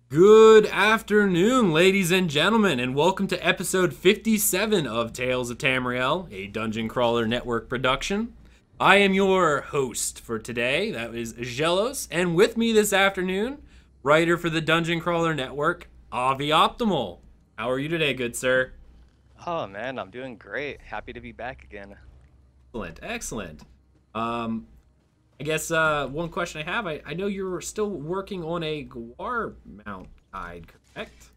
Good afternoon, ladies and gentlemen, and welcome to episode 57 of Tales of Tamriel, a Dungeon Crawler Network production. I am your host for today, that is Aggelos, and with me this afternoon, writer for the Dungeon Crawler Network, Avi Optimal. How are you today, good sir? Oh man, I'm doing great. Happy to be back again. Excellent, excellent. I guess one question I have, I know you're still working on a Guar mount guide, correct?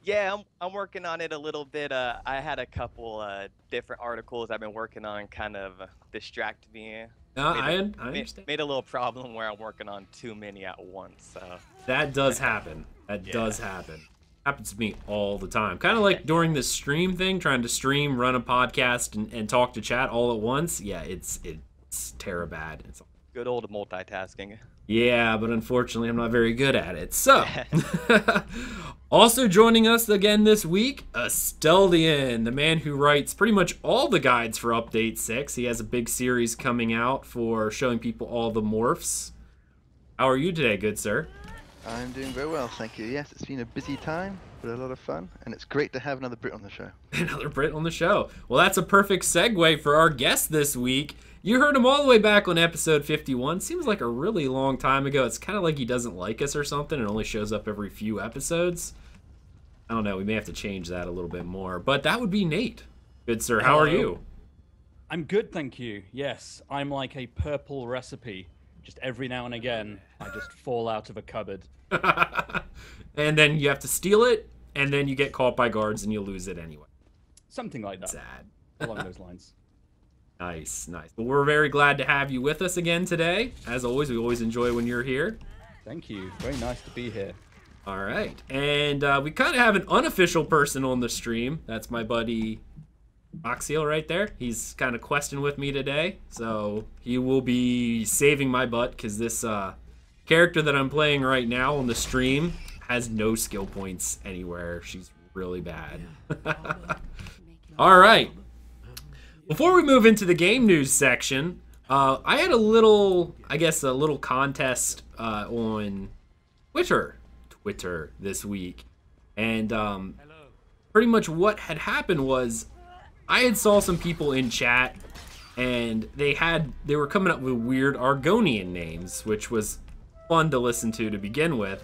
Yeah, I'm working on it a little bit. I had a couple different articles I've been working on kind of distract me. I understand. Made a little problem where I'm working on too many at once. So. That does happen. That does happen. Happens to me all the time. Kind of like during the stream thing, trying to stream, run a podcast, and talk to chat all at once. Yeah, it's terrible bad. It's Good old multitasking. Yeah, but unfortunately I'm not very good at it. So, also joining us again this week, Asteldian, the man who writes pretty much all the guides for Update 6. He has a big series coming out for showing people all the morphs. How are you today, good sir? I'm doing very well, thank you. Yes, it's been a busy time, but a lot of fun, and it's great to have another Brit on the show. Another Brit on the show. Well, that's a perfect segue for our guest this week. You heard him all the way back on episode 51. Seems like a really long time ago. It's kind of like he doesn't like us or something and only shows up every few episodes. I don't know. We may have to change that a little bit more. But that would be Nate. Good sir. How are you? I'm good, thank you. Yes, I'm like a purple recipe. Just every now and again, I just fall out of a cupboard. And then you have to steal it, and then you get caught by guards and you lose it anyway. Something like that. Sad. Along those lines. Nice, nice. Well, we're very glad to have you with us again today. As always, we always enjoy when you're here. Thank you. Very nice to be here. All right. And we kind of have an unofficial person on the stream. That's my buddy Oxiel right there. He's kind of questing with me today. So he will be saving my butt because this character that I'm playing right now on the stream has no skill points anywhere. She's really bad. All right. Before we move into the game news section, I had a little contest on Twitter this week. And pretty much what had happened was I had saw some people in chat and they were coming up with weird Argonian names, which was fun to listen to begin with.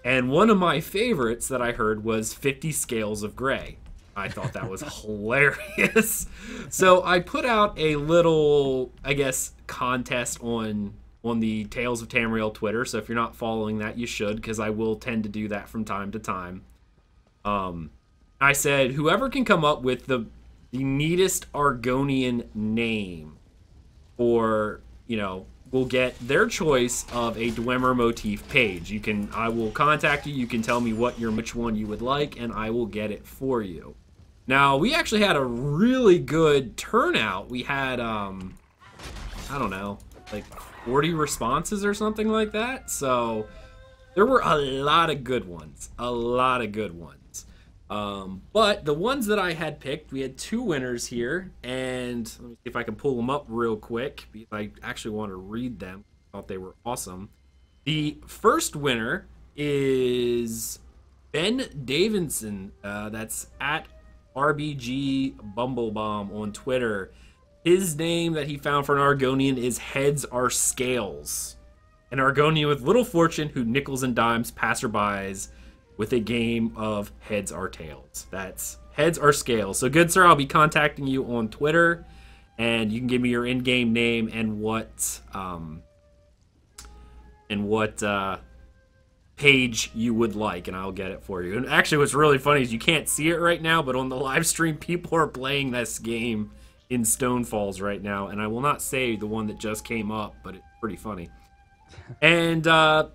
And one of my favorites that I heard was 50 Scales of Grey. I thought that was hilarious. So I put out a little, contest on the Tales of Tamriel Twitter. So if you're not following that, you should, because I will tend to do that from time to time. I said, whoever can come up with the neatest Argonian name, or, will get their choice of a Dwemer motif page. I will contact you. You can tell me which one you would like, and I will get it for you. Now, we actually had a really good turnout. We had, I don't know, like 40 responses or something like that. So there were a lot of good ones. But the ones that I had picked, we had two winners here. And let me see if I can pull them up real quick, because I actually want to read them. I thought they were awesome. The first winner is Ben Davidson. That's at RBG Bumblebomb on Twitter. His name that he found for an Argonian is Heads Are Scales. An Argonian with little fortune who nickels and dimes passerbys with a game of Heads Are Tails. That's Heads Are Scales. So good sir, I'll be contacting you on Twitter, and you can give me your in-game name and what page you would like, and I'll get it for you. And actually what's really funny is you can't see it right now, but on the live stream people are playing this game in Stone Falls right now, and I will not say the one that just came up, but it's pretty funny. And I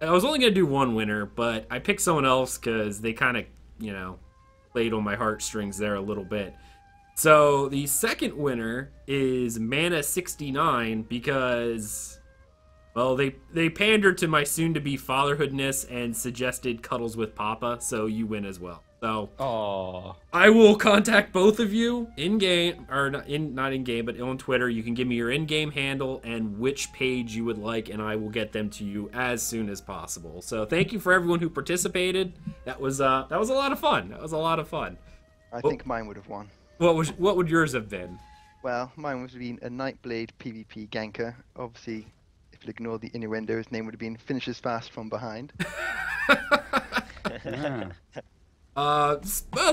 was only going to do one winner, but I picked someone else because they kind of, played on my heartstrings there a little bit. So the second winner is Mana69 because, well, they pandered to my soon-to-be fatherhoodness and suggested Cuddles with Papa, so you win as well. So Oh. I will contact both of you in-game, or not in-game, but on Twitter. You can give me your in-game handle and which page you would like, and I will get them to you as soon as possible. So thank you for everyone who participated. That was a lot of fun. That was a lot of fun. I think mine would have won. What would yours have been? Well, mine would have been a Nightblade PvP ganker. Obviously, if you ignore the innuendo, his name would have been Finishes Fast from Behind. Yeah. Well,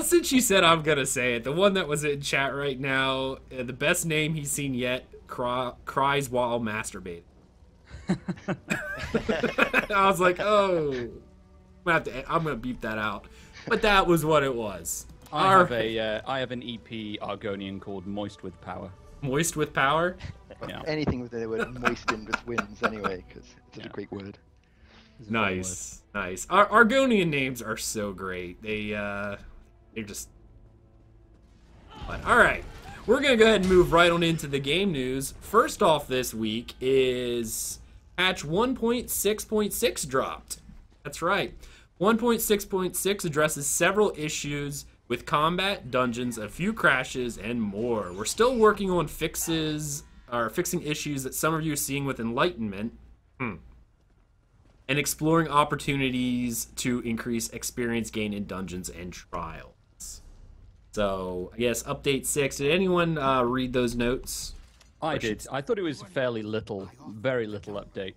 since you said I'm gonna say it, the one that was in chat right now, the best name he's seen yet, cries while masturbating. I was like, oh, I'm gonna beep that out, but that was what it was. I have an EP Argonian called Moist with Power. Moist with Power. Well, anything with the word moistened just wins anyway, because it's a great word. Nice, nice. Our Argonian names are so great. They're just. But, all right, we're gonna go ahead and move right on into the game news. First off, this week is patch 1.6.6 dropped. That's right. 1.6.6 addresses several issues with combat, dungeons, a few crashes, and more. We're still working on fixing issues that some of you are seeing with Enlightenment. And exploring opportunities to increase experience gain in dungeons and trials. So, I guess update 6. Did anyone read those notes? I did. I thought it was fairly little, very little update.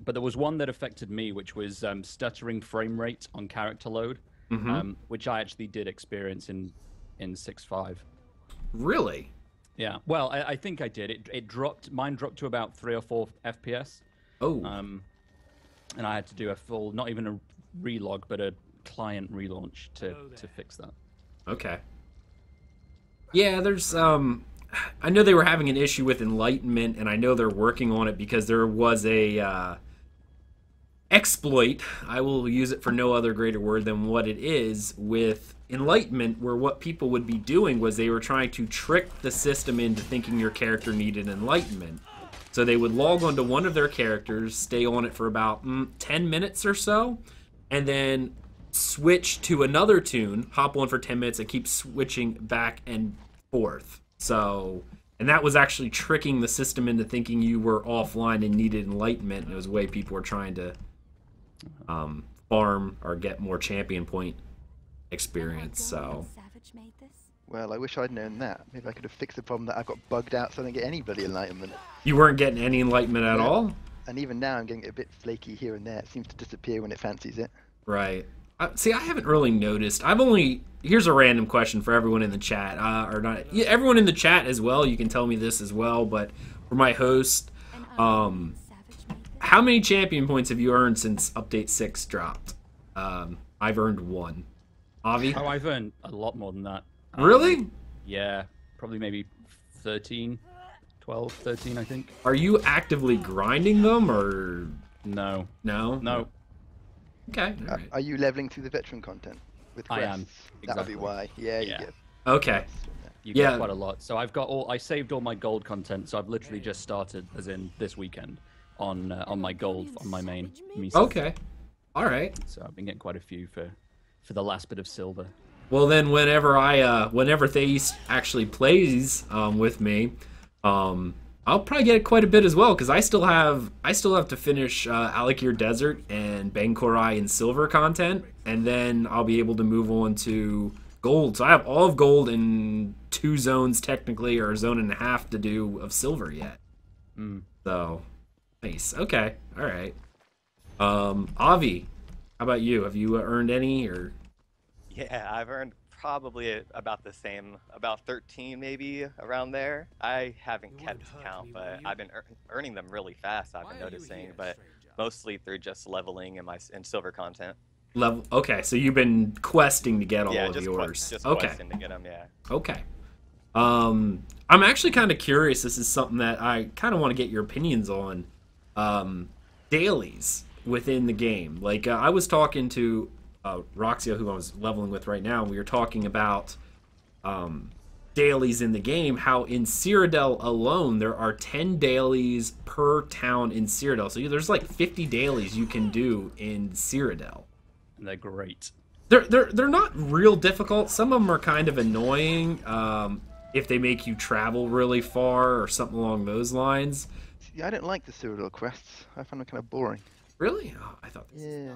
But there was one that affected me, which was stuttering frame rate on character load, which I actually did experience in 6.5. Really? Yeah. Well, I think I did. It dropped. Mine dropped to about 3 or 4 FPS. Oh. And I had to do a full, not even a relog, but a client relaunch to fix that. Okay. Yeah, there's I know they were having an issue with Enlightenment, and I know they're working on it because there was a exploit. I will use it for no other greater word than what it is with Enlightenment, where what people would be doing was they were trying to trick the system into thinking your character needed Enlightenment. So they would log onto one of their characters, stay on it for about 10 minutes or so, and then switch to another tune, hop on for 10 minutes, and keep switching back and forth. So, and that was actually tricking the system into thinking you were offline and needed Enlightenment, and it was a way people were trying to farm or get more champion point experience. So. Well, I wish I'd known that. Maybe I could have fixed the problem that I've got bugged out so I don't get any bloody Enlightenment. You weren't getting any Enlightenment at all? And even now I'm getting it a bit flaky here and there. It seems to disappear when it fancies it. Right. See, I haven't really noticed. Here's a random question for everyone in the chat. Or not, everyone in the chat as well. You can tell me this as well, but for my host, how many champion points have you earned since Update 6 dropped? I've earned 1. Avi? Oh, I've earned a lot more than that. Really? Yeah, probably maybe 13, 12, 13, I think. Are you actively grinding them, or...? No. No? No. Okay, all right. Are you leveling through the veteran content with quests? I am. Exactly. That'll be why. Yeah, you get. Okay. You get quite a lot. So I've got I saved all my gold content, so I've literally just started, as in this weekend, on my gold, on my main Misa. Okay. All right. So I've been getting quite a few for the last bit of silver. Well, then, whenever Thais actually plays with me, I'll probably get quite a bit as well, because I still have to finish Alakir Desert and Bangkorai and Silver content, and then I'll be able to move on to Gold. So I have all of Gold and 2 zones technically, or a zone and a half to do of Silver yet. So, nice. Okay, all right. Avi, how about you? Have you earned any, or? Yeah, I've earned probably about the same, about 13 maybe, around there. I haven't kept count, but I've been earning them really fast, I've been noticing, but mostly through just leveling in silver content. Okay, so you've been questing to get all of yours. Just okay. questing to get them, yeah. Okay. I'm actually kind of curious. This is something that I kind of want to get your opinions on. Dailies within the game. Like, I was talking to Roxia, who I was leveling with right now. We were talking about dailies in the game, how in Cyrodiil alone there are 10 dailies per town in Cyrodiil. So there's like 50 dailies you can do in Cyrodiil. And they're great. They're not real difficult. Some of them are kind of annoying if they make you travel really far or something along those lines. See, I don't like the Cyrodiil quests. I find them kind of boring. Really? Oh, I thought. Yeah.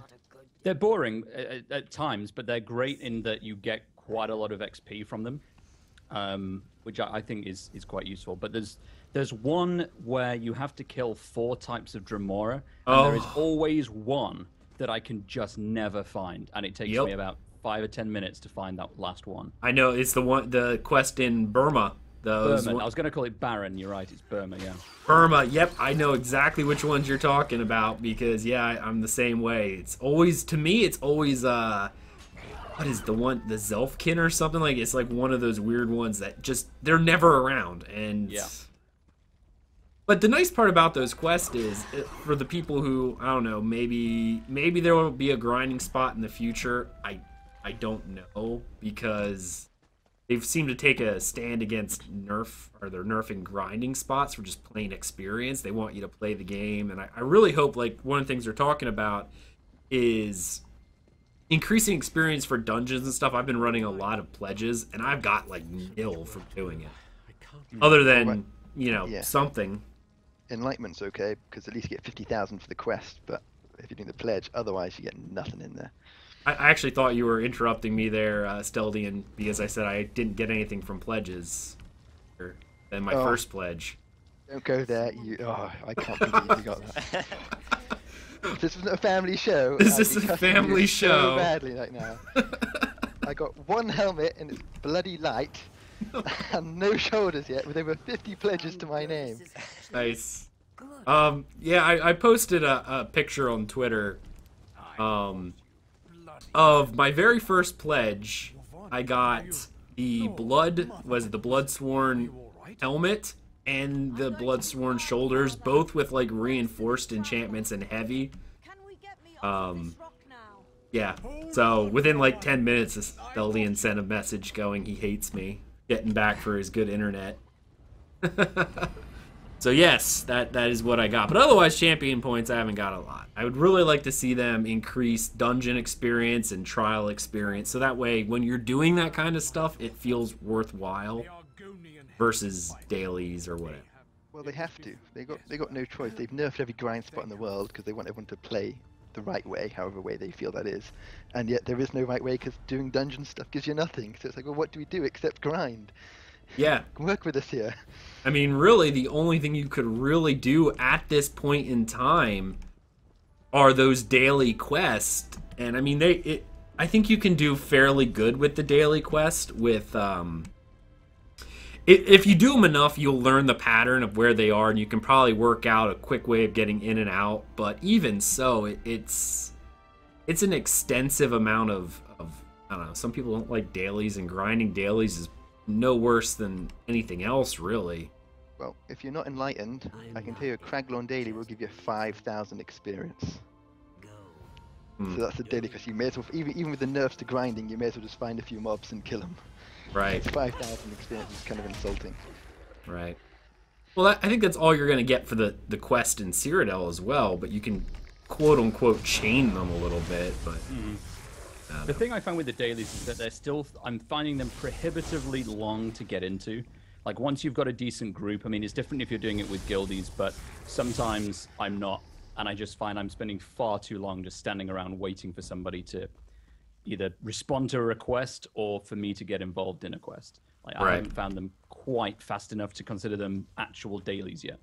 They're boring at times, but they're great in that you get quite a lot of XP from them, which I think is quite useful. But there's one where you have to kill 4 types of Dremora, and there is always one that I can just never find, and it takes me about 5 or 10 minutes to find that last one. I know, it's the quest in Burma. Burma. I was going to call it Baron. You're right, it's Burma, yeah. Burma, yep, I know exactly which ones you're talking about because, yeah, I'm the same way. It's always, to me, it's always, what is the one, the Zelfkin or something? Like, it's like one of those weird ones that just, they're never around, and... Yeah. But the nice part about those quests is, for the people who, I don't know, maybe there will be a grinding spot in the future. I don't know, because they've seemed to take a stand against they're nerfing grinding spots for just plain experience. They want you to play the game, and I really hope, like, one of the things they're talking about is increasing experience for dungeons and stuff. I've been running a lot of pledges, and I've got, like, nil from doing it. Other than, you know, something. Enlightenment's okay, because at least you get 50,000 for the quest, but if you're doing the pledge, otherwise you get nothing in there. I actually thought you were interrupting me there, Asteldian, because I said I didn't get anything from pledges than my first pledge. Don't go there. I can't believe you got that. If this wasn't a family show, this is a family show. So badly right now. I got 1 helmet and it's bloody light, and no shoulders yet, with over 50 pledges to my name. Nice. Yeah, I posted a picture on Twitter. Of my very first pledge. I got the Bloodsworn helmet and the Bloodsworn shoulders, both with like reinforced enchantments and heavy. Yeah. So within like 10 minutes, Asteldian sent a message going he hates me, getting back for his good internet. So yes, that is what I got. But otherwise, champion points, I haven't got a lot. I would really like to see them increase dungeon experience and trial experience, so that way, when you're doing that kind of stuff, it feels worthwhile versus dailies or whatever. Well, they have to. They got no choice. They've nerfed every grind spot in the world because they want everyone to play the right way, however way they feel that is. And yet there is no right way because doing dungeon stuff gives you nothing. So it's like, well, what do we do except grind? Yeah. Work with us here. I mean, really, the only thing you could really do at this point in time are those daily quests. And I mean, I think you can do fairly good with the daily quest with, if you do them enough, you'll learn the pattern of where they are, and you can probably work out a quick way of getting in and out. But even so, it's an extensive amount of, I don't know, some people don't like dailies, and grinding dailies is no worse than anything else, really. Well, if you're not enlightened, I can tell you a Craglorn daily will give you 5,000 experience. So that's a daily, because you may as well, even with the nerfs to grinding, you may as well just find a few mobs and kill them. Right. 5,000 experience is kind of insulting. Right. Well, I think that's all you're going to get for the quest in Cyrodiil as well, but you can quote-unquote chain them a little bit, but... The thing I found with the dailies is that they're still, I'm finding them prohibitively long to get into. Like, once you've got a decent group, I mean, it's different if you're doing it with guildies, but sometimes I'm not, and I just find I'm spending far too long just standing around waiting for somebody to either respond to a request or for me to get involved in a quest. Like, I haven't found them quite fast enough to consider them actual dailies yet.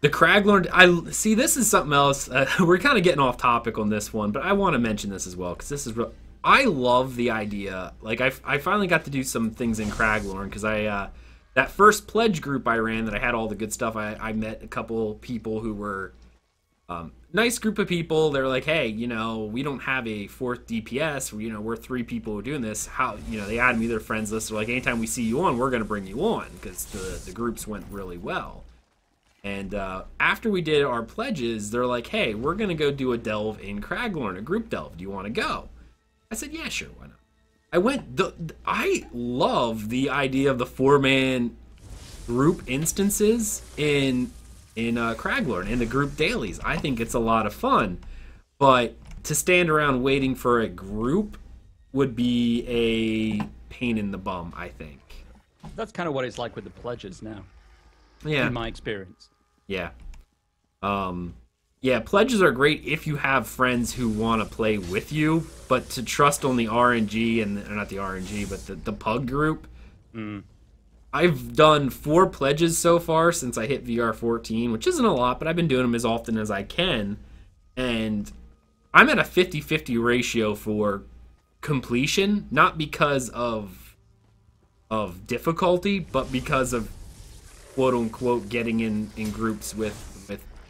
The Craglorn, see, this is something else. We're kind of getting off topic on this one, but I want to mention this as well, because this is real. I love the idea. Like, I finally got to do some things in Craglorn, because that first pledge group I ran that I had all the good stuff, I met a couple people who were nice group of people. They're like, hey, you know, we don't have a 4th DPS. You know, we're 3 people who are doing this. How, you know, they added me to their friends list. They're like, anytime we see you on, we're going to bring you on, because the groups went really well. And after we did our pledges, they're like, hey, we're going to go do a delve in Craglorn, a group delve. Do you want to go? I said, yeah, sure, why not? I went, I love the idea of the 4-man group instances in Craglorn, in the group dailies. I think it's a lot of fun. But to stand around waiting for a group would be a pain in the bum, I think. That's kind of what it's like with the pledges now. Yeah. In my experience. Yeah. Yeah, pledges are great if you have friends who want to play with you, but to trust on the RNG, and not the RNG, but the pug group. I've done 4 pledges so far since I hit VR 14, which isn't a lot, but I've been doing them as often as I can. And I'm at a 50-50 ratio for completion, not because of difficulty, but because of quote-unquote getting in groups with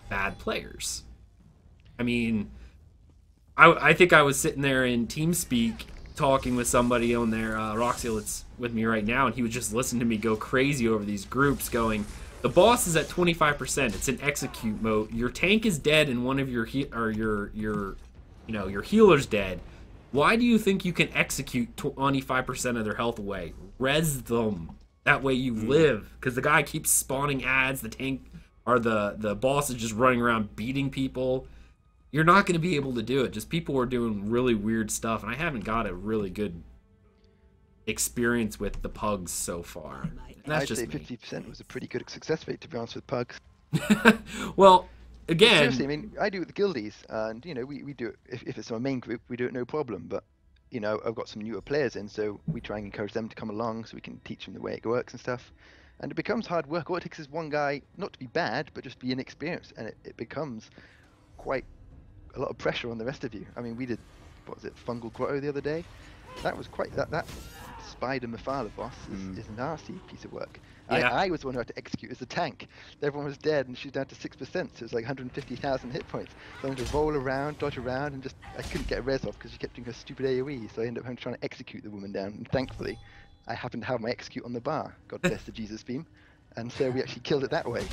bad players. I mean, I think I was sitting there in TeamSpeak talking with somebody on there, Roxy, that's with me right now, and he was just listening to me go crazy over these groups going, the boss is at 25%, it's in execute mode, your tank is dead and one of your your healer's dead. Why do you think you can execute 25% of their health away? Res them. That way you live, because the guy keeps spawning ads, the tank or the boss is just running around beating people. You're not going to be able to do it. Just people are doing really weird stuff, and I haven't got a really good experience with the pugs so far. And that's I'd just say 50% was a pretty good success rate, to be honest, with pugs. Well, again, seriously, I mean, I do it with the guildies, and you know, we do it if it's our main group, we do it no problem. But you know, I've got some newer players in, so we try and encourage them to come along, so we can teach them the way it works and stuff. And it becomes hard work. All it takes is one guy not to be bad, but just be inexperienced, and it becomes quite a lot of pressure on the rest of you. I mean, we did, what was it, Fungal Grotto the other day? That was quite that Spider Mephala boss is a nasty piece of work. Yeah. I was the one who had to execute as a tank. Everyone was dead, and she's down to 6%, so it was like 150,000 hit points. So I had to roll around, dodge around, and I couldn't get a res off because she kept doing her stupid AoE. So I ended up trying to execute the woman down, and thankfully, I happened to have my execute on the bar. God bless the Jesus beam. And so we actually killed it that way.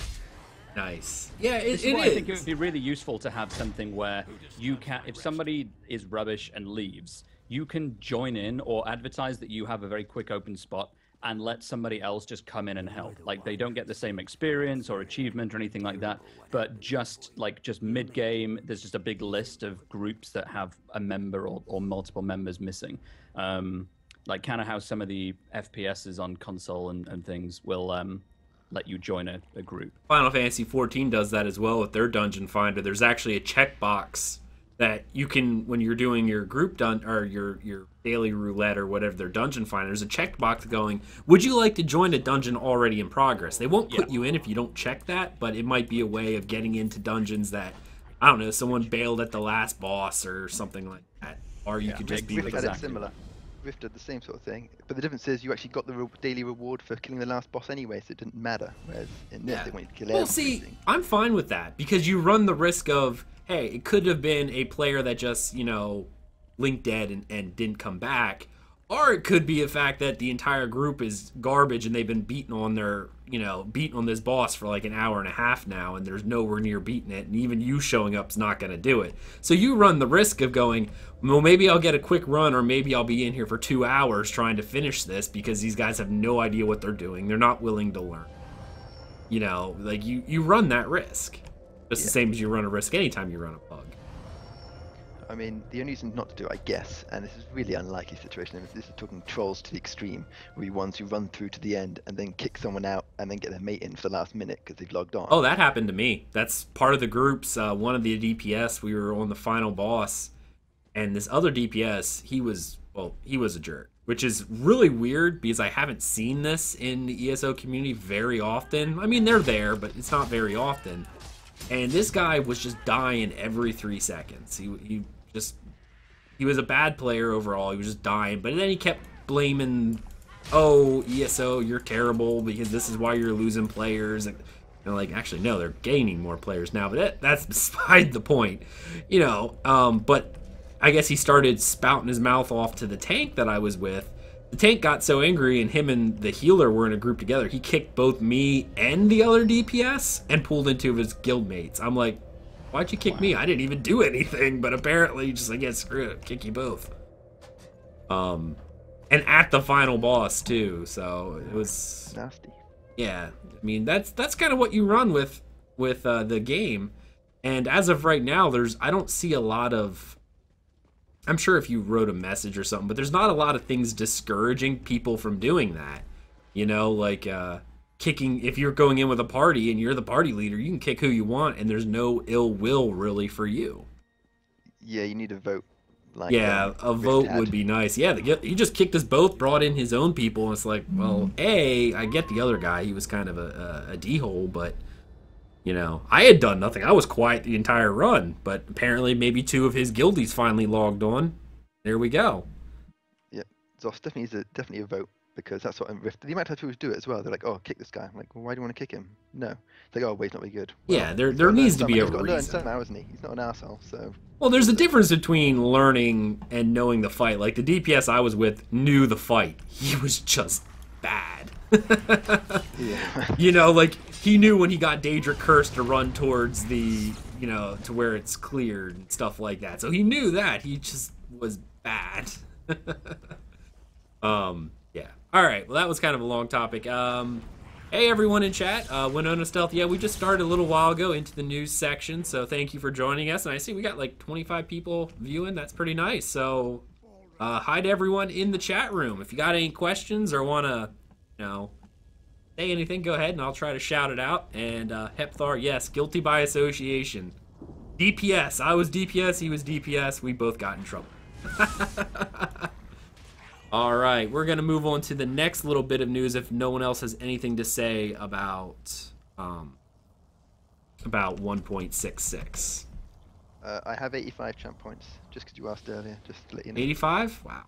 nice. Yeah, it is. I think it would be really useful to have something where you can, if somebody is rubbish and leaves, you can join in or advertise that you have a very quick open spot and let somebody else just come in and help. Like, they don't get the same experience or achievement or anything like that, but just mid-game, there's just a big list of groups that have a member or multiple members missing. Like kind of how some of the FPSs on console and things will let you join a group. Final Fantasy 14 does that as well with their dungeon finder. There's actually a checkbox that you can, when you're doing your group or your daily roulette or whatever, their dungeon finder, there's a checkbox going, would you like to join a dungeon already in progress? They won't put you in if you don't check that, but it might be a way of getting into dungeons that, I don't know, someone bailed at the last boss or something like that. Or you could just be Rift had it similar. Rift did the same sort of thing, but the difference is you actually got the daily reward for killing the last boss anyway, so it didn't matter. Whereas in this, they want you to kill everything. Well, see, I'm fine with that because you run the risk of, hey, it could have been a player that just, linked dead and didn't come back, or it could be a fact that the entire group is garbage and they've been beaten on this boss for like an hour and a half now, and there's nowhere near beating it, and even you showing up's not going to do it. So you run the risk of going, well, maybe I'll get a quick run, or maybe I'll be in here for 2 hours trying to finish this because these guys have no idea what they're doing. They're not willing to learn. Like you run that risk. Just the same as you run a risk anytime you run a bug. I mean, the only reason not to do it, I guess, and this is a really unlikely situation, I mean, this is talking trolls to the extreme, will be ones who run through to the end and then kick someone out and then get their mate in for the last minute because they've logged on. Oh, that happened to me. That's part of the groups. One of the DPS, we were on the final boss, and this other DPS, he was a jerk, which is really weird because I haven't seen this in the ESO community very often. I mean, they're there, but it's not very often. And this guy was just dying every 3 seconds. He was a bad player overall. He was just dying. But then he kept blaming, oh, ESO, you're terrible because this is why you're losing players. And like, actually, no, they're gaining more players now. But that's beside the point. But I guess he started spouting his mouth off to the tank that I was with. The tank got so angry, and him and the healer were in a group together, he kicked both me and the other DPS and pulled in 2 of his guildmates. I'm like, why'd you kick me? I didn't even do anything, but apparently just like, yeah, screw it, kick you both. And at the final boss too, so it was nasty. Yeah, I mean that's kind of what you run with the game, and as of right now, I don't see a lot of I'm sure if you wrote a message or something, but there's not a lot of things discouraging people from doing that. You know, like kicking, if you're going in with a party and you're the party leader, you can kick who you want and there's no ill will really for you. Yeah, you need a vote. Like, yeah, a vote would be nice. Yeah, he just kicked us both, brought in his own people, and it's like, well, I get the other guy. He was kind of a d-hole, but, you know, I had done nothing. I was quiet the entire run, but apparently maybe 2 of his guildies finally logged on. There we go. Yeah, Zoss definitely a vote, because that's what Rift. The amount of people who do it as well, they're like, oh, kick this guy. I'm like, well, why do you want to kick him? No. It's like, oh, wait, he's not very good. Well, yeah, there needs to be a reason. He's got to learn somehow, isn't he? He's not an arsehole, so... Well, there's a difference between learning and knowing the fight. Like, the DPS I was with knew the fight. He was just bad. Yeah. You know, like, he knew when he got Daedra Curse to run towards the, you know, to where it's cleared and stuff like that. So he knew that. He just was bad. Yeah. All right. Well, that was kind of a long topic. Hey, everyone in chat. Winona Stealth. Yeah, we just started a little while ago into the news section, so thank you for joining us. And I see we got like 25 people viewing. That's pretty nice. So hi to everyone in the chat room. If you got any questions or want to, you know, say anything, go ahead and I'll try to shout it out. And Hepthar, yes, guilty by association. DPS. I was DPS. He was DPS. We both got in trouble. All right, we're gonna move on to the next little bit of news. If no one else has anything to say about 1.66, I have 85 champ points, just because you asked earlier, just to let you know. 85? Wow.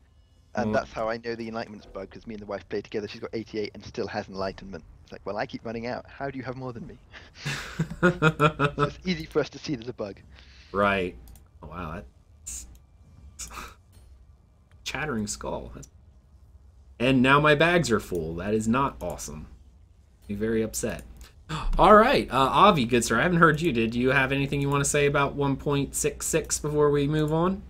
And that's how I know the enlightenment's bug, because me and the wife play together. She's got 88 and still has enlightenment. It's like, well, I keep running out. How do you have more than me? So it's easy for us to see there's a bug. Right. Oh, wow. That's... Chattering skull. And now my bags are full. That is not awesome. Be very upset. All right, Avi, good sir. I haven't heard you. Did you have anything you want to say about 1.66 before we move on?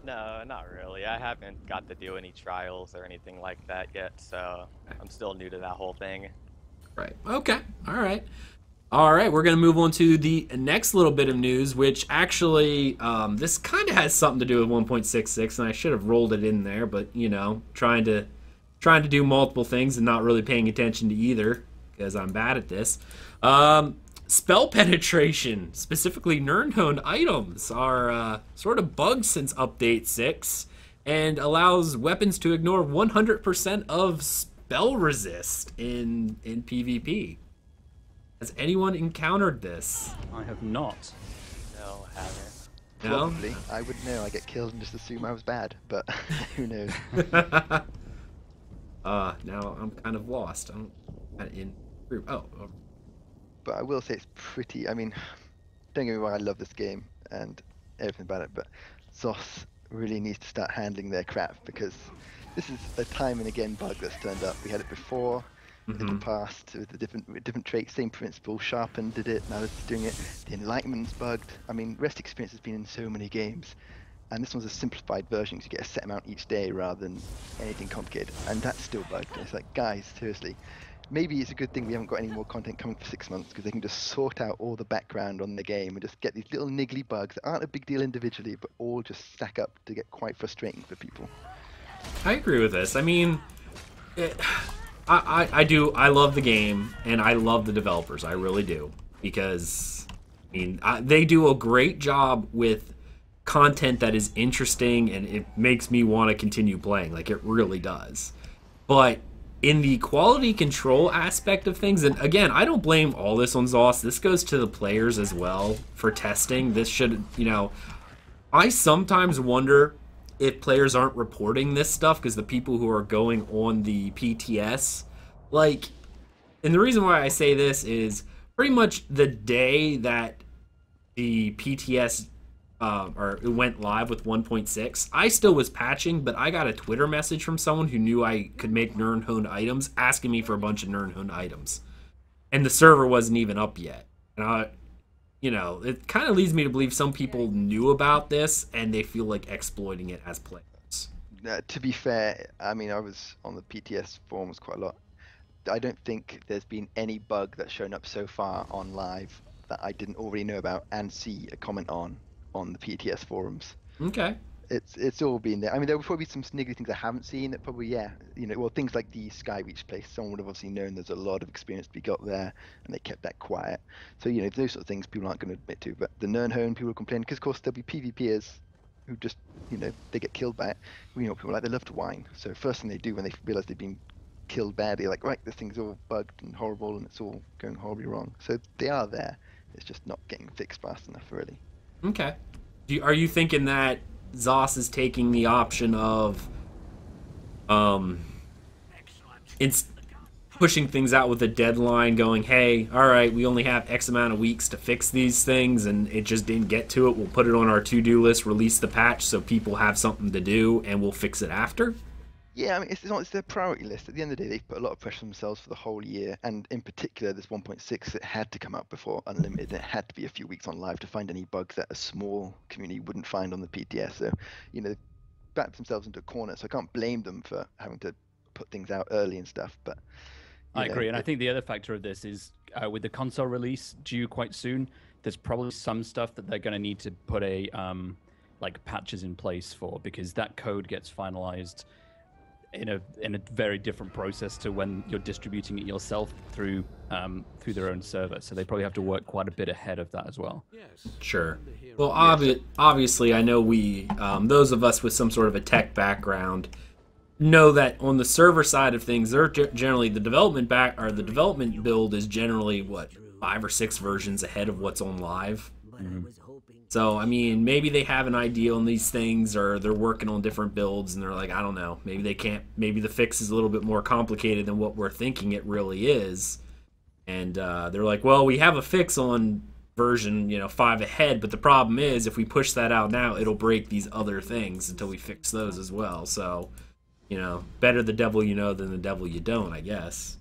No, not really. I haven't got to do any trials or anything like that yet, so I'm still new to that whole thing. Right. Okay. All right. All right, we're going to move on to the next little bit of news, which actually, this kind of has something to do with 1.66, and I should have rolled it in there, but, you know, trying to do multiple things and not really paying attention to either, because I'm bad at this. Spell penetration, specifically Nirnhoned Items, are sort of bugged since Update 6, and allows weapons to ignore 100% of spell resist in PvP. Has anyone encountered this? I have not. No, I haven't. No? Probably. I wouldn't know. I get killed and just assume I was bad, but who knows? Now I'm kind of lost. I'm in group. Oh. But I will say it's pretty. I mean, don't get me wrong. I love this game and everything about it, but Zoss really needs to start handling their crap, because this is a time and again bug that's turned up. We had it before. In the past, with the different traits, same principle. Sharpen did it, now it's doing it. The enlightenment's bugged. I mean, rest experience has been in so many games, and this one's a simplified version, because you get a set amount each day rather than anything complicated, and that's still bugged. And it's like, guys, seriously, maybe it's a good thing we haven't got any more content coming for 6 months, because they can just sort out all the background on the game and just get these little niggly bugs that aren't a big deal individually, but all just stack up to get quite frustrating for people. I agree with this. I mean, I do. I love the game, and I love the developers. I really do, because I mean, they do a great job with content that is interesting, and it makes me want to continue playing. Like, it really does. But in the quality control aspect of things, and again, I don't blame all this on Zoss. This goes to the players as well for testing. This should, you know, I sometimes wonder if players aren't reporting this stuff, because the people who are going on the PTS, like, and the reason why I say this is pretty much the day that the PTS or it went live with 1.6, I still was patching, but I got a Twitter message from someone who knew I could make Nirnhoned items, asking me for a bunch of Nirnhoned items, and the server wasn't even up yet. And you know, it kind of leads me to believe some people knew about this and they feel like exploiting it as players. To be fair, I mean, I was on the PTS forums quite a lot. I don't think there's been any bug that's shown up so far on live that I didn't already know about and see a comment on the PTS forums. Okay. it's all been there. I mean, there will probably be some sniggly things I haven't seen that probably, yeah, well, things like the Skyreach place. Someone would have obviously known there's a lot of experience to be got there, and they kept that quiet. So, those sort of things people aren't going to admit to. But the Nirnhoned, people will complain, because of course there'll be PvPers who just, they get killed by it. People like, they love to whine. So first thing they do when they realize they've been killed badly, like, right, this thing's all bugged and horrible and it's all going horribly wrong. So they are there. It's just not getting fixed fast enough, really. Okay. Are you thinking that Zoss is taking the option of pushing things out with a deadline, going, hey, all right, we only have X amount of weeks to fix these things, and it just didn't get to it. We'll put it on our to-do list, release the patch so people have something to do, and we'll fix it after? Yeah, I mean, it's their priority list. At the end of the day, they've put a lot of pressure on themselves for the whole year, and in particular, this 1.6, it had to come out before Unlimited. It had to be a few weeks on live to find any bugs that a small community wouldn't find on the PTS. So, they've backed themselves into a corner, so I can't blame them for having to put things out early and stuff, but... I agree, and I think the other factor of this is with the console release due quite soon, there's probably some stuff that they're going to need to put like patches in place for, because that code gets finalized in a very different process to when you're distributing it yourself through their own server. So they probably have to work quite a bit ahead of that as well. Sure. Well, obviously, I know we, those of us with some sort of a tech background, know that on the server side of things, they're generally the development build is generally 5 or 6 versions ahead of what's on live. Mm-hmm. So I mean, maybe they have an idea on these things, or they're working on different builds, and they're like, I don't know, maybe they can't. Maybe the fix is a little bit more complicated than what we're thinking it really is, and they're like, well, we have a fix on version 5 ahead, but the problem is if we push that out now, it'll break these other things until we fix those as well. So. Better the devil you know than the devil you don't, I guess.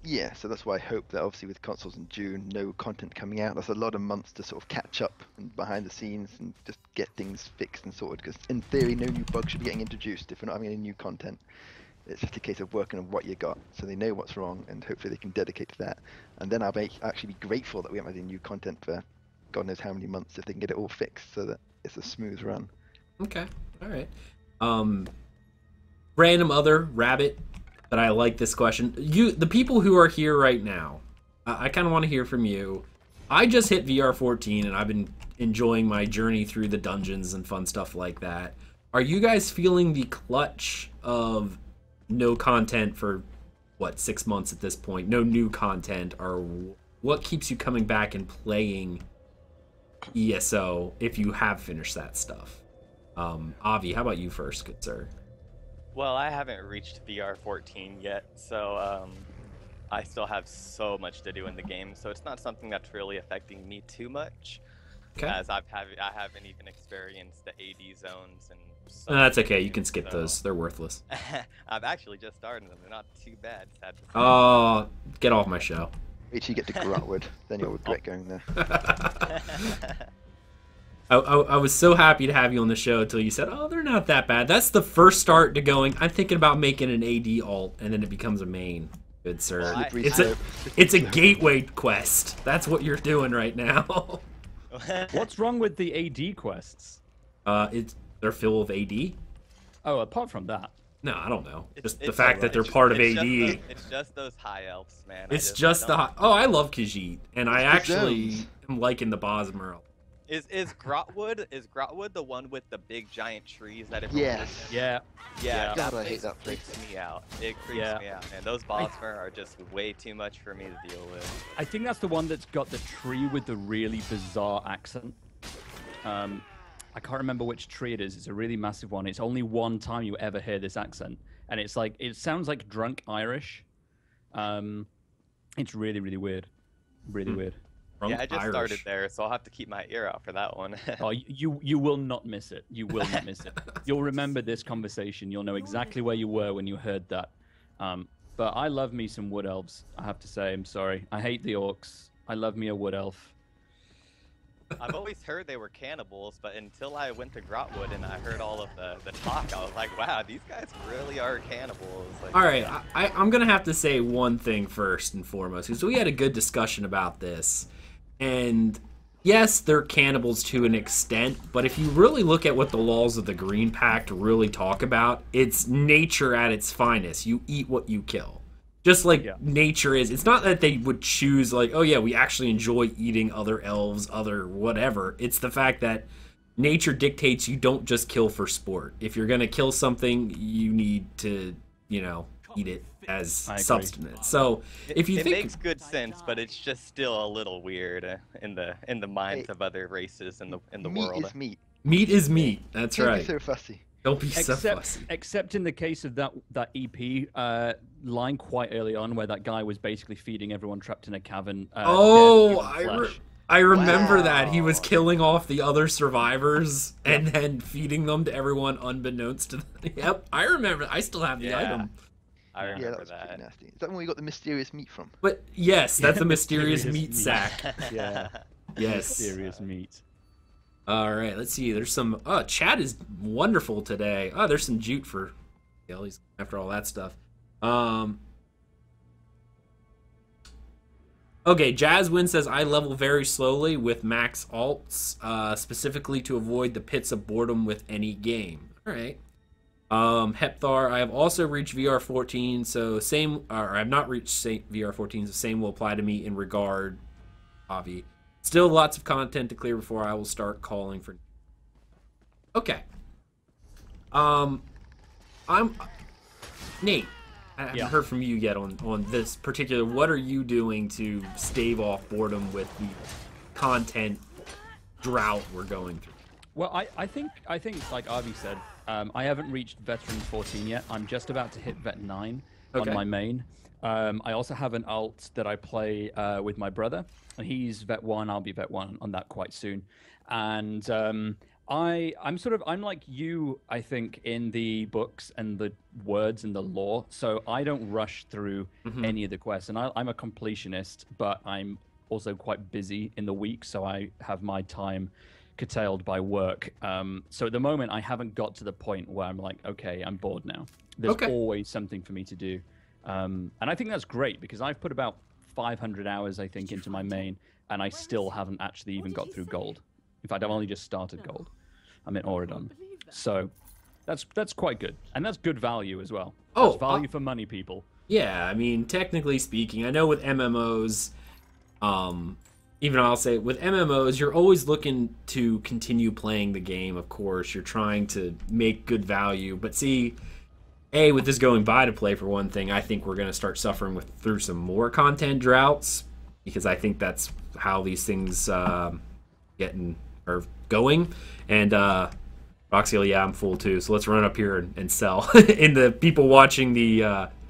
Yeah, so that's why I hope that obviously with consoles in June, no content coming out. That's a lot of months to sort of catch up and behind the scenes and just get things fixed and sorted. Because in theory, no new bugs should be getting introduced if we're not having any new content. It's just a case of working on what you got, so they know what's wrong, and hopefully they can dedicate to that. And then I'll actually be grateful that we haven't had any new content for God knows how many months if they can get it all fixed so that it's a smooth run. Okay, all right. Random other rabbit, but I like this question. The people who are here right now, I kind of want to hear from you. I just hit VR 14, and I've been enjoying my journey through the dungeons and fun stuff like that. Are you guys feeling the clutch of no content for, 6 months at this point? No new content, or what keeps you coming back and playing ESO if you have finished that stuff? Avi, how about you first, good sir? Well, I haven't reached VR 14 yet, so I still have so much to do in the game, so it's not something that's really affecting me too much. Okay. As I haven't even experienced the AD zones and. So that's okay. You can skip those. They're worthless. I've actually just started them. They're not too bad. Sad to say. Oh, get off my show. Wait till you get to Grotwood, then you'll regret going there. I was so happy to have you on the show until you said, oh, they're not that bad. That's the first start to going, I'm thinking about making an AD alt, and then it becomes a main. Good sir. Well, it's a gateway quest. That's what you're doing right now. What's wrong with the AD quests? They're full of AD. Oh, apart from that. No, I don't know. Just the fact that they're part of AD. It's just those high elves, man. I love Khajiit, and I actually am liking the Bosmer. Is Grotwood the one with the big giant trees that it Yeah. God, I hate that place. Freaks me out. It creeps me out, and those Bosmer are just way too much for me to deal with. I think that's the one that's got the tree with the really bizarre accent. I can't remember which tree it is. It's a really massive one. It's only one time you ever hear this accent, and it sounds like drunk Irish. It's really, really weird. Really weird. Yeah, I just started there, so I'll have to keep my ear out for that one. Oh, you will not miss it. You will not miss it. You'll remember this conversation. You'll know exactly where you were when you heard that. But I love me some wood elves, I have to say. I'm sorry. I hate the orcs. I love me a wood elf. I've always heard they were cannibals, but until I went to Grotwood and I heard all of the talk, I was like, wow, these guys really are cannibals. Like, all right, I'm going to have to say one thing first and foremost, because we had a good discussion about this. And yes, they're cannibals to an extent, but if you really look at what the laws of the Green Pact really talk about, it's nature at its finest. You eat what you kill. Just like nature is. It's not that they would choose like, oh yeah, we actually enjoy eating other elves, other whatever. It's the fact that nature dictates you don't just kill for sport. If you're going to kill something, you need to, you know, eat it as substance. So if you think it makes good sense, but it's just still a little weird in the minds of other races in the world. Meat is meat. Meat is meat. That's right. Don't be so fussy. Don't be so fussy. Except in the case of that EP line quite early on, where that guy was basically feeding everyone trapped in a cavern. I remember that he was killing off the other survivors and then feeding them to everyone unbeknownst to them. Yep, I remember. I still have the item. I remember that was pretty nasty. Is that when we got the mysterious meat from? But yes, that's a mysterious meat sack. Yeah. Yes. Mysterious meat. All right, let's see. There's some. Oh, chat is wonderful today. Oh, there's some jute for Skellies after all that stuff. Okay, Jazzwin says I level very slowly with max alts, specifically to avoid the pits of boredom with any game. All right. Hepthar, I have also reached VR 14, so same. Or I have not reached VR 14, so same will apply to me in regard. Avi. Still lots of content to clear before I will start calling for... Okay. I'm... Nate, I haven't heard from you yet on this particular... What are you doing to stave off boredom with the content drought we're going through? Well, I think like Avi said, I haven't reached Veteran 14 yet. I'm just about to hit Vet 9 on my main. I also have an alt that I play with my brother. And he's Vet 1, I'll be Vet 1 on that quite soon. And I'm like you, I think, in the books and the words and the lore. So I don't rush through any of the quests. And I'm a completionist, but I'm also quite busy in the week. So I have my time curtailed by work. So at the moment, I haven't got to the point where I'm like, okay, I'm bored now. There's always something for me to do. And I think that's great because I've put about 500 hours, I think, into my main, and I still haven't actually even got through gold. In fact, I've only just started gold. I'm in Auradon. So that's quite good. And that's good value as well. That's value for money, people. Yeah, I mean, technically speaking, I know with MMOs, even I'll say with MMOs, you're always looking to continue playing the game, of course. You're trying to make good value. But see... with this going by to play for one thing, I think we're going to start suffering through some more content droughts because I think that's how these things going. And Roxy, I'm full too, so let's run up here and sell. And the people watching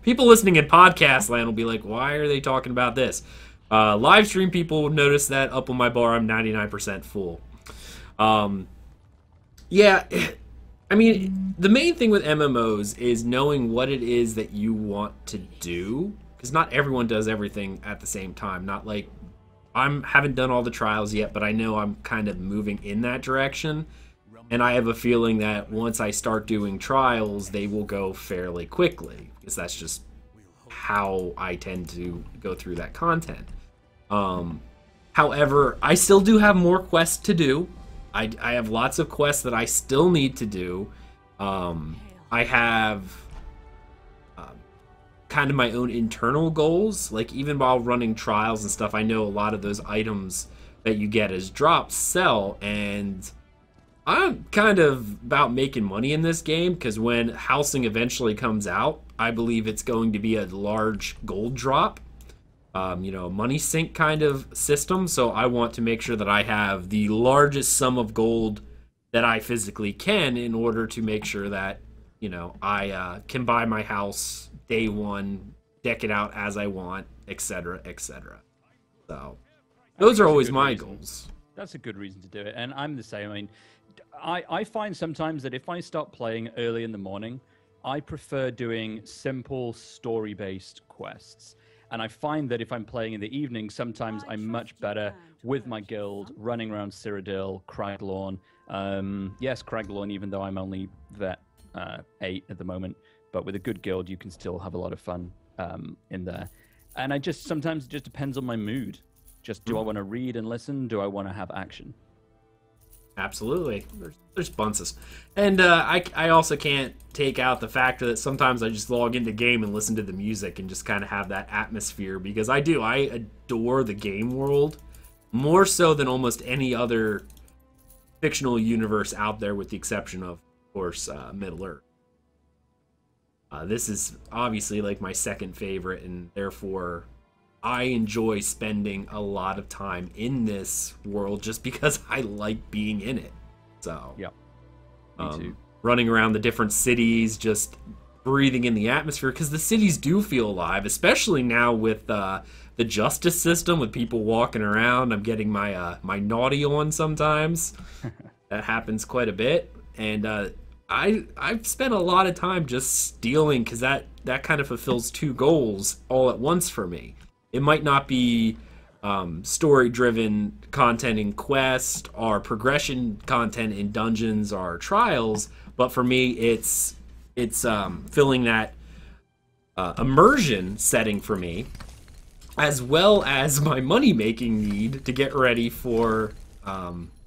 people listening in podcast land will be like, why are they talking about this? Live stream people will notice that up on my bar I'm 99% full. I mean, the main thing with MMOs is knowing what it is that you want to do, because not everyone does everything at the same time. Not like haven't done all the trials yet, but I know I'm kind of moving in that direction, and I have a feeling that once I start doing trials, they will go fairly quickly, because that's just how I tend to go through that content. However, I still do have more quests to do. I have lots of quests that I still need to do. I have kind of my own internal goals. Like, even while running trials and stuff, I know a lot of those items that you get as drops sell. And I'm kind of about making money in this game, because when housing eventually comes out, I believe it's going to be a large gold drop. A money sink kind of system, so I want to make sure that I have the largest sum of gold that I physically can in order to make sure that, I can buy my house day one, deck it out as I want, etc., etc. So, those are always my goals. That's a good reason to do it, and I'm the same. I mean, I find sometimes that if I start playing early in the morning, I prefer doing simple story-based quests. And I find that if I'm playing in the evening, sometimes I'm much better with my guild, running around Cyrodiil, Craglorn. Yes, Craglorn, even though I'm only Vet 8 at the moment. But with a good guild, you can still have a lot of fun in there. And sometimes it just depends on my mood. Just do I want to read and listen? Do I want to have action? Absolutely. There's bunches. And I also can't take out the factor that sometimes I just log into game and listen to the music and just kind of have that atmosphere, because I adore the game world more so than almost any other fictional universe out there, with the exception of course, Middle-earth. This is obviously like my second favorite, and therefore I enjoy spending a lot of time in this world just because I like being in it. So, yeah, me too. Running around the different cities, just breathing in the atmosphere, because the cities do feel alive, especially now with the justice system, with people walking around. I'm getting my my naughty on sometimes. That happens quite a bit, and I've spent a lot of time just stealing, because that kind of fulfills two goals all at once for me. It might not be story-driven content in quest or progression content in dungeons or trials, but for me, it's filling that immersion setting for me, as well as my money-making need to get ready for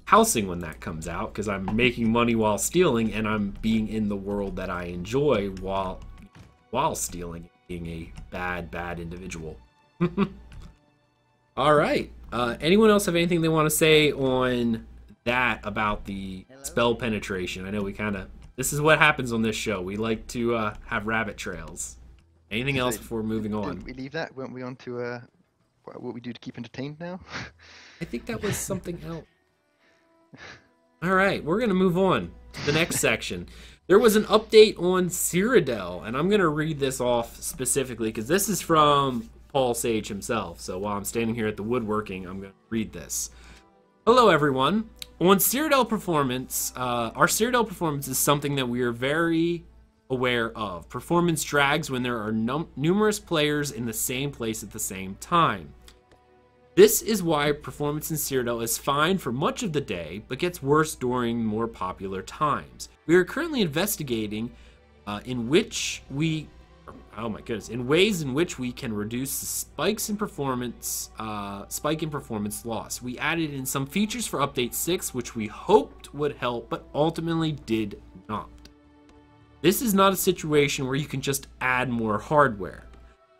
housing when that comes out, because I'm making money while stealing, and I'm being in the world that I enjoy while stealing, being a bad individual. All right. Anyone else have anything they want to say on that about the spell penetration? I know this is what happens on this show. We like to have rabbit trails. Anything else before moving on? Didn't we leave that? Weren't we on to what we do to keep entertained now? I think that was something else. All right, we're going to move on to the next section. There was an update on Cyrodiil, and I'm going to read this off specifically because this is from Paul Sage himself. So while I'm standing here at the woodworking, I'm going to read this. Hello, everyone. On Cyrodiil Performance, our Cyrodiil Performance is something that we are very aware of. Performance drags when there are numerous players in the same place at the same time. This is why performance in Cyrodiil is fine for much of the day, but gets worse during more popular times. We are currently investigating in ways in which we can reduce the spike in performance loss. We added in some features for Update 6, which we hoped would help, but ultimately did not. This is not a situation where you can just add more hardware.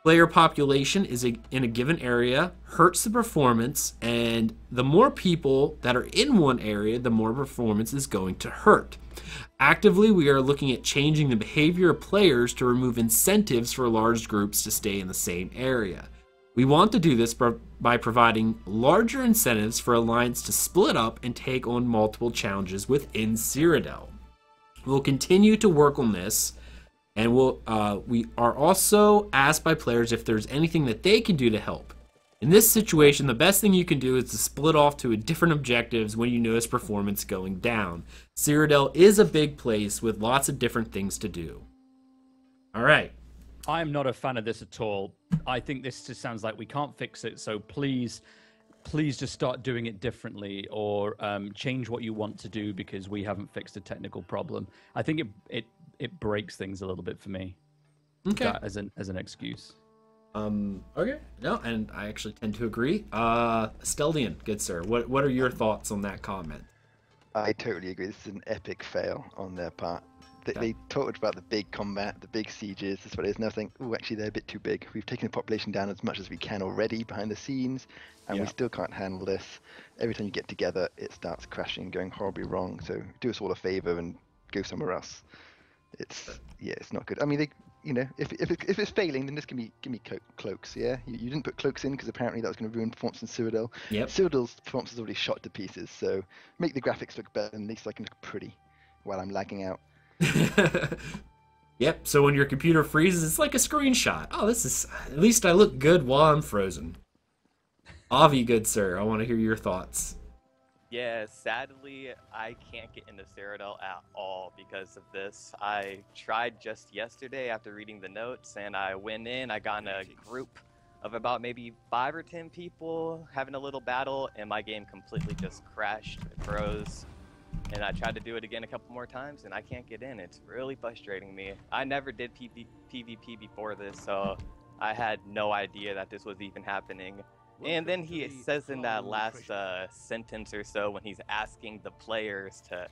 Player population in a given area hurts the performance, and the more people that are in one area, the more performance is going to hurt. Actively, we are looking at changing the behavior of players to remove incentives for large groups to stay in the same area. We want to do this by providing larger incentives for Alliance to split up and take on multiple challenges within Cyrodiil. We'll continue to work on this, and we are also asked by players if there's anything that they can do to help. In this situation, the best thing you can do is to split off to different objectives when you notice performance going down. Cyrodiil is a big place with lots of different things to do. All right. I'm not a fan of this at all. I think this just sounds like we can't fix it, so please just start doing it differently, or change what you want to do because we haven't fixed a technical problem. I think it breaks things a little bit for me. Okay. That as an excuse. Okay. No, and I actually tend to agree. Asteldian, good sir, what are your thoughts on that comment? I totally agree. This is an epic fail on their part. They talked about the big combat, the big sieges, this is what it is, and I think, oh, actually they're a bit too big. We've taken the population down as much as we can already behind the scenes, and we still can't handle this. Every time you get together, it starts crashing, going horribly wrong, so do us all a favor and go somewhere else. It's not good. I mean, if it's failing, then give me cloaks. Yeah, you didn't put cloaks in because apparently that was going to ruin performance in Cyrodiil. Yep. Cyrodiil's performance is already shot to pieces, so make the graphics look better, and at least I can look pretty while I'm lagging out. Yep. So when your computer freezes, it's like a screenshot. Oh, this is at least I look good while I'm frozen. Avi, good sir, I want to hear your thoughts. Yeah, sadly, I can't get into Cyrodiil at all because of this. I tried just yesterday after reading the notes, and I went in, I got in a group of about maybe 5 or 10 people having a little battle, and my game completely just crashed, it froze. And I tried to do it again a couple more times, and I can't get in. It's really frustrating me. I never did PvP before this, so I had no idea that this was even happening. And then he says in that last sentence or so when he's asking the players to,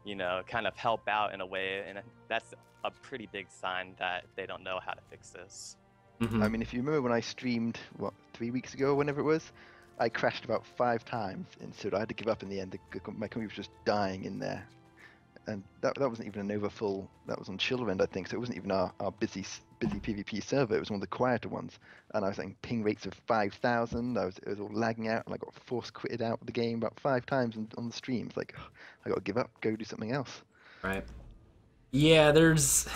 you know, kind of help out in a way, and that's a pretty big sign that they don't know how to fix this. I mean, if you remember when I streamed, what, 3 weeks ago, whenever it was, I crashed about 5 times, and so I had to give up in the end. My computer was just dying in there. And that wasn't even an overfull, that was on Chillerend, I think, so it wasn't even our busy PvP server, it was one of the quieter ones. And I was saying ping rates of 5,000, it was all lagging out, and I got force quitted out of the game about 5 times on the stream. It's like, I gotta give up, go do something else. Right. Yeah, there's...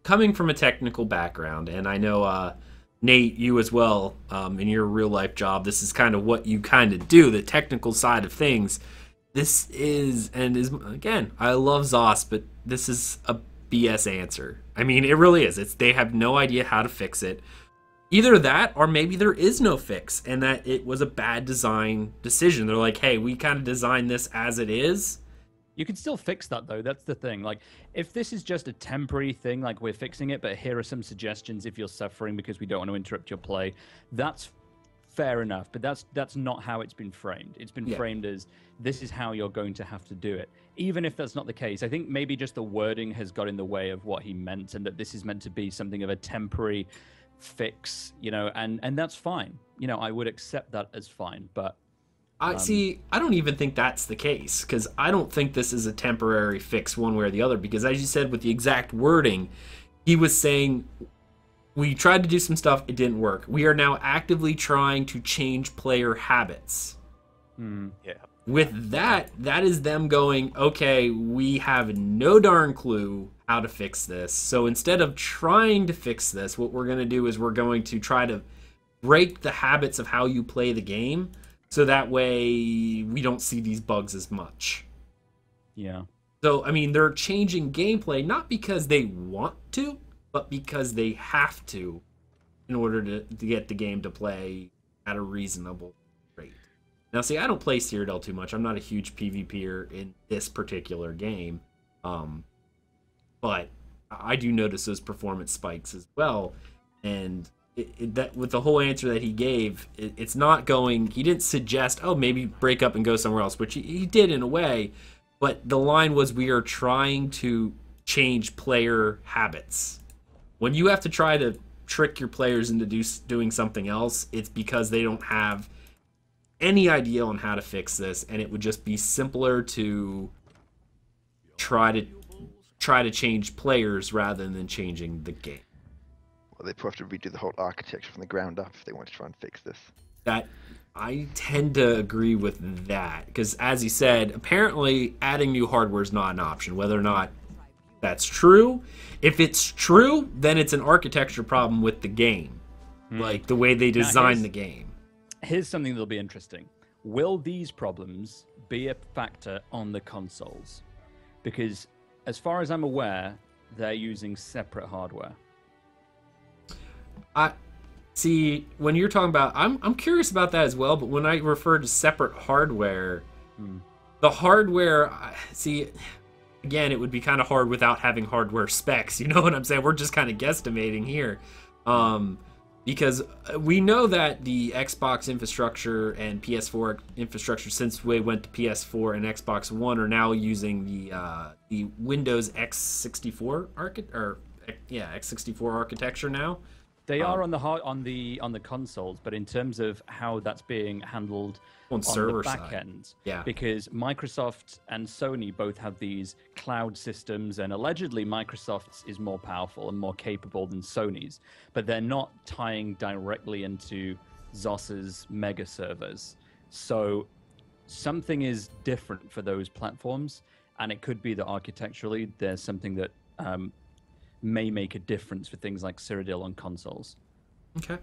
Coming from a technical background, and I know, Nate, you as well, in your real-life job, this is kind of what you kind of do, the technical side of things. This is, again, I love Zos, but this is a BS answer. I mean, it really is. They have no idea how to fix it. Either that, or maybe there is no fix, and that it was a bad design decision. They're like, hey, we kind of designed this as it is. You can still fix that, though. That's the thing. Like, if this is just a temporary thing, like we're fixing it, but here are some suggestions if you're suffering because we don't want to interrupt your play, that's fair enough. But that's not how it's been framed. It's been framed as this is how you're going to have to do it. Even if that's not the case, I think maybe just the wording has got in the way of what he meant, and that this is meant to be something of a temporary fix, you know, and that's fine. You know, I would accept that as fine, but I don't even think that's the case, because I don't think this is a temporary fix one way or the other, because as you said with the exact wording, he was saying, we tried to do some stuff, it didn't work. We are now actively trying to change player habits. Yeah. With that is them going, okay, we have no darn clue how to fix this. So instead of trying to fix this, what we're going to do is we're going to try to break the habits of how you play the game, so that way we don't see these bugs as much. Yeah. So, I mean, they're changing gameplay not because they want to, but because they have to in order to get the game to play at a reasonable rate. Now, see, I don't play Cyrodiil too much. I'm not a huge PvPer in this particular game. But I do notice those performance spikes as well. And that with the whole answer that he gave, it's not going... He didn't suggest, oh, maybe break up and go somewhere else, which he did in a way. But the line was, we are trying to change player habits. When you have to try to trick your players into doing something else, it's because they don't have any idea on how to fix this, and it would just be simpler to try to change players rather than changing the game. Well, they probably have to redo the whole architecture from the ground up if they want to try and fix this. That I tend to agree with that, because as he said, apparently adding new hardware is not an option. Whether or not that's true, if it's true, then it's an architecture problem with the game, like the way they design the game. Here's something that'll be interesting. Will these problems be a factor on the consoles? Because as far as I'm aware, they're using separate hardware. See, when you're talking about, I'm curious about that as well, but when I refer to separate hardware, the hardware, see, again, it would be kind of hard without having hardware specs, you know what I'm saying? We're just kind of guesstimating here. Because we know that the Xbox infrastructure and PS4 infrastructure, since we went to PS4 and Xbox One, are now using the Windows x64 x64 architecture now. They are on the consoles, but in terms of how that's being handled on server the back end, yeah, because Microsoft and Sony both have these cloud systems, and allegedly Microsoft's is more powerful and more capable than Sony's, but they're not tying directly into ZOS's mega servers. So something is different for those platforms, and it could be that architecturally there's something that may make a difference for things like Cyrodiil on consoles. Okay.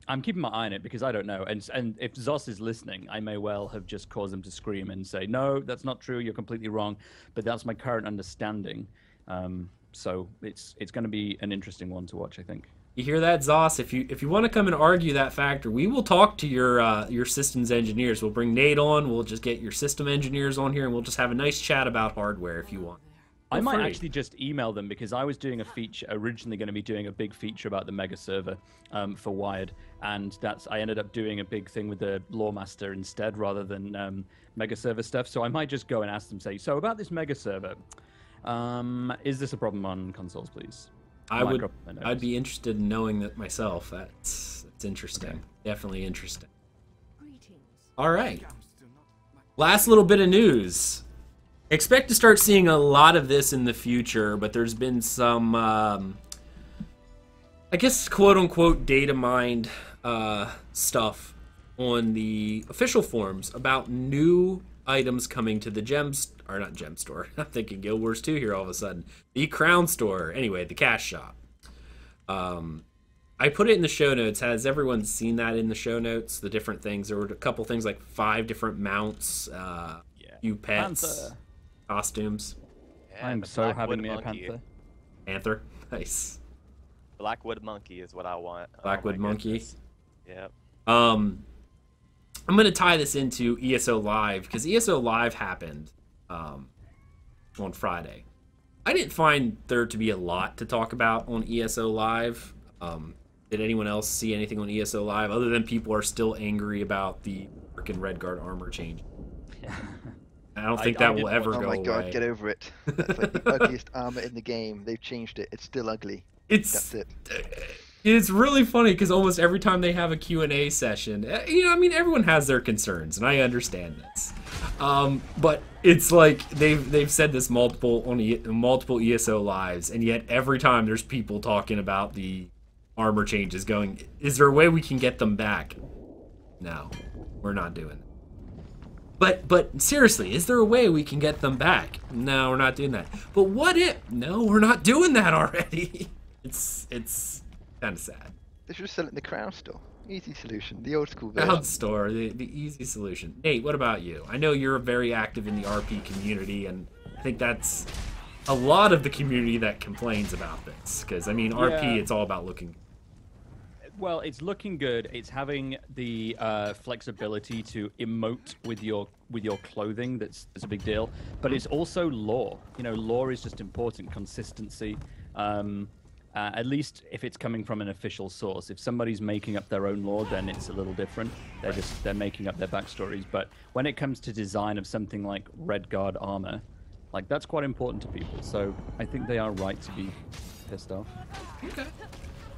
I'm keeping my eye on it because I don't know. And if Zos is listening, I may well have just caused him to scream and say, no, that's not true, you're completely wrong. But that's my current understanding. So it's going to be an interesting one to watch, I think. You hear that, Zos? If you want to come and argue that factor, we will talk to your systems engineers. We'll bring Nate on. We'll just get your system engineers on here, and we'll just have a nice chat about hardware if you want. I might actually just email them, because I was doing a feature, originally going to be doing a big feature about the mega server for Wired, and I ended up doing a big thing with the Lore Master instead rather than mega server stuff. So I might just go and ask them, say, so about this mega server, is this a problem on consoles, please? I'd be interested in knowing that myself. That's interesting. Okay. Definitely interesting. All right. Last little bit of news. Expect to start seeing a lot of this in the future, but there's been some, I guess, quote-unquote data mined stuff on the official forums about new items coming to the not gem store. I'm thinking Guild Wars 2 here all of a sudden. The Crown Store. Anyway, the cash shop. I put it in the show notes. Has everyone seen that in the show notes? The different things. There were a couple things like 5 different mounts, few pets. Panther. Costumes. Yeah, I'm so having me a panther. Panther, nice. Blackwood monkey is what I want. Blackwood monkey. Yep. I'm gonna tie this into ESO Live, because ESO Live happened on Friday. I didn't find there to be a lot to talk about on ESO Live. Did anyone else see anything on ESO Live other than people are still angry about the freaking Redguard armor change? I don't think that will ever go away. Oh my god, get over it. That's like the ugliest armor in the game. They've changed it. It's still ugly. That's it. It's really funny because almost every time they have a Q&A session, I mean, everyone has their concerns, and I understand this. But it's like they've said this multiple ESO lives, and yet every time there's people talking about the armor changes going, is there a way we can get them back? No, we're not doing it. But seriously, is there a way we can get them back? No, we're not doing that. But what if? No, we're not doing that already. It's kind of sad. They should sell it in the Crown Store. Easy solution. The old school version. Crown Store, the easy solution. Nate, what about you? I know you're very active in the RP community, and I think that's a lot of the community that complains about this. Because, I mean, RP, it's all about looking. Well, it's looking good. It's having the flexibility to emote with your clothing. That's a big deal. But it's also lore. You know, lore is just important. Consistency. At least if it's coming from an official source. If somebody's making up their own lore, then it's a little different. They're making up their backstories. But when it comes to design of something like Redguard armor, like that's quite important to people. So I think they are right to be pissed off. Okay.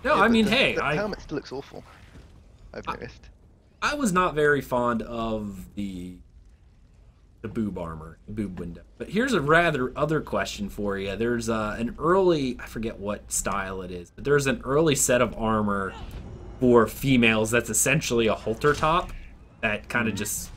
No, yeah, I mean, hey, the helmet still looks awful. I've noticed. I was not very fond of the boob armor, the boob window. But here's a rather other question for you. There's an early, I forget what style it is, but there's an early set of armor for females that's essentially a halter top that kind of just,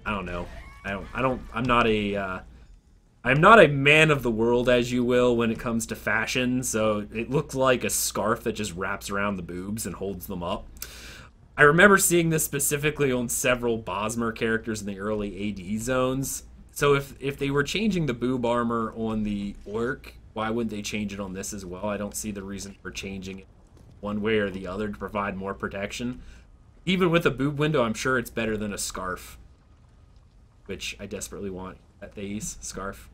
I don't know. I'm not a man of the world, as you will, when it comes to fashion, so it looked like a scarf that just wraps around the boobs and holds them up. I remember seeing this specifically on several Bosmer characters in the early AD zones. So if they were changing the boob armor on the orc, why wouldn't they change it on this as well? I don't see the reason for changing it one way or the other to provide more protection. Even with a boob window, I'm sure it's better than a scarf, which I desperately want at Thais scarf.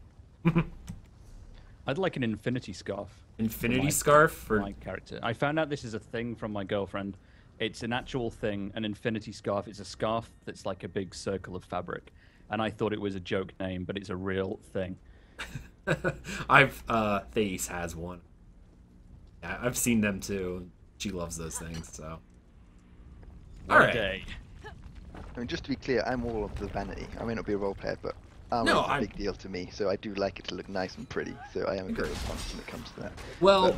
I'd like an infinity scarf. Infinity scarf for my character. I found out this is a thing from my girlfriend. It's an actual thing, an infinity scarf. It's a scarf that's like a big circle of fabric. And I thought it was a joke name, but it's a real thing. Thais has one. Yeah, I've seen them too. She loves those things, so. Alright. I mean, just to be clear, I'm all of the vanity. I may not be a role player, but armor is a big deal to me, so I do like it to look nice and pretty, so I am a good response when it comes to that. Well,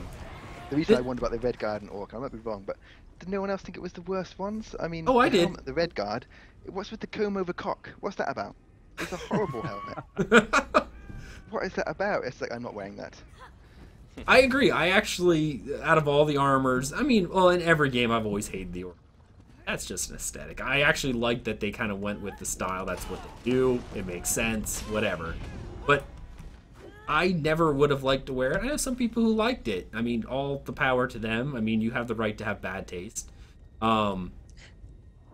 the reason I wonder about the Redguard and Orc, I might be wrong, but did no one else think it was the worst ones? I mean, I did. The Redguard, what's with the comb over cock? What's that about? It's a horrible helmet. What is that about? It's like, I'm not wearing that. I agree. I actually, out of all the armors, I mean, well, in every game I've always hated the Orc. That's just an aesthetic. I actually like that they kind of went with the style. That's what they do. It makes sense. Whatever. But I never would have liked to wear it. I know some people who liked it. I mean, all the power to them. I mean, you have the right to have bad taste. I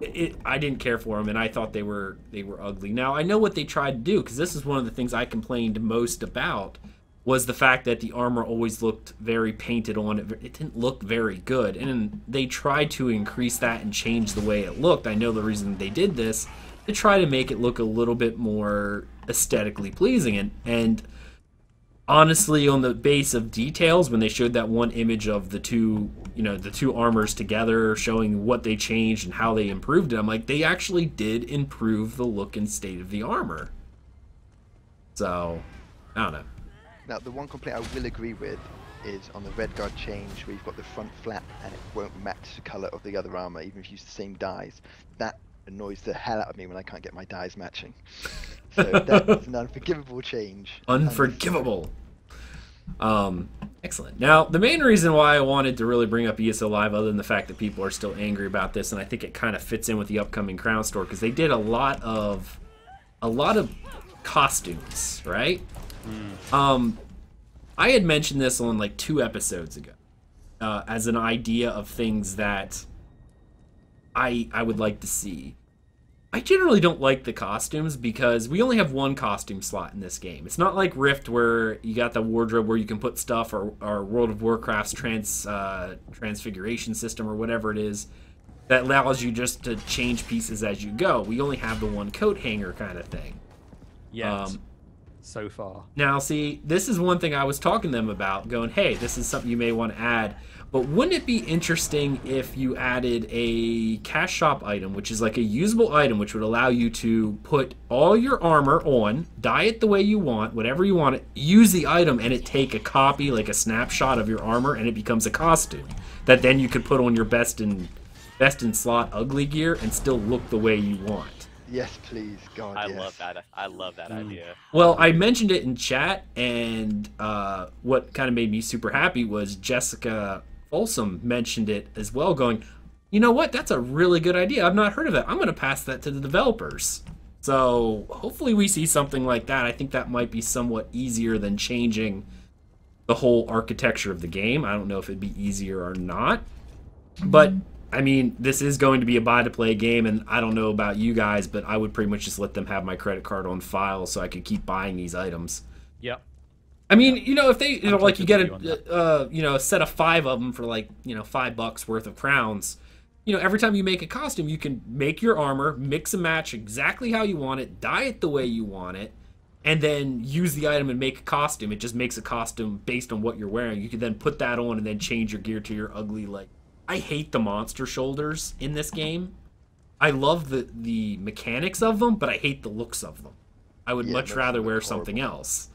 didn't care for them, and I thought they were ugly. Now, I know what they tried to do, because this is one of the things I complained most about, was the fact that the armor always looked very painted on. It didn't look very good. And they tried to increase that and change the way it looked. I know the reason they did this, to try to make it look a little bit more aesthetically pleasing. And honestly, on the base of details, when they showed that one image of the two, the two armors together, showing what they changed and how they improved it, I'm like, they actually did improve the look and state of the armor. So, I don't know. Now, the one complaint I will agree with is on the red guard change, where you've got the front flap and it won't match the color of the other armor, even if you use the same dyes. That annoys the hell out of me when I can't get my dyes matching. So that is an unforgivable change. Unforgivable. Excellent. Now, the main reason why I wanted to really bring up ESO Live, other than the fact that people are still angry about this, and I think it kind of fits in with the upcoming Crown Store, because they did a lot of costumes, right? I had mentioned this on like 2 episodes ago as an idea of things that I would like to see. I generally don't like the costumes because we only have 1 costume slot in this game. It's not like Rift where you got the wardrobe where you can put stuff, or World of Warcraft's transfiguration system or whatever it is that allows you just to change pieces as you go. We only have the 1 coat hanger kind of thing. Yeah. So far. Now, see, this is one thing I was talking to them about, going, hey, this is something you may want to add, but wouldn't it be interesting if you added a cash shop item, which is like a usable item, which would allow you to put all your armor on, dye it the way you want, whatever you want it, use the item, and it take a copy, like a snapshot of your armor, and it becomes a costume that then you could put on your best in slot ugly gear and still look the way you want. Yes, please, God. I yes. love that. I love that idea. Well, I mentioned it in chat, and what kind of made me super happy was Jessica Folsom mentioned it as well, going, you know what? That's a really good idea. I've not heard of that. I'm going to pass that to the developers. So hopefully we see something like that. I think that might be somewhat easier than changing the whole architecture of the game. I don't know if it'd be easier or not, but I mean, this is going to be a buy-to-play game, and I don't know about you guys, but I would pretty much just let them have my credit card on file so I could keep buying these items. Yep. I mean, if they, like you get a set of 5 of them for like, $5 worth of crowns, every time you make a costume, you can make your armor, mix and match exactly how you want it, dye it the way you want it, and then use the item and make a costume. It just makes a costume based on what you're wearing. You can then put that on and then change your gear to your ugly, like, I hate the monster shoulders in this game. I love the mechanics of them, but I hate the looks of them. I would much rather wear something else.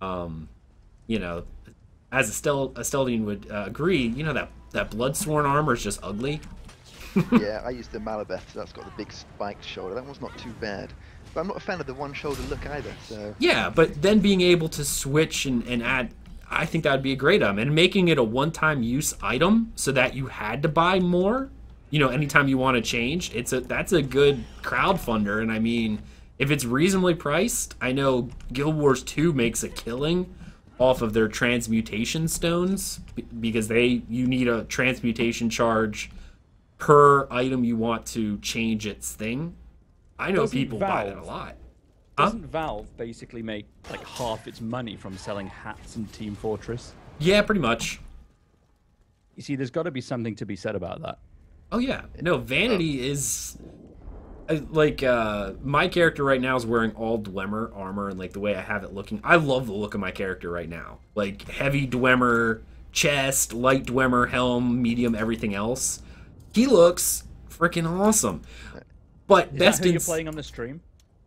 As Asteldian would agree, that Bloodsworn armor is just ugly. Yeah, I use the Malabeth, so that's got the big spiked shoulder. That one's not too bad. But I'm not a fan of the one shoulder look either, so... Yeah, but then being able to switch and add... I think that would be a great item, and making it a one-time use item so that you had to buy more, anytime you want to change. That's a good crowdfunder, and I mean, if it's reasonably priced, I know Guild Wars 2 makes a killing off of their transmutation stones because you need a transmutation charge per item you want to change its thing. I know people buy that a lot. Doesn't Valve basically make like half its money from selling hats in Team Fortress? Yeah, pretty much. You see, there's got to be something to be said about that. Oh yeah, no, Vanity is like my character right now is wearing all Dwemer armor, and like the way I have it looking, I love the look of my character right now. Like heavy Dwemer chest, light Dwemer helm, medium everything else. He looks freaking awesome. But is that who you're playing on the stream?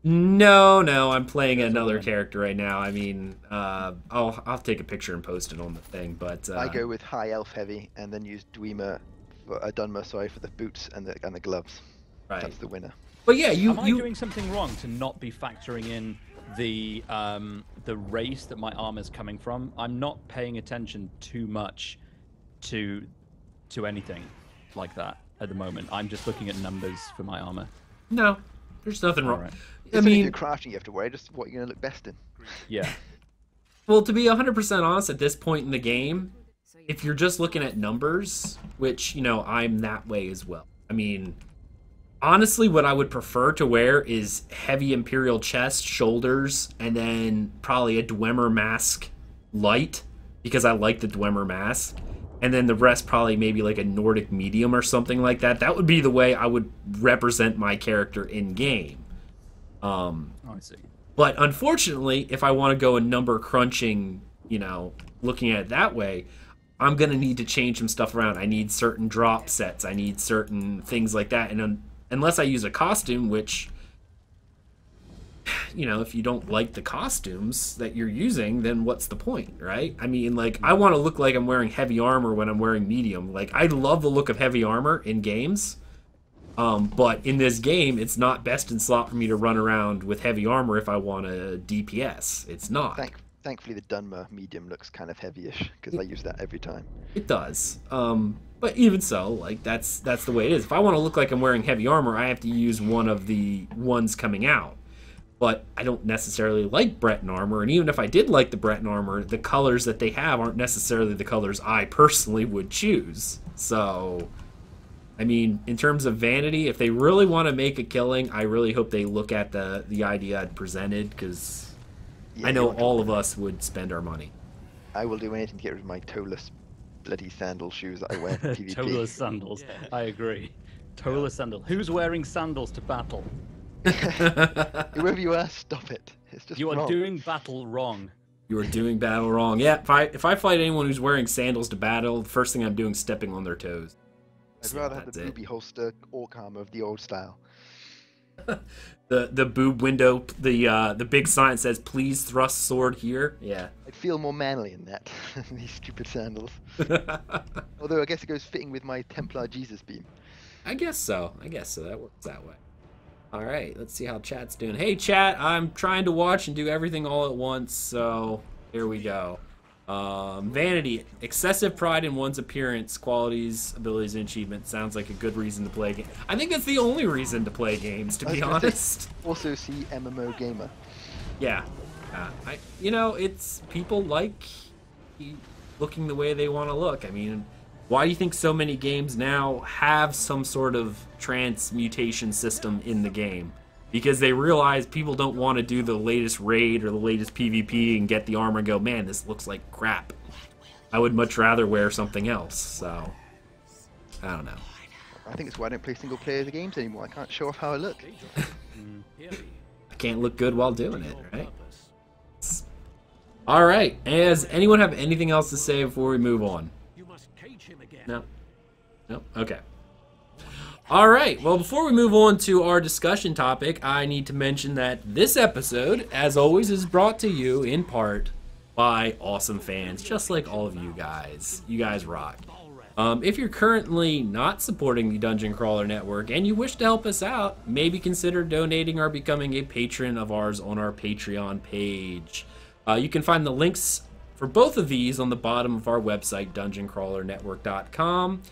No, I'm playing another character right now. I mean, I'll take a picture and post it on the thing, but... I go with High Elf Heavy, and then use Dunmer for the boots and the gloves. Right. That's the winner. But yeah, Am I doing something wrong to not be factoring in the race that my armor's coming from? I'm not paying attention too much to anything like that at the moment. I'm just looking at numbers for my armor. No, there's nothing wrong. Right. I mean, the crafting you have to worry, just what you're going to look best in. Yeah. Well, to be 100% honest, at this point in the game, if you're just looking at numbers, which, I'm that way as well. I mean, honestly, what I would prefer to wear is heavy Imperial chest, shoulders, and then probably a Dwemer mask light because I like the Dwemer mask, and then the rest probably maybe like a Nordic medium or something like that. That would be the way I would represent my character in game. I see. But unfortunately, if I want to go a number crunching, you know, looking at it that way, I'm going to need to change some stuff around. I need certain drop sets. I need certain things like that. And unless I use a costume, which, you know, if you don't like the costumes that you're using, then what's the point, right? I mean, like, I want to look like I'm wearing heavy armor when I'm wearing medium. Like, I love the look of heavy armor in games. But in this game, it's not best in slot for me to run around with heavy armor if I want a DPS. It's not. Thankfully, the Dunmer medium looks kind of heavy-ish, because I use that every time. It does. But even so, like, that's the way it is. If I want to look like I'm wearing heavy armor, I have to use one of the ones coming out. But I don't necessarily like Breton armor, and even if I did like the Breton armor, the colors that they have aren't necessarily the colors I personally would choose. So, I mean, in terms of vanity, if they really want to make a killing, I really hope they look at the idea I'd presented, because I know all of us would spend our money. I will do anything to get rid of my toeless bloody sandal shoes that I wear for PvP. Toeless sandals. I agree. Toeless sandal. Who's wearing sandals to battle? Whoever you are, stop it. It's just You are wrong. doing battle wrong. You are doing battle wrong. Yeah, if I fight anyone who's wearing sandals to battle, the first thing I'm doing is stepping on their toes. I'd rather have the booby holster orc armor of the old style. The boob window, the big sign says, "Please thrust sword here." Yeah. I'd feel more manly in that than these stupid sandals. Although I guess it goes fitting with my Templar Jesus beam. I guess so. That works that way. All right, let's see how chat's doing. Hey, chat, I'm trying to watch and do everything all at once, so here we go. Vanity. Excessive pride in one's appearance, qualities, abilities, and achievements sounds like a good reason to play a game. I think that's the only reason to play games, to be honest. Also see MMO Gamer. Yeah. You know, it's people like looking the way they want to look. I mean, why do you think so many games now have some sort of transmutation system in the game? Because they realize people don't want to do the latest raid or the latest PvP and get the armor and go, man, this looks like crap. I would much rather wear something else, so I don't know. I think it's why I don't play single player games anymore. I can't show off how I look. I can't look good while doing it, right? All right, does anyone have anything else to say before we move on? No? No? Okay. All right, well, before we move on to our discussion topic, I need to mention that this episode, as always, is brought to you in part by awesome fans, just like all of you guys. You guys rock. If you're currently not supporting the Dungeon Crawler Network and you wish to help us out, maybe consider donating or becoming a patron of ours on our Patreon page. You can find the links for both of these on the bottom of our website, dungeoncrawlernetwork.com.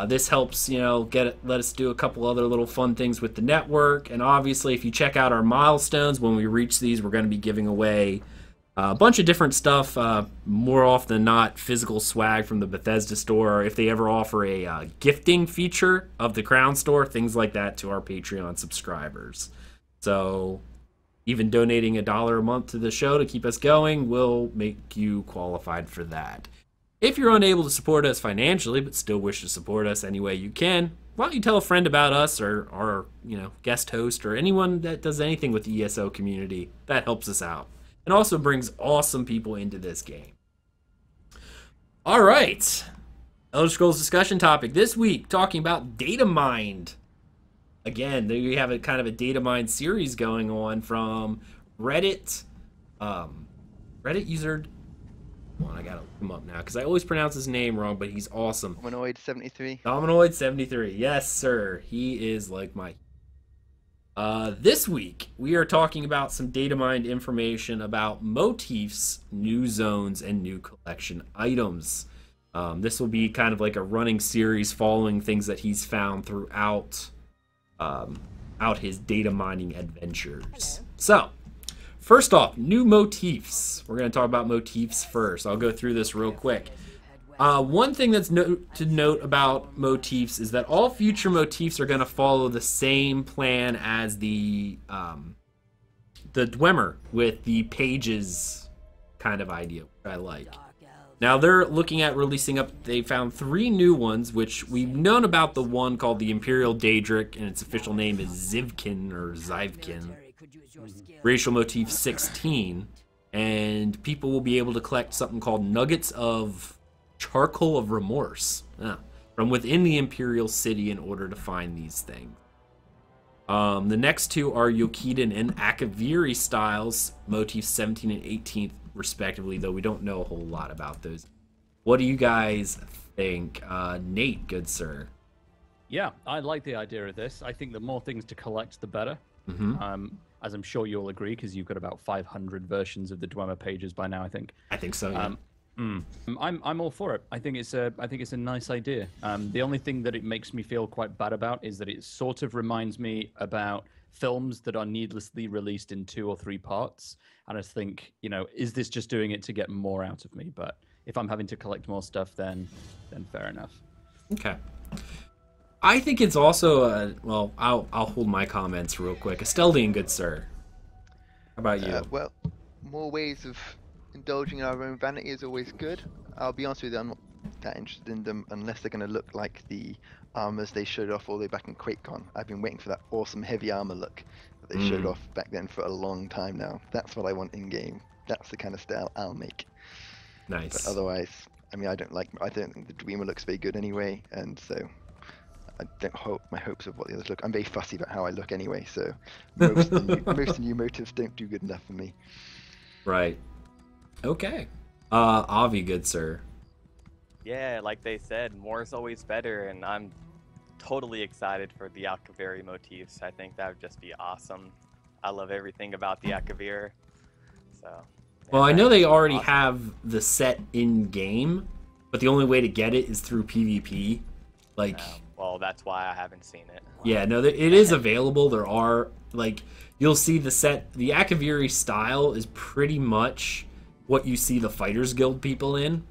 This helps, you know, let us do a couple other little fun things with the network. And obviously, if you check out our milestones, when we reach these, we're going to be giving away a bunch of different stuff. More often than not, physical swag from the Bethesda store. Or if they ever offer a gifting feature of the Crown Store, things like that to our Patreon subscribers. So even donating $1 a month to the show to keep us going will make you qualified for that. If you're unable to support us financially, but still wish to support us any way you can, why don't you tell a friend about us or our, you know, guest host or anyone that does anything with the ESO community. That helps us out. And also brings awesome people into this game. All right. Elder Scrolls discussion topic this week, talking about Datamined. Again, we have a kind of a Datamined series going on from Reddit. Reddit user... I gotta look him up now because I always pronounce his name wrong, but he's awesome. Dominoid73. Dominoid73, yes, sir. He is like my. This week we are talking about some Datamined information about motifs, new zones, and new collection items. This will be kind of like a running series following things that he's found throughout his data mining adventures. So. First off, new motifs. We're going to talk about motifs first. I'll go through this real quick. One thing that's to note about motifs is that all future motifs are going to follow the same plan as the Dwemer, with the pages kind of idea, which I like. Now they're looking at releasing up, they found 3 new ones, which we've known about the one called the Imperial Daedric, and its official name is Zivkin, or Zivkin. Racial motif 16, and people will be able to collect something called Nuggets of Charcoal of Remorse from within the Imperial City in order to find these things. The next 2 are Yokidan and Akaviri styles, motifs 17 and 18 respectively, though we don't know a whole lot about those. What do you guys think? Nate, good sir. Yeah, I like the idea of this. I think the more things to collect, the better. As I'm sure you'll agree, because you've got about 500 versions of the Dwemer pages by now, I think. I think so, yeah. I'm all for it. I think it's a nice idea. The only thing that it makes me feel quite bad about is that it sort of reminds me about films that are needlessly released in 2 or 3 parts. And I think, you know, is this just doing it to get more out of me? But if I'm having to collect more stuff, then fair enough. Okay. I think it's also well, I'll hold my comments real quick. Asteldian, good sir. How about you? Well, more ways of indulging in our own vanity is always good. I'll be honest with you, I'm not that interested in them unless they're going to look like the armors they showed off all the way back in QuakeCon. I've been waiting for that awesome heavy armor look that they showed off back then for a long time now. That's what I want in game. That's the kind of style I'll make. Nice. But otherwise, I mean, I don't think the Dwemer looks very good anyway, and so I don't hope my hopes of what the others look. I'm very fussy about how I look anyway, so most of the new motives don't do good enough for me. Right. Okay. Avi, good sir. Yeah, like they said, more is always better, and I'm totally excited for the Akaviri motifs. I think that would just be awesome. I love everything about the Akavir. So. Yeah, Well, I know they already have the set in game, but the only way to get it is through PvP. Like. Well, that's why I haven't seen it. Yeah, no, it is available. There are, like, you'll see the set. The Akaviri style is pretty much what you see the Fighters Guild people in,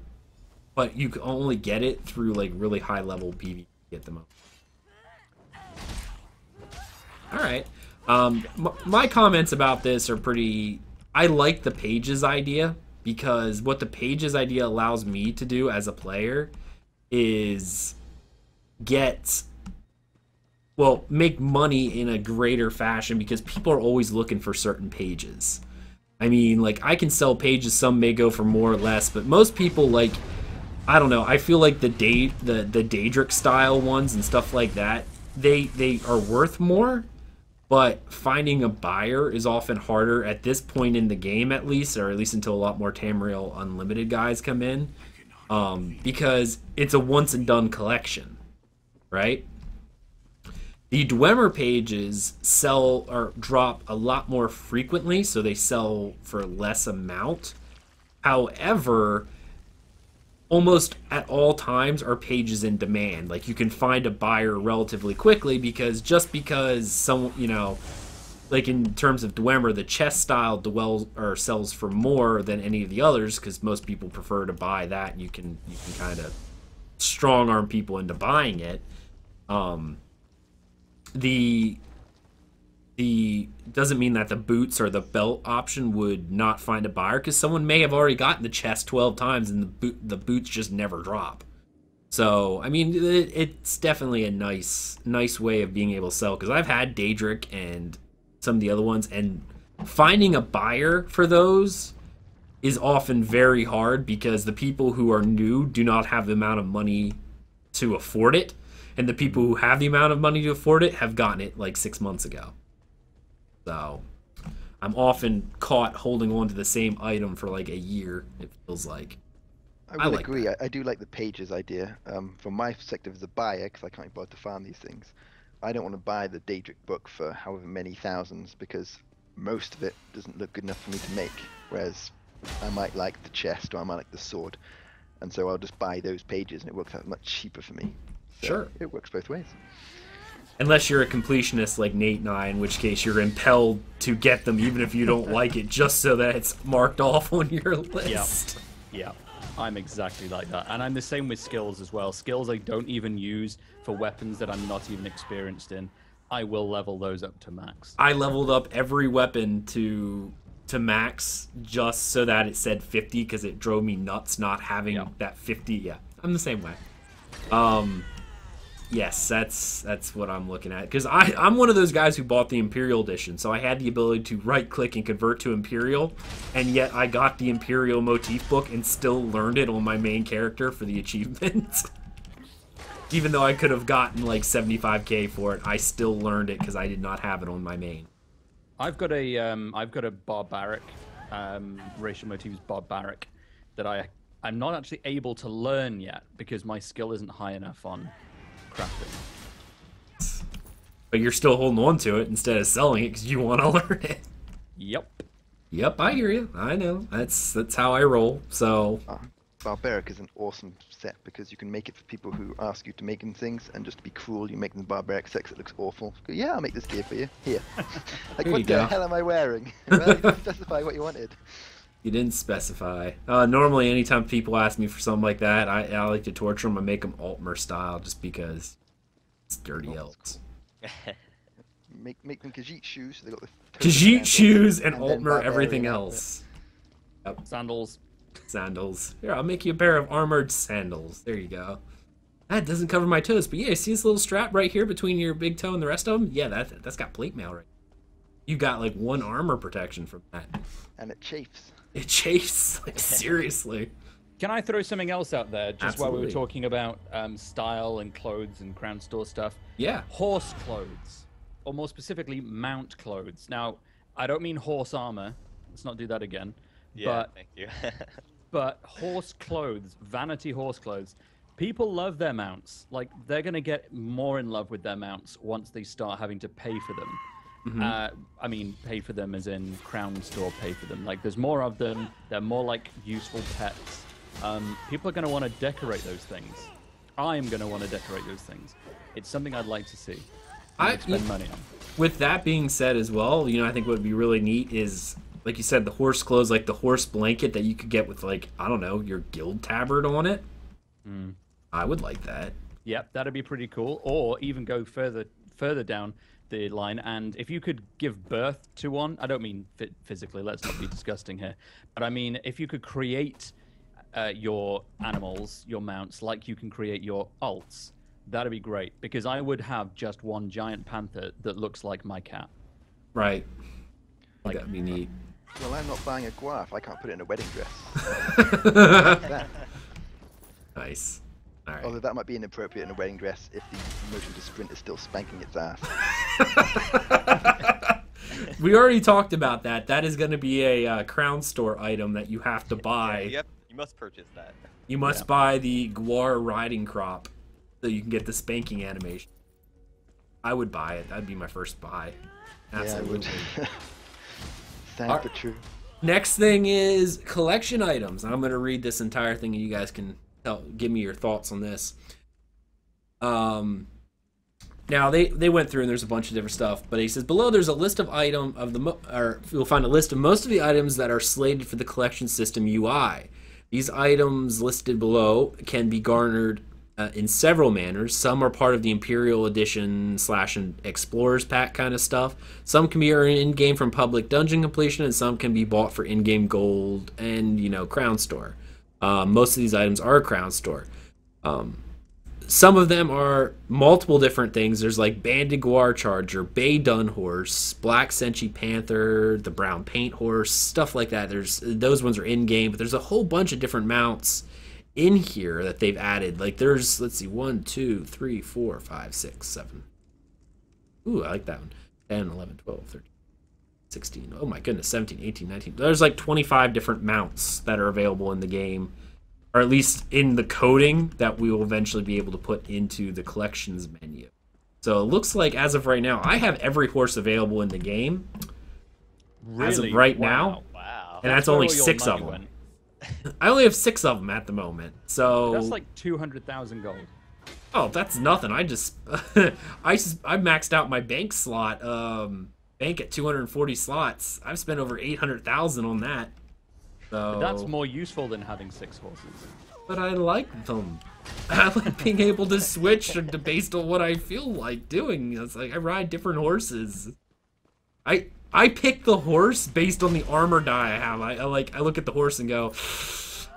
but you can only get it through, like, really high-level PvP at the moment. All right. My comments about this are pretty... I like the Pages idea, because what the Pages idea allows me to do as a player is make money in a greater fashion, because people are always looking for certain pages. I mean, like, I can sell pages, some may go for more or less, but most people, like, I don't know, I feel like the Daedric style ones and stuff like that, they are worth more, but finding a buyer is often harder at this point in the game, at least, or at least until a lot more Tamriel Unlimited guys come in, because it's a once and done collection, right? The Dwemer pages sell or drop a lot more frequently, so they sell for less amount. However, almost at all times are pages in demand. Like, you can find a buyer relatively quickly, because some, you know, like in terms of Dwemer, the chest style sells for more than any of the others, because most people prefer to buy that, and you can kind of strong arm people into buying it. The doesn't mean that the boots or the belt option would not find a buyer, because someone may have already gotten the chest 12 times and the boots just never drop. So, I mean, it's definitely a nice way of being able to sell, because I've had Daedric and some of the other ones, and finding a buyer for those is often very hard, because the people who are new do not have the amount of money to afford it, and the people who have the amount of money to afford it have gotten it like 6 months ago. So I'm often caught holding on to the same item for like a year, it feels like. I would agree. I do like the pages idea. From my perspective as a buyer, because I can't bother to farm these things, I don't want to buy the Daedric book for however many thousands, because most of it doesn't look good enough for me to make, whereas I might like the chest or I might like the sword, and so I'll just buy those pages and it works out much cheaper for me. So sure. It works both ways. Unless you're a completionist like Nate and I, in which case you're impelled to get them even if you don't like it, just so that it's marked off on your list. Yeah, I'm exactly like that. And I'm the same with skills as well. Skills I don't even use for weapons that I'm not even experienced in. I will level those up to max. I leveled up every weapon to to max just so that it said 50 because it drove me nuts not having that 50. Yeah, I'm the same way. Yes, that's what I'm looking at. Because I'm one of those guys who bought the Imperial Edition, so I had the ability to right-click and convert to Imperial, and yet I got the Imperial motif book and still learned it on my main character for the achievements. Even though I could have gotten like 75k for it, I still learned it because I did not have it on my main. I've got a barbaric, racial motifs barbaric that I'm not actually able to learn yet because my skill isn't high enough on crafting. But you're still holding on to it instead of selling it because you want to learn it. Yep. Yep, I hear you. I know. That's how I roll. So. Barbaric is an awesome set because you can make it for people who ask you to make them things, and just to be cruel, you make them barbaric sex that looks awful. Go, yeah, I'll make this gear for you. Here. Like, what the hell am I wearing? Well, you didn't specify what you wanted. You didn't specify. Normally, anytime people ask me for something like that, I like to torture them and make them Altmer style just because it's dirty elves. Make them Khajiit shoes. So they got the Khajiit shoes and Altmer everything else. Yep. Sandals. Sandals. Here, I'll make you a pair of armored sandals. There you go. That doesn't cover my toes, but yeah, see this little strap right here between your big toe and the rest of them? Yeah, that's got plate mail right. You got like 1 armor protection from that. And it chafes. It chafes, like seriously. Can I throw something else out there, just Absolutely. while we were talking about style and clothes and crown store stuff? Yeah. Horse clothes, or more specifically, mount clothes. Now, I don't mean horse armor. Let's not do that again. Yeah, but, thank you. but horse clothes, vanity horse clothes, people love their mounts. Like, they're going to get more in love with their mounts once they start having to pay for them. Mm-hmm. I mean, pay for them as in crown store pay for them. Like, there's more of them. They're more like useful pets. People are going to want to decorate those things. I'm going to want to decorate those things. It's something I'd like to see. Spend money on. With that being said as well, I think what would be really neat is, like you said, the horse clothes, like the horse blanket that you could get with, like, I don't know, your guild tabard on it. I would like that. Yep, that'd be pretty cool. Or even go further down the line, and if you could give birth to one, I don't mean physically, let's not be disgusting here, but I mean if you could create your animals, your mounts, like you can create your alts, that'd be great, because I would have just one giant panther that looks like my cat. Right. Like, that'd be neat. Well, I'm not buying a guar if I can't put it in a wedding dress. Nice. All right. Although that might be inappropriate in a wedding dress if the motion to sprint is still spanking its ass. We already talked about that. That is going to be a crown store item that you have to buy. Yep, you must purchase that. You must buy the Guar riding crop so you can get the spanking animation. I would buy it. That'd be my first buy. Absolutely. Yeah, Sad but true. Next thing is collection items. I'm going to read this entire thing and you guys can give me your thoughts on this. Now they went through and there's a bunch of different stuff, but he says below there's a list of you'll find a list of most of the items that are slated for the collection system UI. These items listed below can be garnered in several manners. Some are part of the Imperial Edition / Explorers Pack kind of stuff. Some can be earned in-game from public dungeon completion, and some can be bought for in-game gold and Crown Store. Most of these items are Crown Store. Some of them are multiple different things. There's like Banded Guar Charger, Bay Dun Horse, Black Senchi Panther, the Brown Paint Horse, stuff like that. Those ones are in-game, but there's a whole bunch of different mounts in here that they've added. Like there's, let's see, 1, 2, 3, 4, 5, 6, 7. Ooh, I like that one. 10, 11, 12, 13, 16. Oh my goodness, 17, 18, 19. There's like 25 different mounts that are available in the game, or at least in the coding that we will eventually be able to put into the collections menu. So it looks like as of right now, I have every horse available in the game. Really? As of right now. Wow. And that's only 6 of them. I only have 6 of them at the moment. So that's like 200,000 gold. Oh, that's nothing. I maxed out my bank slot. Bank at 240 slots. I've spent over 800,000 on that. So But that's more useful than having 6 horses. But I like them. I like being able to switch based on what I feel like doing. It's like I ride different horses. I pick the horse based on the armor die I have. I look at the horse and go,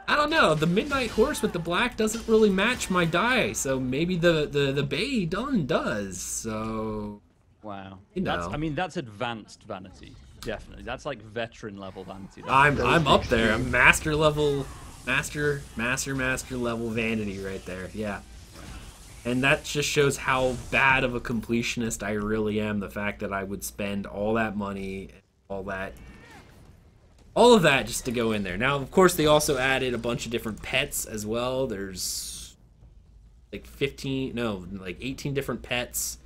I don't know, the midnight horse with the black doesn't really match my die, so maybe the bay done does. So wow, you know. I mean, that's advanced vanity, definitely. That's like veteran level vanity. I'm up there. I'm master level level vanity right there. Yeah. And that just shows how bad of a completionist I really am. The fact that I would spend all that money, all of that just to go in there. Now, of course, they also added a bunch of different pets as well. There's like 18 different pets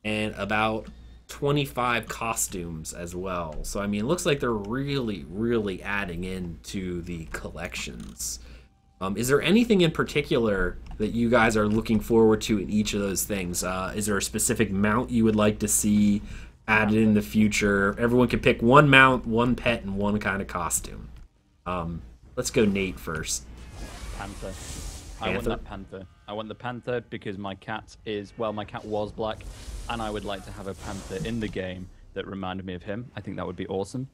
and about 25 costumes as well. So, I mean, it looks like they're really, really adding into the collections. Is there anything in particular that you guys are looking forward to in each of those things? Is there a specific mount you would like to see added in the future? Everyone can pick one mount, one pet, and one kind of costume. Let's go Nate first. Panther. I want that panther. I want the panther because my cat was black, and I would like to have a panther in the game that reminded me of him. I think that would be awesome.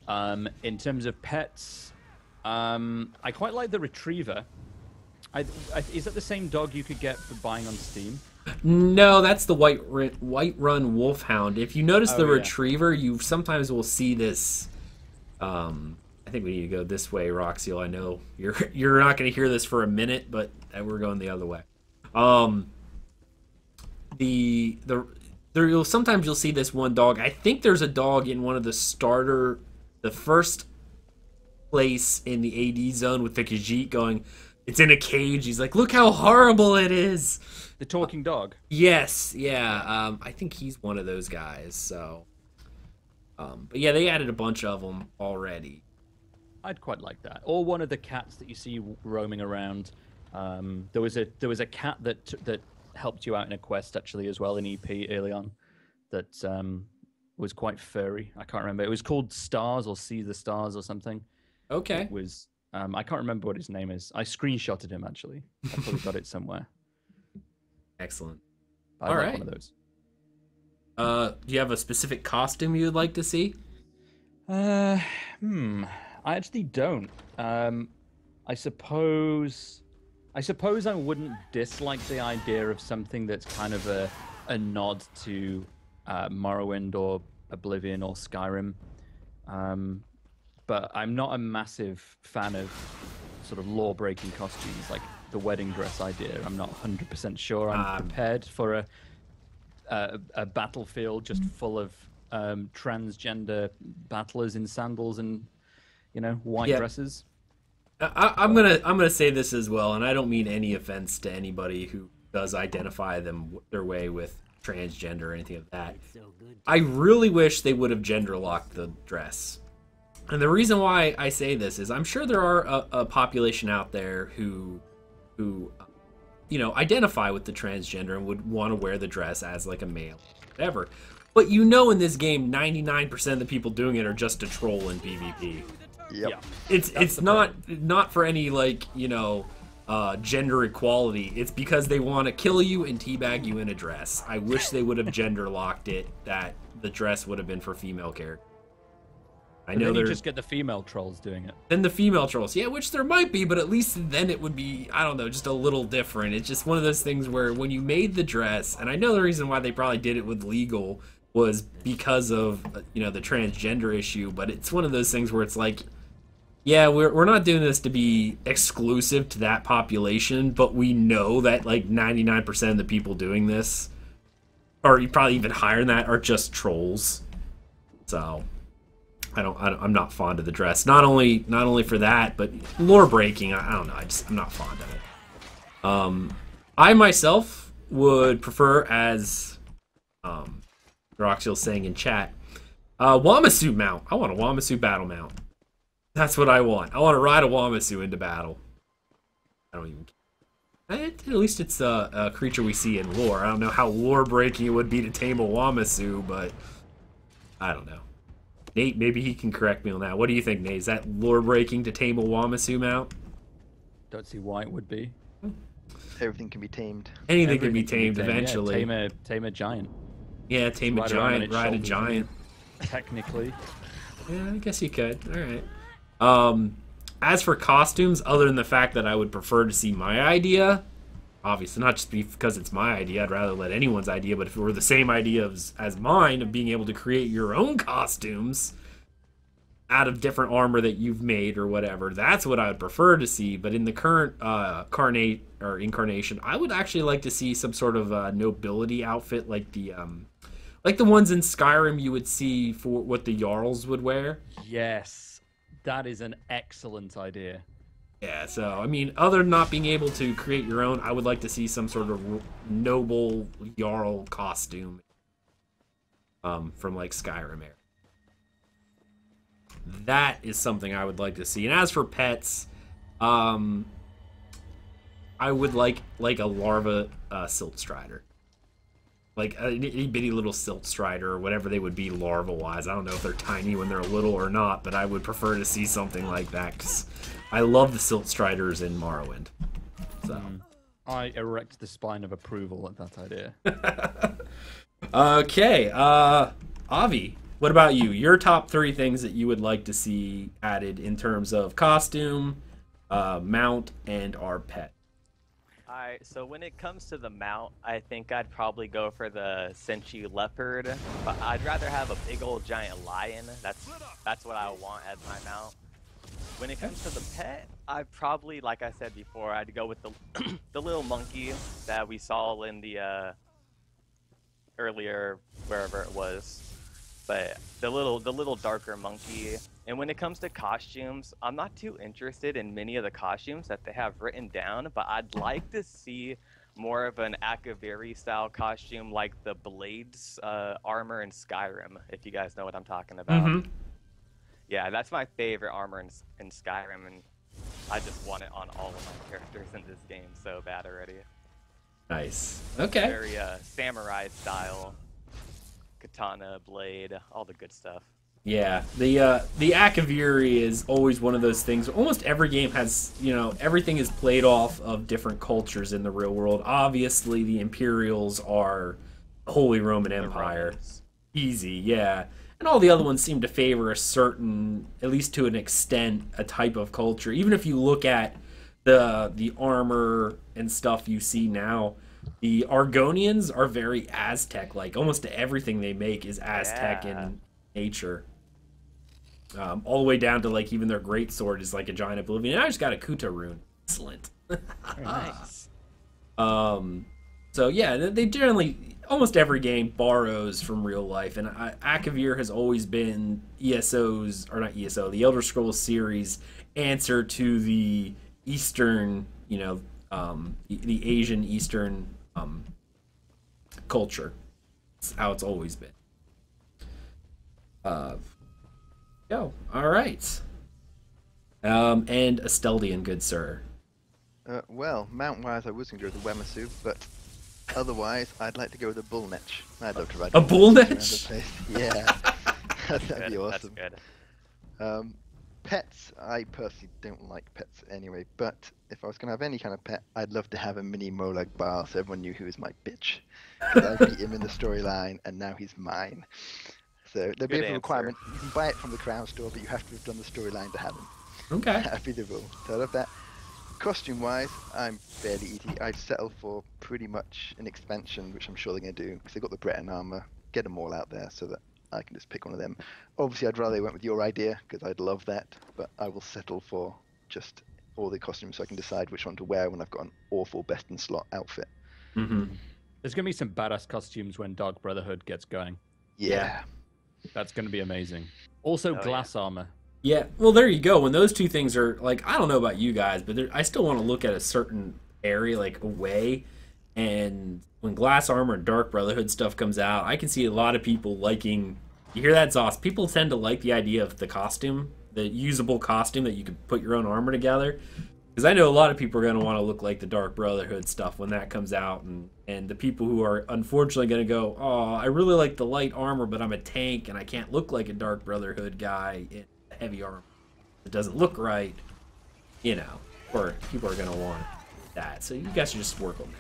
In terms of pets, I quite like the retriever. Is that the same dog you could get for buying on Steam? No, that's the White Run Wolfhound. If you notice the retriever, you sometimes will see this. I think we need to go this way, Roxiel. I know you're not going to hear this for a minute, but we're going the other way. Sometimes you'll see this one dog. I think there's a dog in one of the first place in the AD zone with the Khajiit going, it's in a cage. He's like, look how horrible it is. The talking dog. Yes, yeah. I think he's one of those guys. So, but yeah, they added a bunch of them already. I'd quite like that. Or one of the cats that you see roaming around. There was a cat that helped you out in a quest actually as well in EP early on. That was quite furry. I can't remember. It was called Stars or See the Stars or something. Okay. It was. I can't remember what his name is. I screenshotted him actually. I probably got it somewhere. Excellent. All right. One of those. Do you have a specific costume you would like to see? I actually don't. I suppose I wouldn't dislike the idea of something that's kind of a nod to Morrowind or Oblivion or Skyrim. But I'm not a massive fan of sort of law-breaking costumes, like the wedding dress idea. I'm not 100% sure I'm prepared for a battlefield just full of transgender battlers in sandals and white dresses. I'm gonna say this as well, and I don't mean any offense to anybody who does identify their way with transgender or anything of that. I really wish they would have gender locked the dress. And the reason why I say this is I'm sure there are a population out there who identify with the transgender and would want to wear the dress as like a male, whatever. But in this game, 99% of the people doing it are just to troll in PvP. Yep. Yeah. It's not for any gender equality. It's because they want to kill you and teabag you in a dress. I wish they would have gender locked it, that the dress would have been for female characters. I know you just get the female trolls doing it. Then the female trolls, yeah, which there might be, but at least then it would be, I don't know, just a little different. It's just one of those things where when you made the dress, and I know the reason why they probably did it with legal was because of the transgender issue, but it's one of those things where it's like, yeah, we're not doing this to be exclusive to that population, but we know that like 99% of the people doing this, or probably even higher than that, are just trolls. So I'm not fond of the dress. Not only for that, but lore breaking. I don't know. I'm not fond of it. I myself would prefer, as Roxiel's saying in chat, Wamasu mount. I want a Wamasu battle mount. That's what I want. I want to ride a Wamasu into battle. I don't even care. At least it's a creature we see in lore. I don't know how lore breaking it would be to tame a Wamasu, but I don't know. Nate, maybe he can correct me on that. What do you think, Nate? Is that lore breaking to tame a Wamasu mount? Don't see why it would be. Everything can be tamed. Anything can be tamed eventually. Yeah, tame a giant. Yeah, tame a giant, ride a giant. Technically. Yeah, I guess you could. All right. As for costumes, other than the fact that I would prefer to see my idea, obviously not just because it's my idea, I'd rather let anyone's idea, but if it were the same idea as mine of being able to create your own costumes out of different armor that you've made or whatever, that's what I would prefer to see. But in the current incarnation, I would actually like to see some sort of nobility outfit like the ones in Skyrim you would see for what the Jarls would wear. Yes, that is an excellent idea. Yeah, so, I mean, other than not being able to create your own, I would like to see some sort of noble Jarl costume from, like, Skyrim era. That is something I would like to see. And as for pets, I would like a larva silt strider. Like a itty bitty little silt strider or whatever they would be larva-wise. I don't know if they're tiny when they're little or not, but I would prefer to see something like that because I love the silt striders in Morrowind. So I erect the spine of approval at that idea. Okay, Avi, what about you? Your top 3 things that you would like to see added in terms of costume, mount, and our pet. Alright, so when it comes to the mount, I think I'd probably go for the Senshi leopard, but I'd rather have a big old giant lion. That's what I want as my mount. When it comes to the pet, I'd probably, like I said before, I'd go with the the little monkey that we saw in the earlier wherever it was. But the little darker monkey. And when it comes to costumes, I'm not too interested in many of the costumes that they have written down, but I'd like to see more of an Akaviri style costume like the Blades armor in Skyrim, if you guys know what I'm talking about. Mm-hmm. Yeah, that's my favorite armor in Skyrim, and I just want it on all of my characters in this game so bad already. Nice. Okay. Very samurai style. Katana, blade, all the good stuff. Yeah, the Akaviri is always one of those things. Almost every game has, everything is played off of different cultures in the real world. Obviously, the Imperials are the Holy Roman Empire. Easy, yeah. And all the other ones seem to favor a certain, at least to an extent, a type of culture. Even if you look at the armor and stuff you see now, the Argonians are very Aztec-like. Almost everything they make is Aztec in nature. All the way down to, like, even their greatsword is like a giant oblivion. And I just got a Kuta rune. Excellent. Very nice. So, yeah, they generally, almost every game borrows from real life. And Akavir has always been ESO's, or not ESO, the Elder Scrolls series answer to the Eastern, the Asian Eastern culture. It's how it's always been. All right. And Asteldian, good sir. Well, mount-wise, I was going to go with the Wemasu, but otherwise, I'd like to go with a Bullnetch. I'd love to ride a Bullnetch? Yeah, that'd be awesome. That's good. Pets, I personally don't like pets anyway, but if I was going to have any kind of pet, I'd love to have a mini Molag Bal so everyone knew he was my bitch. Because I beat him in the storyline, and now he's mine. So there'd be a requirement. You can buy it from the Crown Store, but you have to have done the storyline to have him. Okay. That'd be the rule. So I love that. Costume-wise, I'm fairly easy. I'd settle for pretty much an expansion, which I'm sure they're going to do, because they've got the Breton armor. Get them all out there so that I can just pick one of them. Obviously, I'd rather they went with your idea, because I'd love that, but I will settle for just all the costumes so I can decide which one to wear when I've got an awful best-in-slot outfit. Mm-hmm. There's going to be some badass costumes when Dark Brotherhood gets going. Yeah. That's going to be amazing. Also, glass armor. Yeah, well, there you go. When those two things are, like, I don't know about you guys, but I still want to look at a certain area, like, away. And when Glass Armor and Dark Brotherhood stuff comes out, I can see a lot of people liking... You hear that, Zoss? People tend to like the idea of the costume, the usable costume that you could put your own armor together. Because I know a lot of people are going to want to look like the Dark Brotherhood stuff when that comes out. And the people who are unfortunately going to go, oh, I really like the light armor, but I'm a tank and I can't look like a Dark Brotherhood guy in heavy armor. It doesn't look right, or people are going to want that. So you guys should just work on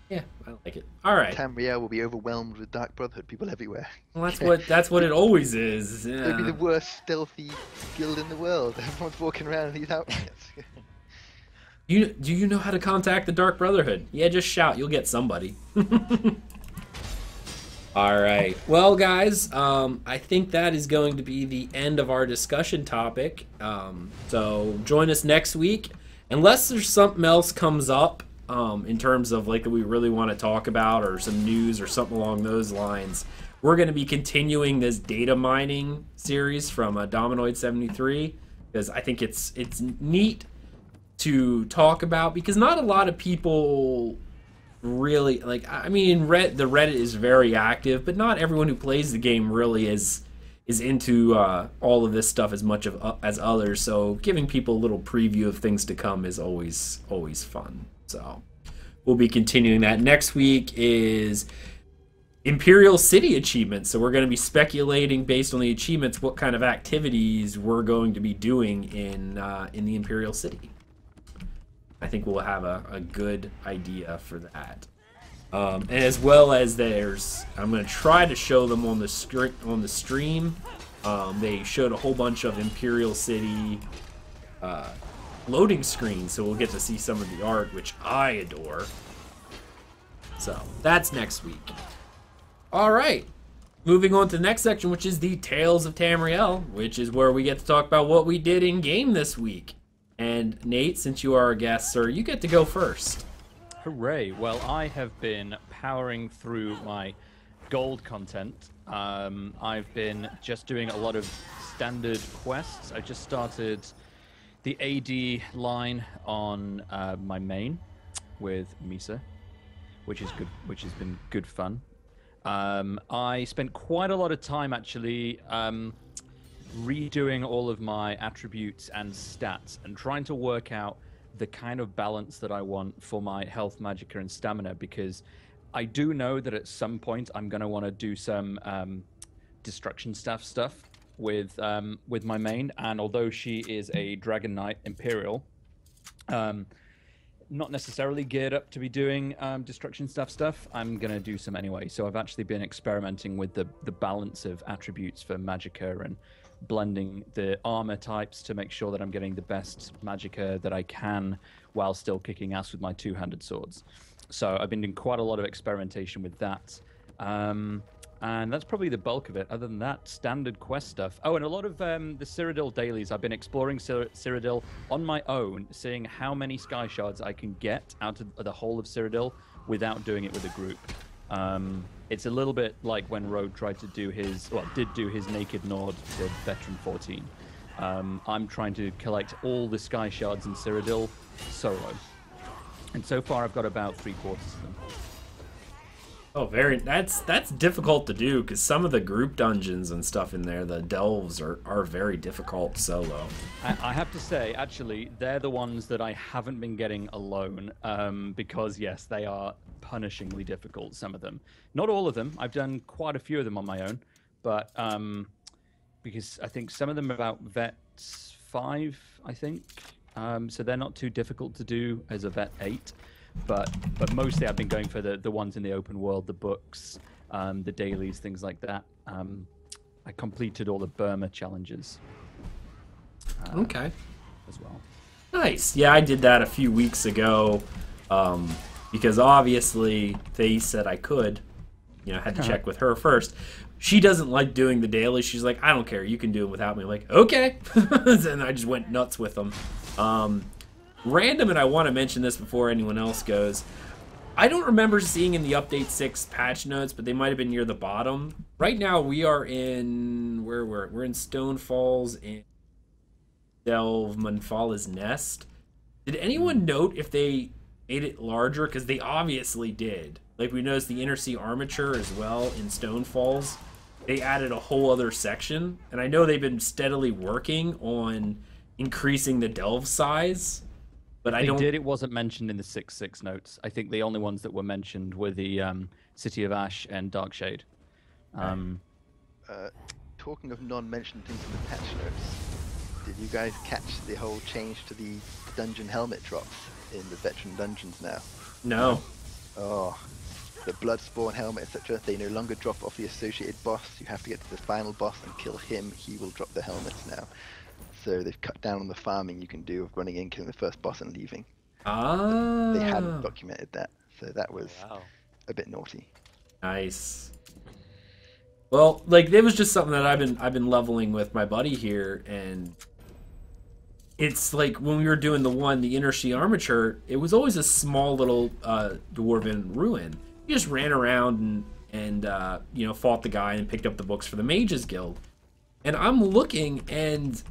that. Yeah, I like it. All right. Tamriel will be overwhelmed with Dark Brotherhood people everywhere. Well, that's what it always is. Yeah. It'll be the worst stealthy guild in the world. Everyone's walking around in these outfits. Do you know how to contact the Dark Brotherhood? Yeah, just shout. You'll get somebody. All right. Well, guys, I think that is going to be the end of our discussion topic. So join us next week. Unless there's something else comes up in terms of like that we really want to talk about, or some news or something along those lines, we're going to be continuing this data mining series from Dominoid 73, because I think it's neat to talk about, because not a lot of people really, like, I mean, the Reddit is very active, but not everyone who plays the game really is into all of this stuff as much as others. So giving people a little preview of things to come is always fun. So we'll be continuing that. Next week is Imperial City achievements. So we're going to be speculating based on the achievements what kind of activities we're going to be doing in the Imperial City. I think we'll have a good idea for that. And as well as I'm going to try to show them on the stream. They showed a whole bunch of Imperial City loading screens, so we'll get to see some of the art, which I adore. So that's next week. All right, moving on to the next section, which is the Tales of Tamriel, which is where we get to talk about what we did in game this week. And Nate, since you are our guest, sir, you get to go first. Hooray! Well, I have been powering through my gold content. I've been just doing a lot of standard quests. I just started the AD line on my main with Misa, which is good, which has been good fun. I spent quite a lot of time actually redoing all of my attributes and stats and trying to work out the kind of balance that I want for my health, magicka, and stamina, because I do know that at some point I'm going to want to do some destruction staff stuff with my main, and although she is a Dragon Knight Imperial, not necessarily geared up to be doing destruction staff stuff, I'm going to do some anyway. So I've actually been experimenting with the balance of attributes for magicka and blending the armor types to make sure that I'm getting the best magicka that I can while still kicking ass with my two-handed swords. So I've been doing quite a lot of experimentation with that. And that's probably the bulk of it. Other than that, standard quest stuff. Oh, and a lot of the Cyrodiil dailies. I've been exploring Cyrodiil on my own, seeing how many sky shards I can get out of the whole of Cyrodiil without doing it with a group. It's a little bit like when Rogue tried to do did do his Naked Nord to Veteran 14. I'm trying to collect all the sky shards in Cyrodiil solo. And so far I've got about 3/4 of them. Oh, that's difficult to do, because some of the group dungeons and stuff in there, the delves are very difficult solo. I have to say, actually, they're the ones that I haven't been getting alone, because yes, they are punishingly difficult, some of them. Not all of them. I've done quite a few of them on my own, but because I think some of them are about Vet 5, I think. So they're not too difficult to do as a Vet 8. But mostly I've been going for the ones in the open world, the books, the dailies, things like that. I completed all the Burma challenges. Okay. As well. Nice. Yeah, I did that a few weeks ago, because obviously they said I could. You know, I had to check with her first. She doesn't like doing the daily. She's like, I don't care. You can do them without me. I'm like, okay. And I just went nuts with them. Random, and I want to mention this before anyone else goes. I don't remember seeing in the Update 6 patch notes, but they might have been near the bottom. Right now, we are in... We're in Stone Falls in Delve Manfala's Nest. Did anyone note if they made it larger? Because they obviously did. Like, we noticed the Inner Sea Armature as well in Stone Falls. They added a whole other section. And I know they've been steadily working on increasing the delve size. But I don't... They did. It wasn't mentioned in the 6.6 notes. I think the only ones that were mentioned were the City of Ash and Darkshade. Talking of non-mentioned things in the patch notes, did you guys catch the whole change to the dungeon helmet drops in the veteran dungeons now? No. Oh, the Bloodspawn helmet, etc. They no longer drop off the associated boss. You have to get to the final boss and kill him. He will drop the helmets now. So they've cut down on the farming you can do of running in, killing the first boss and leaving. Ah. But they hadn't documented that, so that was Wow. a bit naughty. Nice. Well, like it was just something that I've been leveling with my buddy here, and it's like when we were doing the Inner She Armature, it was always a small little dwarven ruin. You just ran around and you know, fought the guy and picked up the books for the Mages Guild. And I'm looking, and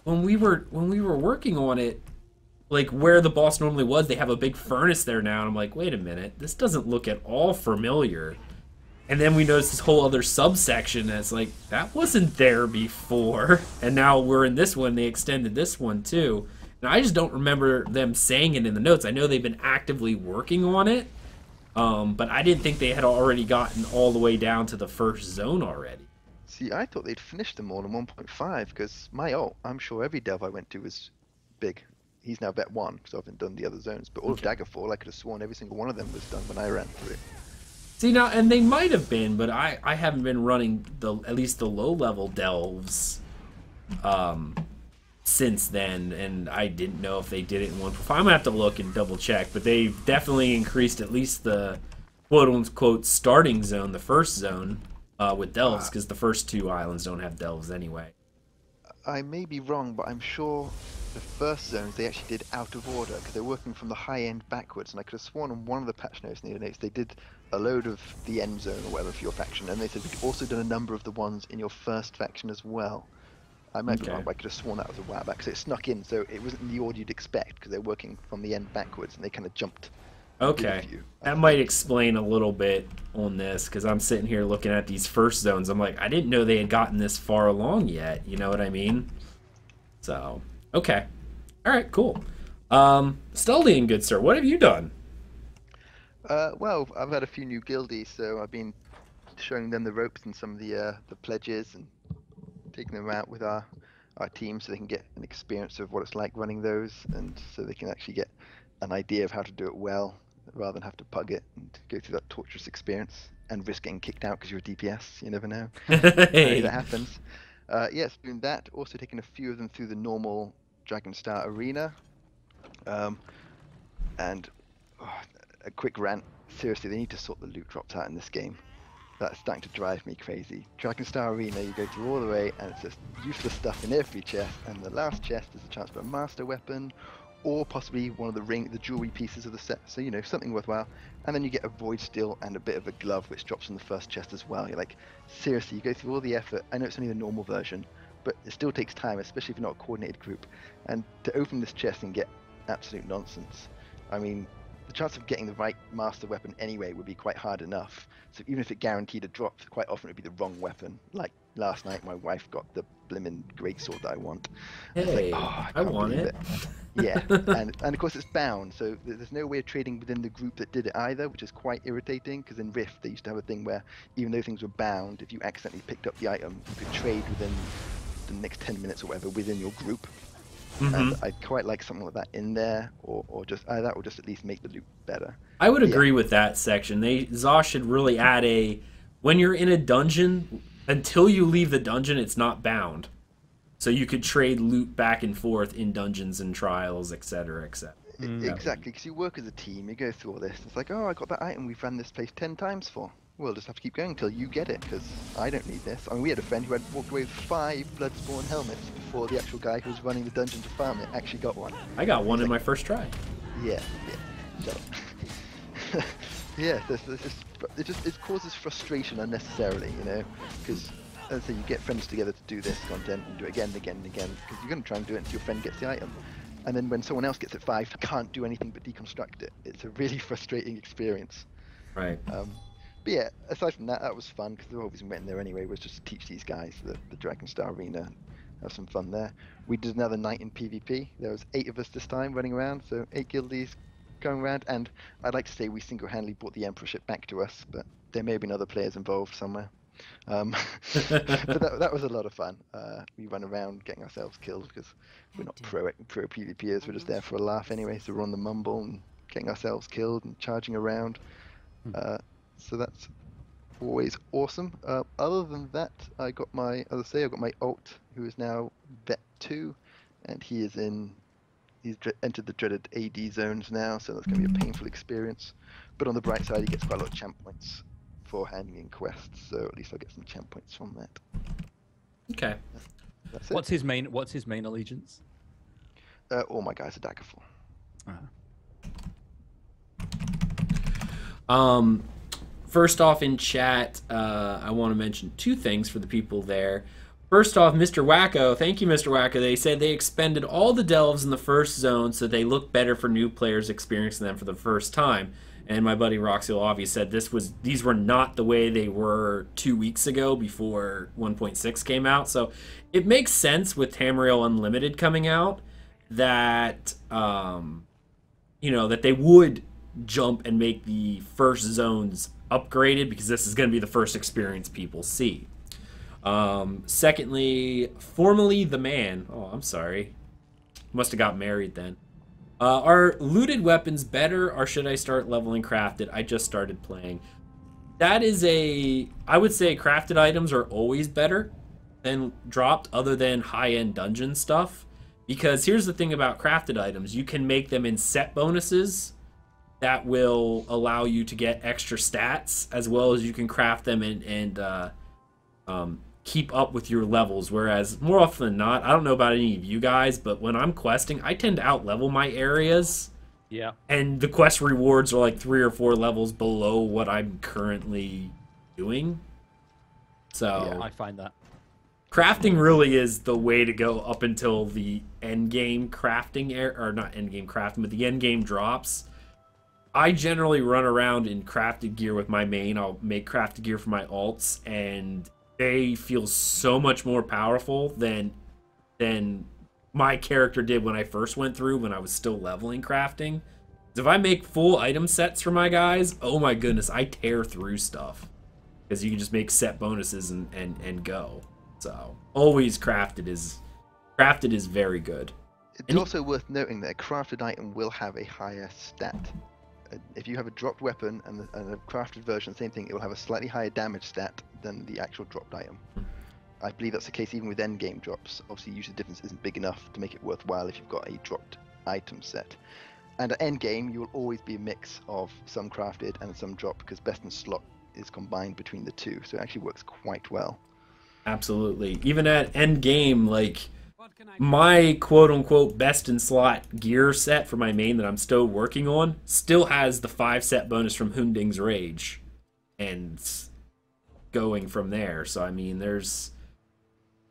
when we were working on it, like where the boss normally was, they have a big furnace there now, and I'm like, wait a minute, this doesn't look at all familiar. And then we noticed this whole other subsection that's like, that wasn't there before. And now we're in this one, they extended this one too. And I just don't remember them saying it in the notes. I know they've been actively working on it, but I didn't think they had already gotten all the way down to the first zone already. See, I thought they'd finished them all in 1.5, because my ult, I'm sure every delve I went to was big. He's now vet 1, because I haven't done the other zones. But all of Daggerfall, I could have sworn every single one of them was done when I ran through it. See, now, and they might have been, but I haven't been running at least the low-level delves since then, and I didn't know if they did it in 1.5. I'm going to have to look and double-check, but they've definitely increased at least the quote-unquote starting zone, the first zone, with delves, because the first 2 islands don't have delves anyway. I may be wrong, but I'm sure the first zones they actually did out of order, because they're working from the high end backwards, and I could have sworn on one of the patch notes near the notes they did a load of the end zone or whatever for your faction, and they said we'd also done a number of the ones in your first faction as well. I might be wrong, but I could have sworn that was a while back, so it snuck in, so it wasn't in the order you'd expect, because they're working from the end backwards, and they kind of jumped. Okay, that might explain a little bit on this, because I'm sitting here looking at these first zones. I'm like, I didn't know they had gotten this far along yet, you know what I mean? So, okay. Alright, cool. Asteldian, good sir, what have you done? Well, I've had a few new guildies, so I've been showing them the ropes and some of the pledges, and taking them out with our team so they can get an experience of what it's like running those, and so they can actually get an idea of how to do it well, rather than have to pug it and go through that torturous experience and risk getting kicked out because you're a DPS. You never know. Hey. That happens. Yes, doing that. Also taking a few of them through the normal Dragonstar arena. And a quick rant. Seriously, they need to sort the loot drops out in this game. That's starting to drive me crazy. Dragonstar Arena, you go through all the way, and it's just useless stuff in every chest, and the last chest is a chance for a master weapon, or possibly one of the jewelry pieces of the set, so you know, something worthwhile. And then you get a void steel and a bit of a glove, which drops in the first chest as well. You're like, seriously, you go through all the effort. I know it's only the normal version, but it still takes time, especially if you're not a coordinated group. And to open this chest and get absolute nonsense, I mean, the chance of getting the right master weapon anyway would be quite hard enough. So even if it guaranteed a drop, quite often it would be the wrong weapon. Like last night, my wife got the blimmin' greatsword that I want. Hey, like, oh, I want it. Yeah, and of course it's bound, so there's no way of trading within the group that did it either, which is quite irritating, because in Rift they used to have a thing where even though things were bound, if you accidentally picked up the item, you could trade within the next 10 minutes or whatever within your group. And I'd quite like something like that in there, or just that, or just at least make the loot better. I would agree with that section. Zosh should really add when you're in a dungeon, until you leave the dungeon, it's not bound. So you could trade loot back and forth in dungeons and trials, etc., etc. Exactly, because you work as a team, you go through all this. It's like, oh, I got that item we've ran this place 10 times for. We'll just have to keep going until you get it, because I don't need this. I mean, we had a friend who had walked away with 5 Bloodspawn helmets before the actual guy who was running the dungeon to farm it actually got one. I got one in my first try. Yeah. Shut up. Yeah, it causes frustration unnecessarily, you know, because as I say, you get friends together to do this content and do it again and again and again, because you're going to try and do it until your friend gets the item. And then when someone else gets it 5, you can't do anything but deconstruct it. It's a really frustrating experience. Right. But yeah, aside from that, that was fun, because the whole reason we went in there anyway was just to teach these guys the Dragonstar Arena and have some fun there. We did another night in PvP. There was 8 of us this time running around, so 8 guildies going around, and I'd like to say we single-handedly brought the Emperorship back to us, but there may have been other players involved somewhere. But that was a lot of fun. We run around getting ourselves killed, because we're not pro PvPers, we're just there for a laugh anyway, so we're on the mumble and getting ourselves killed and charging around. So that's always awesome. Other than that, I got my, as I say, I got my alt, who is now Vet 2, and he's entered the dreaded AD zones now, so that's going to be a painful experience. But on the bright side, he gets quite a lot of champ points for handing in quests, so at least I'll get some champ points from that. Okay. That's it. What's his main allegiance? All my guys are Daggerfall. First off in chat, I want to mention two things for the people there. First off, Mr. Wacko, thank you, Mr. Wacko. They said they expended all the delves in the first zone so they look better for new players experiencing them for the first time. And my buddy Roxy Avi said these were not the way they were 2 weeks ago before 1.6 came out. So it makes sense with Tamriel Unlimited coming out that that they would jump and make the first zones upgraded, because this is going to be the first experience people see. Secondly, formerly the man. Oh, I'm sorry. Must have got married then. Are looted weapons better, or should I start leveling crafted? I just started playing. That is I would say crafted items are always better than dropped, other than high-end dungeon stuff. Because here's the thing about crafted items. You can make them in set bonuses that will allow you to get extra stats, as well as you can craft them and keep up with your levels. Whereas more often than not, I don't know about any of you guys, but when I'm questing, I tend to out-level my areas. Yeah. And the quest rewards are like 3 or 4 levels below what I'm currently doing. So yeah, I find that. Crafting really is the way to go up until the end game crafting or not end game crafting, but the end game drops. I generally run around in crafted gear with my main. I'll make crafted gear for my alts, and they feel so much more powerful than my character did when I first went through, when I was still leveling crafting. If I make full item sets for my guys, oh my goodness, I tear through stuff. Because you can just make set bonuses and go. So always crafted is very good. It's also worth noting that a crafted item will have a higher stat. If you have a dropped weapon and a crafted version, same thing, it will have a slightly higher damage stat than the actual dropped item. I believe that's the case even with endgame drops. Obviously, usually the difference isn't big enough to make it worthwhile if you've got a dropped item set. And at endgame, you will always be a mix of some crafted and some dropped, because best in slot is combined between the two, so it actually works quite well. Absolutely. Even at endgame, like, my quote-unquote best in slot gear set for my main that I'm still working on still has the 5 set bonus from Hunding's Rage, and going from there. So I mean, there's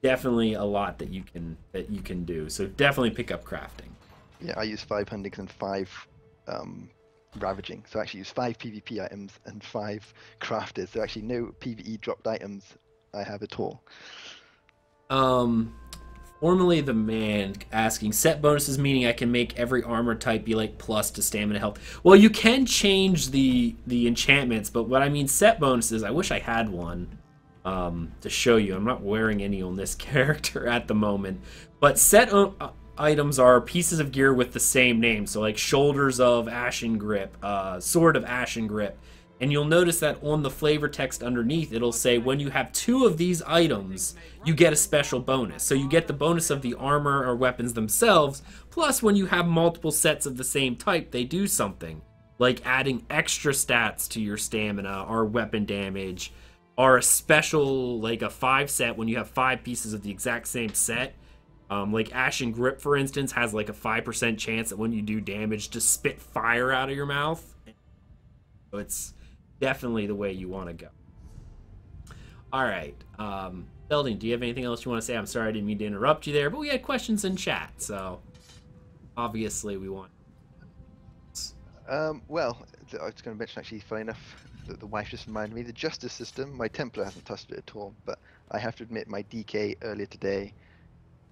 definitely a lot that you can do. So definitely pick up crafting. Yeah, I use 5 Hundings and 5 Ravaging. So I actually use 5 PvP items and 5 crafted. So actually no PvE dropped items I have at all. Formerly the man asking, set bonuses meaning I can make every armor type be like plus to stamina health. Well, you can change the enchantments, but what I mean set bonuses, I wish I had one to show you. I'm not wearing any on this character at the moment. But set items are pieces of gear with the same name. So like Shoulders of Ashen Grip, Sword of Ashen Grip. And you'll notice that on the flavor text underneath, it'll say when you have 2 of these items, you get a special bonus. So you get the bonus of the armor or weapons themselves, plus when you have multiple sets of the same type, they do something. Like adding extra stats to your stamina or weapon damage, or a special, like a 5 set when you have 5 pieces of the exact same set. Like Ashen Grip, for instance, has like a 5% chance that when you do damage to spit fire out of your mouth. So it's definitely the way you want to go. All right. Belding, do you have anything else you want to say? I'm sorry I didn't mean to interrupt you there, but we had questions in chat, so obviously we want... Well, I was going to mention, actually, funny enough, the wife just reminded me, the justice system, my Templar hasn't touched it at all, but I have to admit my DK earlier today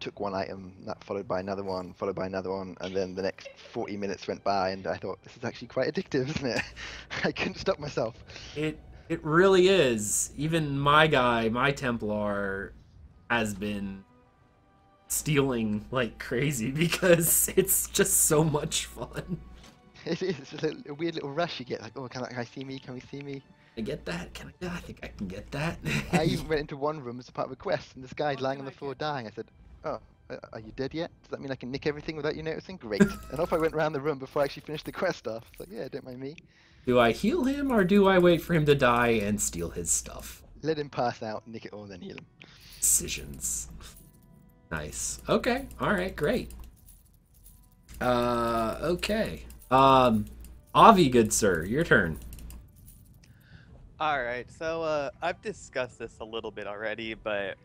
took one item, that followed by another one, followed by another one, and then the next 40 minutes went by, and I thought, this is actually quite addictive, isn't it? I couldn't stop myself. It really is. Even my guy, my Templar, has been stealing like crazy because it's just so much fun. It is. It's just a weird little rush you get. Like, oh, can I see me? Can we see me? I get that? I think I can get that. I even went into one room as a part of a quest, and this guy's lying on the floor dying. I said, oh, are you dead yet? Does that mean I can nick everything without you noticing? Great. And off I went around the room before I actually finished the quest off. It's like, yeah, don't mind me. Do I heal him, or do I wait for him to die and steal his stuff? Let him pass out, nick it all, and then heal him. Decisions. Nice. Okay. All right. Great. Okay. Avi, good sir, your turn. Alright, so I've discussed this a little bit already, but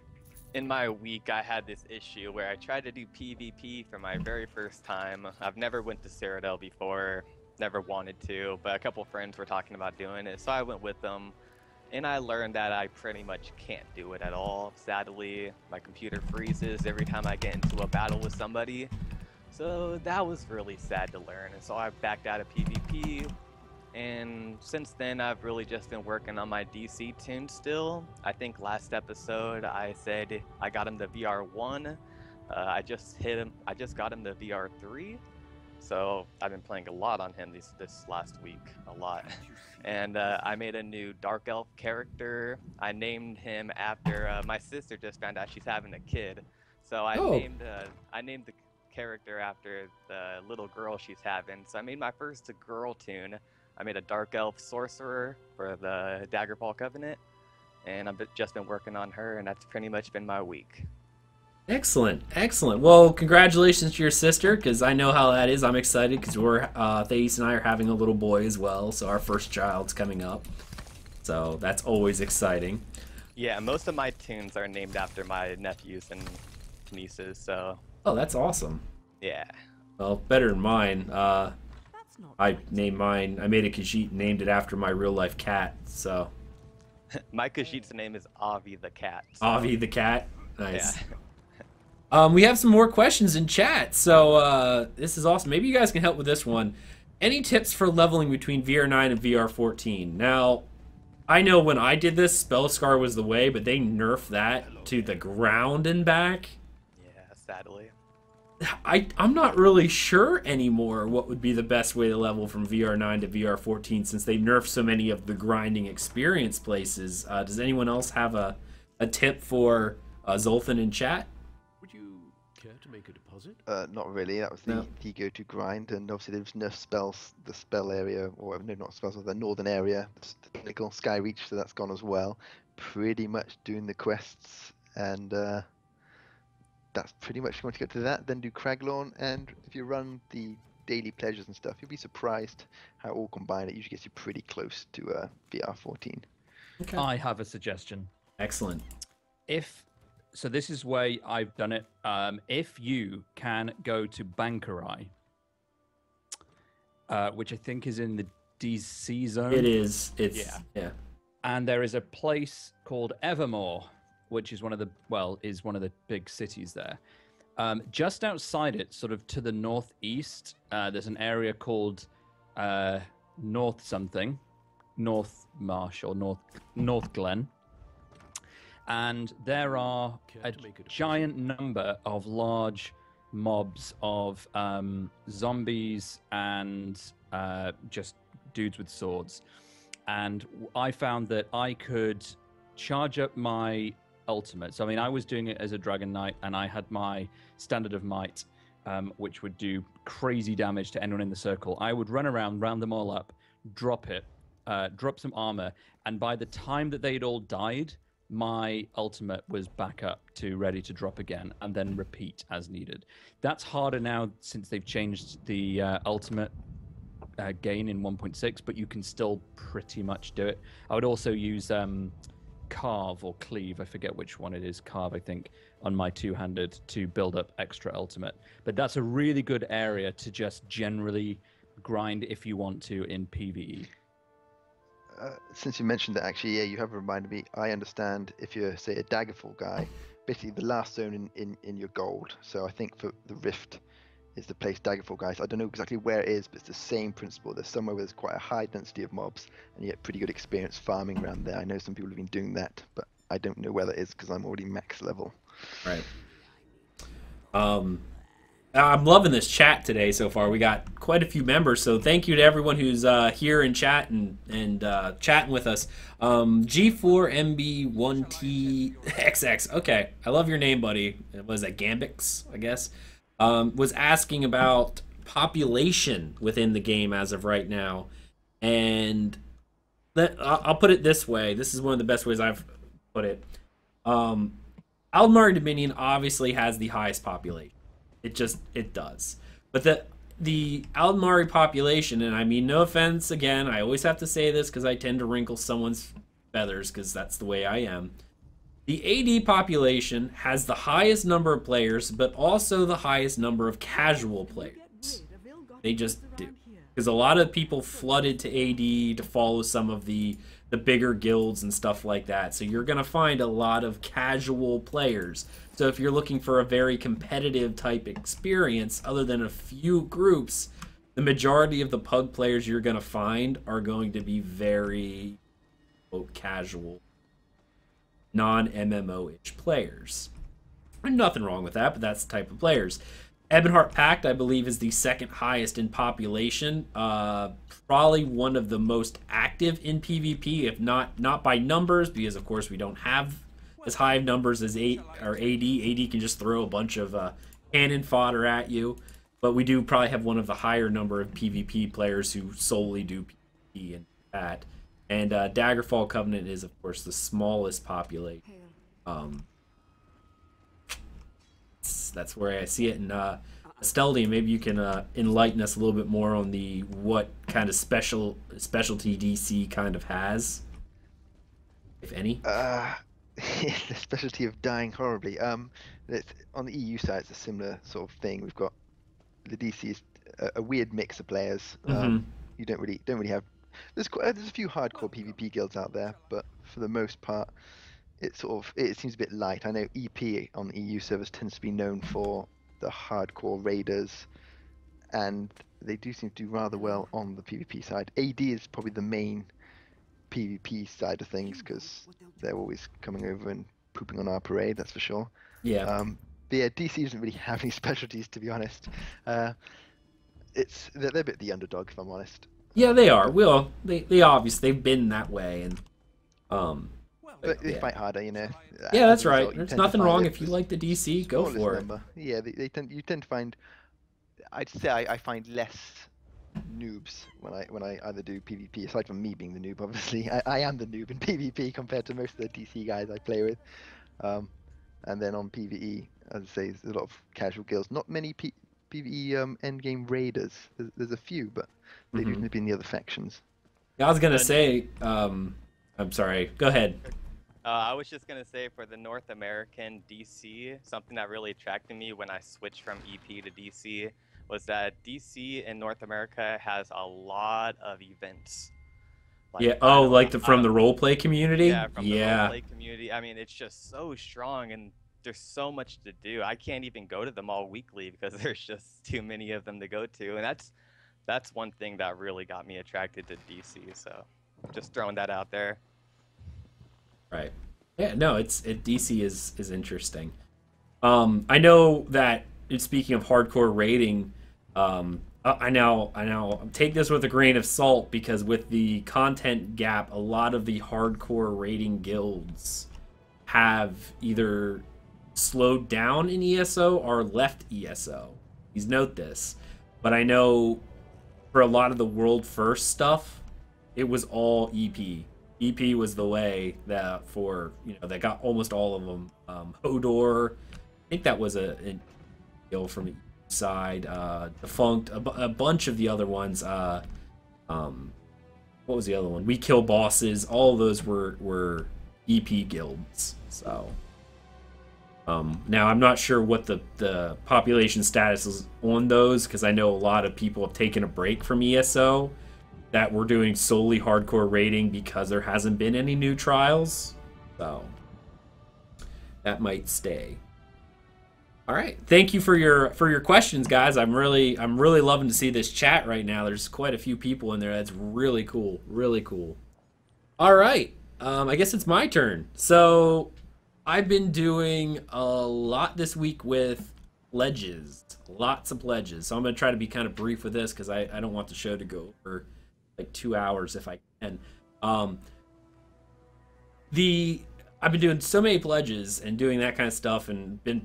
in my week I had this issue where I tried to do PvP for my very first time. I've never went to Cyrodiil before, never wanted to, but a couple friends were talking about doing it, so I went with them. And I learned that I pretty much can't do it at all. Sadly, my computer freezes every time I get into a battle with somebody. So that was really sad to learn, and so I backed out of PvP. And since then, I've really just been working on my DC tune still. I think last episode I said I got him to VR1. I just got him to VR3. So I've been playing a lot on him this last week, a lot. And I made a new Dark Elf character. I named him after my sister just found out she's having a kid. So I named the character after the little girl she's having. So I made my first girl tune. I made a Dark Elf Sorcerer for the Daggerfall Covenant, and I've just been working on her, and that's pretty much been my week. Excellent, excellent. Well, congratulations to your sister, because I know how that is. I'm excited because Thais and I are having a little boy as well, so our first child's coming up. So that's always exciting. Yeah, most of my tunes are named after my nephews and nieces, so... Oh, that's awesome. Yeah. Well, better than mine. I named mine. I made a Khajiit and named it after my real life cat. So. My Khajiit's name is Avi the cat. So. Avi the cat. Nice. Yeah. We have some more questions in chat. So this is awesome. Maybe you guys can help with this one. Any tips for leveling between VR9 and VR14? Now, I know when I did this, Spellscar was the way, but they nerfed that to the ground and back. Yeah, sadly. I'm not really sure anymore what would be the best way to level from VR9 to VR14 since they nerfed so many of the grinding experience places. Does anyone else have a tip for Zolthan in chat? Would you care to make a deposit? Not really. That was the go-to grind, and obviously there's nerf spells, the spell area, or no, not spells, the northern area, the pinnacle, Sky Reach, so that's gone as well. Pretty much doing the quests, and that's pretty much going to go to that. Then do Craglorn, and if you run the daily pleasures and stuff, you'll be surprised how all combined it usually gets you pretty close to VR14. Okay. I have a suggestion. Excellent. So this is where I've done it. If you can go to Bankarai, which I think is in the DC zone. It is. Yeah. And there is a place called Evermore, which is one of the big cities there. Just outside it, sort of to the northeast, there's an area called North Marsh or North Glen. And there are a giant number of large mobs of zombies and just dudes with swords. And I found that I could charge up my ultimate. So, I mean, I was doing it as a Dragon Knight, and I had my Standard of Might, which would do crazy damage to anyone in the circle. I would run around, round them all up, drop some armor, and by the time that they'd all died, my ultimate was back up to ready to drop again, and then repeat as needed. That's harder now since they've changed the ultimate gain in 1.6, but you can still pretty much do it. I would also use Carve or Cleave, I forget which one it is, Carve I think, on my two-handed to build up extra ultimate. But that's a really good area to just generally grind if you want to in PvE. Since you mentioned that, actually, yeah, you have reminded me. I understand if you're, say, a Daggerfall guy, basically the last zone in your gold. So I think for the Rift is the place Daggerfall guys. I don't know exactly where it is, but it's the same principle. There's somewhere where there's quite a high density of mobs, and you get pretty good experience farming around there. I know some people have been doing that, but I don't know where that is because I'm already max level. Right. I'm loving this chat today so far. We got quite a few members, so thank you to everyone who's here in chat and chatting with us. G4MB1TXX. Okay, I love your name, buddy. Was that Gambix, I guess? Was asking about population within the game as of right now, and I'll put it this way. This is one of the best ways I've put it. Aldmari Dominion obviously has the highest population. It does. But the Aldmari population, and I mean no offense again, I always have to say this because I tend to wrinkle someone's feathers because that's the way I am. The AD population has the highest number of players, but also the highest number of casual players. They just do. Because a lot of people flooded to AD to follow some of the bigger guilds and stuff like that. So you're going to find a lot of casual players. So if you're looking for a very competitive type experience, other than a few groups, the majority of the Pug players you're going to find are going to be very casual, non-MMO-ish players. And nothing wrong with that, but that's the type of players. Ebonheart Pact, I believe, is the second highest in population. Probably one of the most active in PvP, if not by numbers, because of course we don't have as high of numbers as AD. AD can just throw a bunch of cannon fodder at you, but we do probably have one of the higher number of PvP players who solely do PvP and that. And Daggerfall Covenant is, of course, the smallest population. That's where I see it. And Asteldian, maybe you can enlighten us a little bit more on what kind of specialty DC kind of has, if any. The specialty of dying horribly. On the EU side, it's a similar sort of thing. We've got the DC is a weird mix of players. You don't really have. There's a few hardcore PvP guilds out there, but for the most part, it seems a bit light. I know EP on the EU servers tends to be known for the hardcore raiders, and they do seem to do rather well on the PvP side. AD is probably the main PvP side of things because they're always coming over and pooping on our parade, that's for sure. Yeah. But yeah, DC doesn't really have any specialties, to be honest. They're a bit the underdog, if I'm honest. Yeah, they are. Well, they obviously they've been that way, and but they fight harder, you know. Yeah, that's right. There's nothing wrong if you like the DC, go for it. Yeah, you tend to find. I'd say I find less noobs when I either do PvP, aside from me being the noob. Obviously, I am the noob in PvP compared to most of the DC guys I play with. And then on PvE, as I say, there's a lot of casual guilds. Not many PvE endgame raiders. There's a few, but they do seem to be in the other factions. Yeah, I was gonna say. I'm sorry. Go ahead. I was just gonna say, for the North American DC, something that really attracted me when I switched from EP to DC was that DC in North America has a lot of events. Like, from the roleplay community? Yeah, from the roleplay community. I mean, it's just so strong, and there's so much to do. I can't even go to them all weekly because there's just too many of them to go to, and that's one thing that really got me attracted to DC. So, just throwing that out there. Right. Yeah. No. DC is interesting. I know that speaking of hardcore raiding, I now take this with a grain of salt because with the content gap, a lot of the hardcore raiding guilds have either slowed down in ESO or left ESO. Please note this. But I know for a lot of the world first stuff, it was all EP. EP was the way that that got almost all of them. Hodor, I think that was a deal from the side. Defunct, a bunch of the other ones. What was the other one? We Kill Bosses. All of those were EP guilds. So now I'm not sure what the population status is on those because I know a lot of people have taken a break from ESO that we're doing solely hardcore raiding because there hasn't been any new trials. So that might stay. All right, thank you for your questions, guys. I'm really loving to see this chat right now. There's quite a few people in there. That's really cool, really cool. All right, I guess it's my turn. So I've been doing a lot this week with pledges. Lots of pledges. So I'm going to try to be kind of brief with this because I don't want the show to go over like 2 hours if I can. I've been doing so many pledges and doing that kind of stuff and been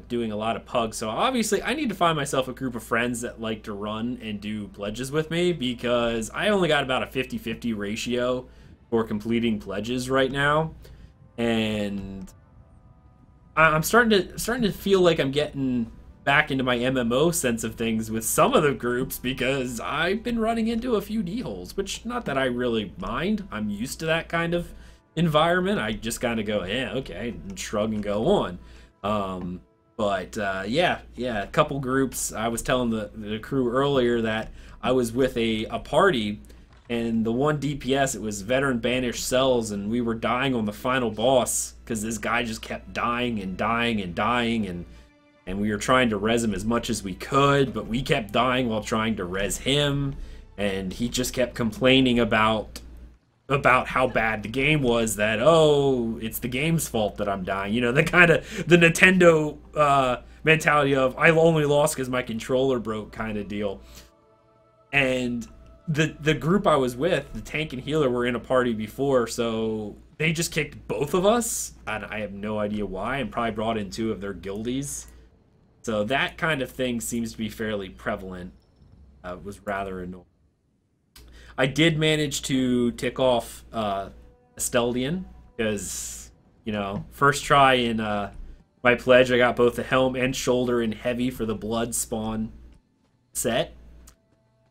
doing a lot of pugs. So obviously I need to find myself a group of friends that like to run and do pledges with me because I only got about a 50-50 ratio for completing pledges right now. And I'm starting to feel like I'm getting back into my MMO sense of things with some of the groups because I've been running into a few D-holes, which not that I really mind. I'm used to that kind of environment. I just kind of go, yeah, okay, and shrug and go on. Yeah, a couple groups. I was telling the crew earlier that I was with a party, and the one DPS, it was veteran banished cells, and we were dying on the final boss because this guy just kept dying and dying and dying, and we were trying to res him as much as we could, but we kept dying while trying to res him, and he just kept complaining about how bad the game was, that, oh, it's the game's fault that I'm dying. You know, the kind of the Nintendo mentality of I only lost because my controller broke kind of deal. And the group I was with, the tank and healer, were in a party before, so they just kicked both of us, and I have no idea why, and probably brought in 2 of their guildies. So that kind of thing seems to be fairly prevalent. It was rather annoying. I did manage to tick off Asteldian because, you know, first try in my pledge, I got both the helm and shoulder in heavy for the blood spawn set.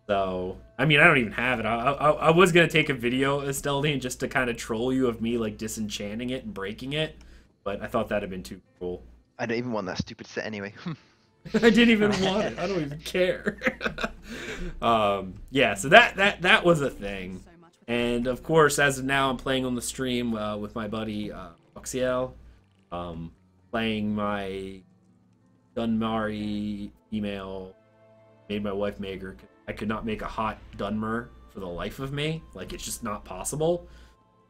So, I mean, I don't even have it. I was going to take a video of Asteldian just to kind of troll you of me, like, disenchanting it and breaking it, but I thought that'd have been too cool. I don't even want that stupid set anyway. I didn't even want it. I don't even care. Yeah, so that was a thing. And of course, as of now, I'm playing on the stream with my buddy Oxiel, playing my Dunmari female, made my wife maker. I could not make a hot Dunmer for the life of me. Like, it's just not possible.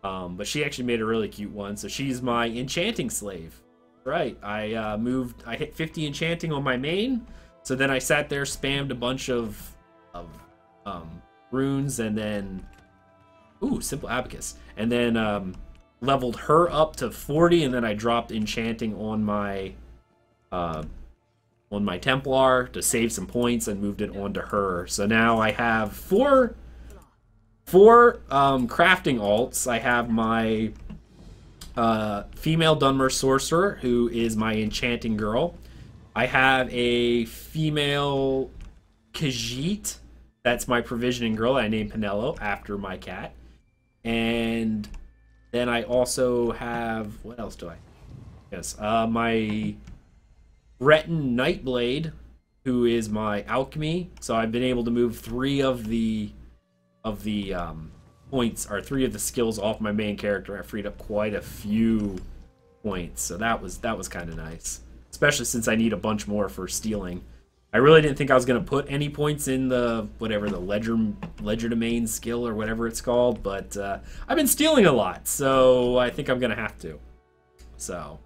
But she actually made a really cute one. So she's my enchanting slave. Right, I hit 50 enchanting on my main, so then I sat there, spammed a bunch of runes, and then, simple abacus, and then leveled her up to 40, and then I dropped enchanting on my Templar to save some points and moved it onto her. So now I have four crafting alts. I have my female Dunmer sorcerer, who is my enchanting girl. I have a female Khajiit, that's my provisioning girl. I named Pinello after my cat. And then I also have, what else do I? Yes, my Breton Nightblade, who is my alchemy. So I've been able to move 3 of the points, or 3 of the skills off my main character. I freed up quite a few points, so that was kind of nice, especially since I need a bunch more for stealing. I really didn't think I was going to put any points in the ledger domain skill or whatever it's called, but I've been stealing a lot, so I think I'm going to have to. So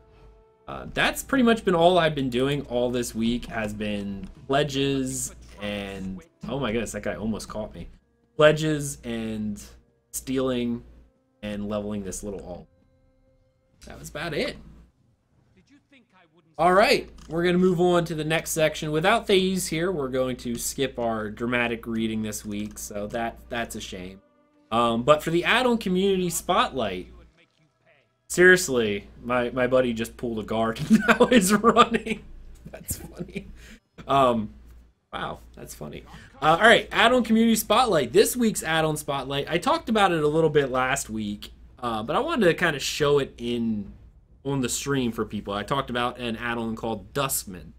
that's pretty much been all I've been doing all this week, has been pledges and, oh my goodness, that guy almost caught me. Pledges and stealing and leveling this little alt. That was about it. Alright, we're going to move on to the next section. Without Thais here, we're going to skip our dramatic reading this week, so that's a shame. But for the add-on community spotlight, seriously, my buddy just pulled a guard and now is running. That's funny. Wow, that's funny. Alright, add-on community spotlight. This week's add-on spotlight, I talked about it a little bit last week, but I wanted to kind of show it on the stream for people. I talked about an add-on called Dustman.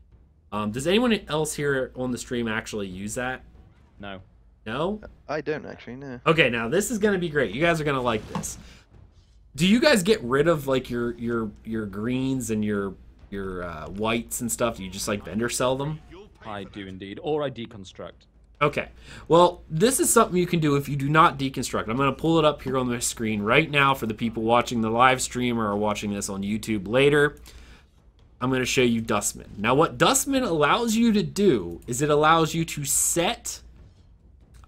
Does anyone else here on the stream actually use that? No. No? I don't actually, no. Okay, now this is going to be great. You guys are going to like this. Do you guys get rid of like your greens and your whites and stuff? Do you just like vendor sell them? I do indeed, or I deconstruct. Okay, well, this is something you can do if you do not deconstruct. I'm going to pull it up here on the screen right now for the people watching the live stream or watching this on YouTube later. I'm going to show you Dustman. Now, what Dustman allows you to do is it allows you to set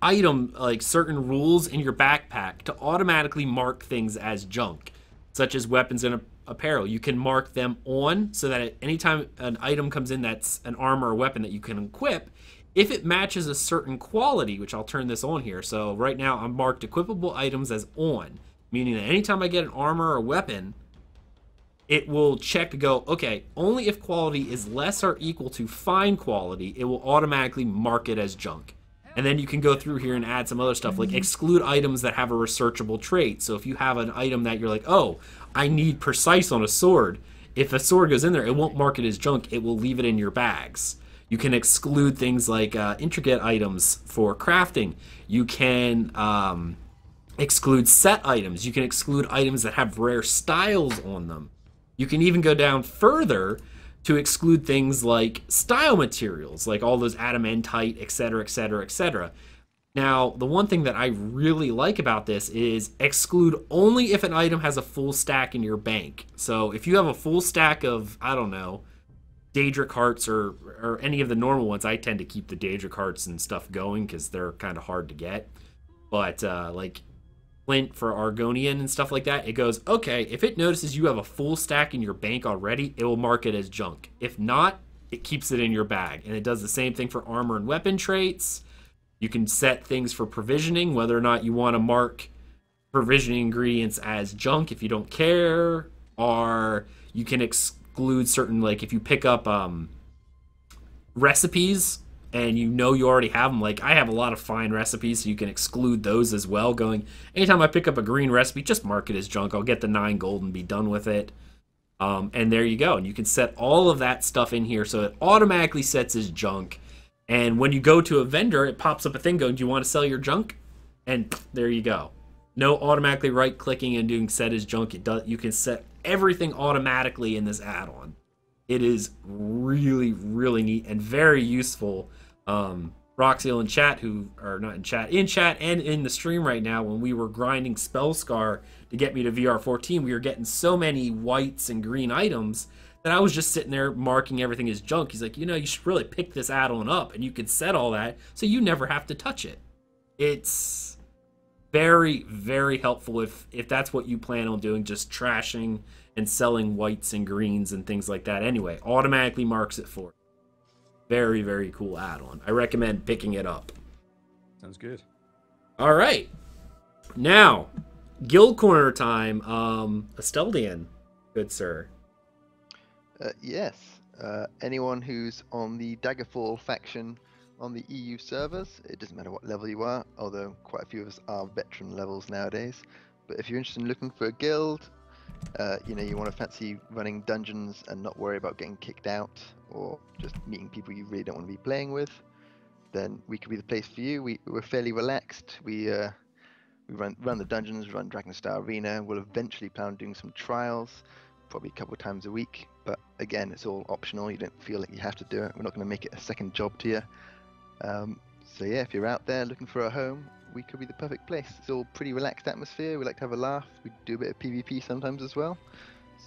item, like certain rules in your backpack to automatically mark things as junk, such as weapons and apparel. You can mark them on so that at any time an item comes in that's an armor or weapon that you can equip, if it matches a certain quality, which I'll turn this on here. So right now I'm marked equipable items as on, meaning that anytime I get an armor or weapon, it will check to go, okay, only if quality is less or equal to fine quality, it will automatically mark it as junk. And then you can go through here and add some other stuff, like exclude items that have a researchable trait. So if you have an item that you're like, oh, I need precise on a sword, if a sword goes in there, it won't mark it as junk, it will leave it in your bags. You can exclude things like intricate items for crafting. You can exclude set items. You can exclude items that have rare styles on them. You can even go down further to exclude things like style materials, like all those adamantite, etc., etc., etc. Now, the one thing that I really like about this is exclude only if an item has a full stack in your bank. So if you have a full stack of, I don't know, Daedric Hearts or any of the normal ones, I tend to keep the Daedric Hearts and stuff going because they're kind of hard to get. But like Flint for Argonian and stuff like that, it goes, okay, if it notices you have a full stack in your bank already, it will mark it as junk. If not, it keeps it in your bag. And it does the same thing for armor and weapon traits. You can set things for provisioning, whether or not you want to mark provisioning ingredients as junk if you don't care, or you can exclude certain, like if you pick up recipes and you know you already have them, like I have a lot of fine recipes, so you can exclude those as well, going, anytime I pick up a green recipe, just mark it as junk. I'll get the 9 gold and be done with it. And there you go. And you can set all of that stuff in here so it automatically sets as junk. And when you go to a vendor, it pops up a thing going, do you want to sell your junk? And there you go. No automatically right-clicking and doing set as junk. It does. You can set everything automatically in this add-on. It is really, really neat and very useful. Roxiel in chat, who are not in chat and in the stream right now, when we were grinding Spellscar to get me to VR14, we were getting so many whites and green items that I was just sitting there marking everything as junk. He's like, you know, you should really pick this add-on up and you could set all that so you never have to touch it. It's very, very helpful if that's what you plan on doing, just trashing and selling whites and greens and things like that. Anyway, automatically marks it for you. Very, very cool add-on. I recommend picking it up. Sounds good. All right. Now, Guild Corner time. Asteldian, good sir. Yes. Anyone who's on the Daggerfall faction on the EU servers, it doesn't matter what level you are, although quite a few of us are veteran levels nowadays. But if you're interested in looking for a guild, you know, you want to fancy running dungeons and not worry about getting kicked out or just meeting people you really don't want to be playing with, then we could be the place for you. We're fairly relaxed. We run the dungeons, run Dragonstar Arena. We'll eventually plan on doing some trials, probably a couple of times a week. But again, it's all optional. You don't feel like you have to do it. We're not going to make it a second job to you. So yeah, if you're out there looking for a home, we could be the perfect place. It's all pretty relaxed atmosphere. We like to have a laugh. We do a bit of PvP sometimes as well.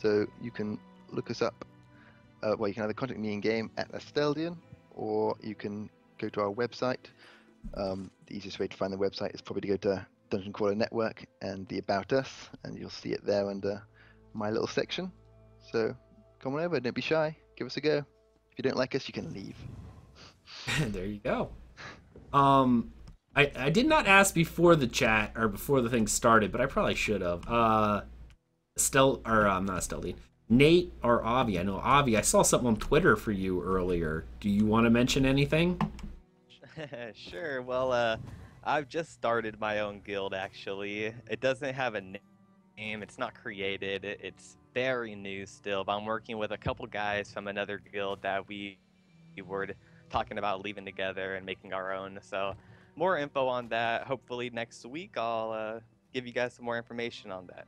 So you can look us up. Well, you can either contact me in game at Asteldian, or you can go to our website. The easiest way to find the website is probably to go to Dungeon Crawler Network and the About Us, and you'll see it there under my little section. So come on over, don't be shy, give us a go. If you don't like us, you can leave. There you go. I did not ask before the chat or before the thing started, but I probably should have. Not Asteldian. Nate or Avi. I know Avi. I saw something on Twitter for you earlier. Do you want to mention anything? Sure. Well, I've just started my own guild. Actually, it doesn't have a name. It's not created. It's very new still. But I'm working with a couple guys from another guild that we were talking about leaving together and making our own. So more info on that. Hopefully next week I'll give you guys some more information on that.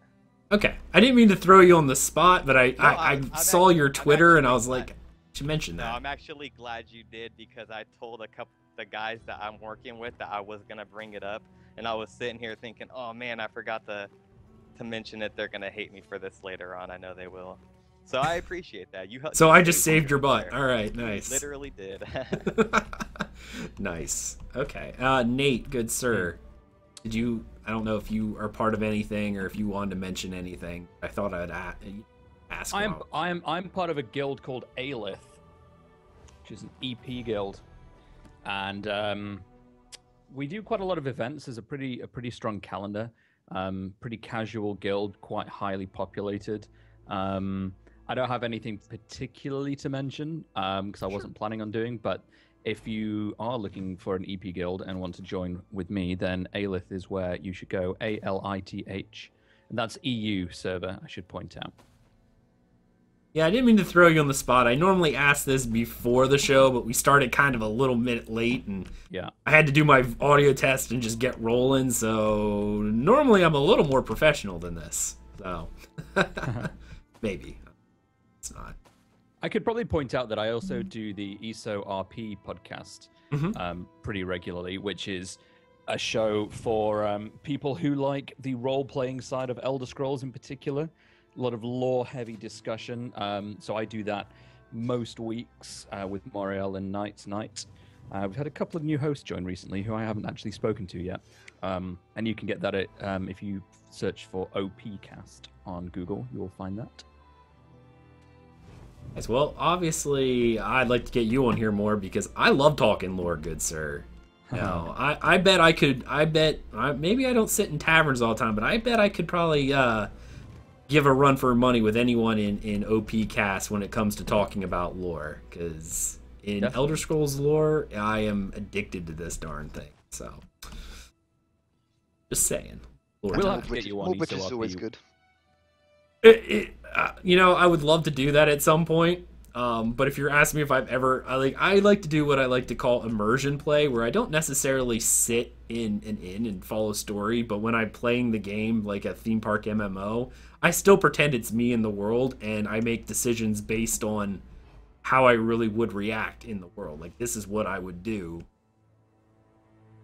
Okay. I didn't mean to throw you on the spot, but I saw your Twitter and I was like, to mention that. No, I'm actually glad you did, because I told a couple the guys that I'm working with that I was gonna bring it up, and I was sitting here thinking, oh man, I forgot to mention it. They're gonna hate me for this later on. I know they will. So I appreciate that. So I just saved your butt. All right, nice. You literally did. Nice. Okay. Nate, good sir. Did you? I don't know if you are part of anything or if you wanted to mention anything. I thought I'd ask. I'm part of a guild called Aelith, which is an EP guild, and we do quite a lot of events. There's a pretty strong calendar. Pretty casual guild, quite highly populated. I don't have anything particularly to mention because I wasn't planning on doing, but if you are looking for an EP guild and want to join with me, then Aelith is where you should go, ALITH. And that's EU server, I should point out. Yeah, I didn't mean to throw you on the spot. I normally ask this before the show, but we started kind of a little minute late, and yeah, I had to do my audio test and just get rolling, so normally I'm a little more professional than this. So, maybe. It's not. I could probably point out that I also do the ESO RP podcast pretty regularly, which is a show for people who like the role-playing side of Elder Scrolls in particular. A lot of lore-heavy discussion. So I do that most weeks with Moriel and Knight's Night. We've had a couple of new hosts join recently who I haven't actually spoken to yet. And you can get that at, if you search for OPcast on Google, you will find that. As well, obviously, I'd like to get you on here more because I love talking lore, good sir. You know, I bet I could, maybe I don't sit in taverns all the time, but I bet I could probably give a run for money with anyone in OPcast when it comes to talking about lore. Because in Definitely. Elder Scrolls lore, I am addicted to this darn thing. So, just saying. We'll have to get you on. Which is always good. You know, I would love to do that at some point. But if you're asking me if I've ever, I like to do what I like to call immersion play, where I don't necessarily sit in an inn and follow story, but when I'm playing the game like a theme park MMO, I still pretend it's me in the world, and I make decisions based on how I really would react in the world. Like, this is what I would do.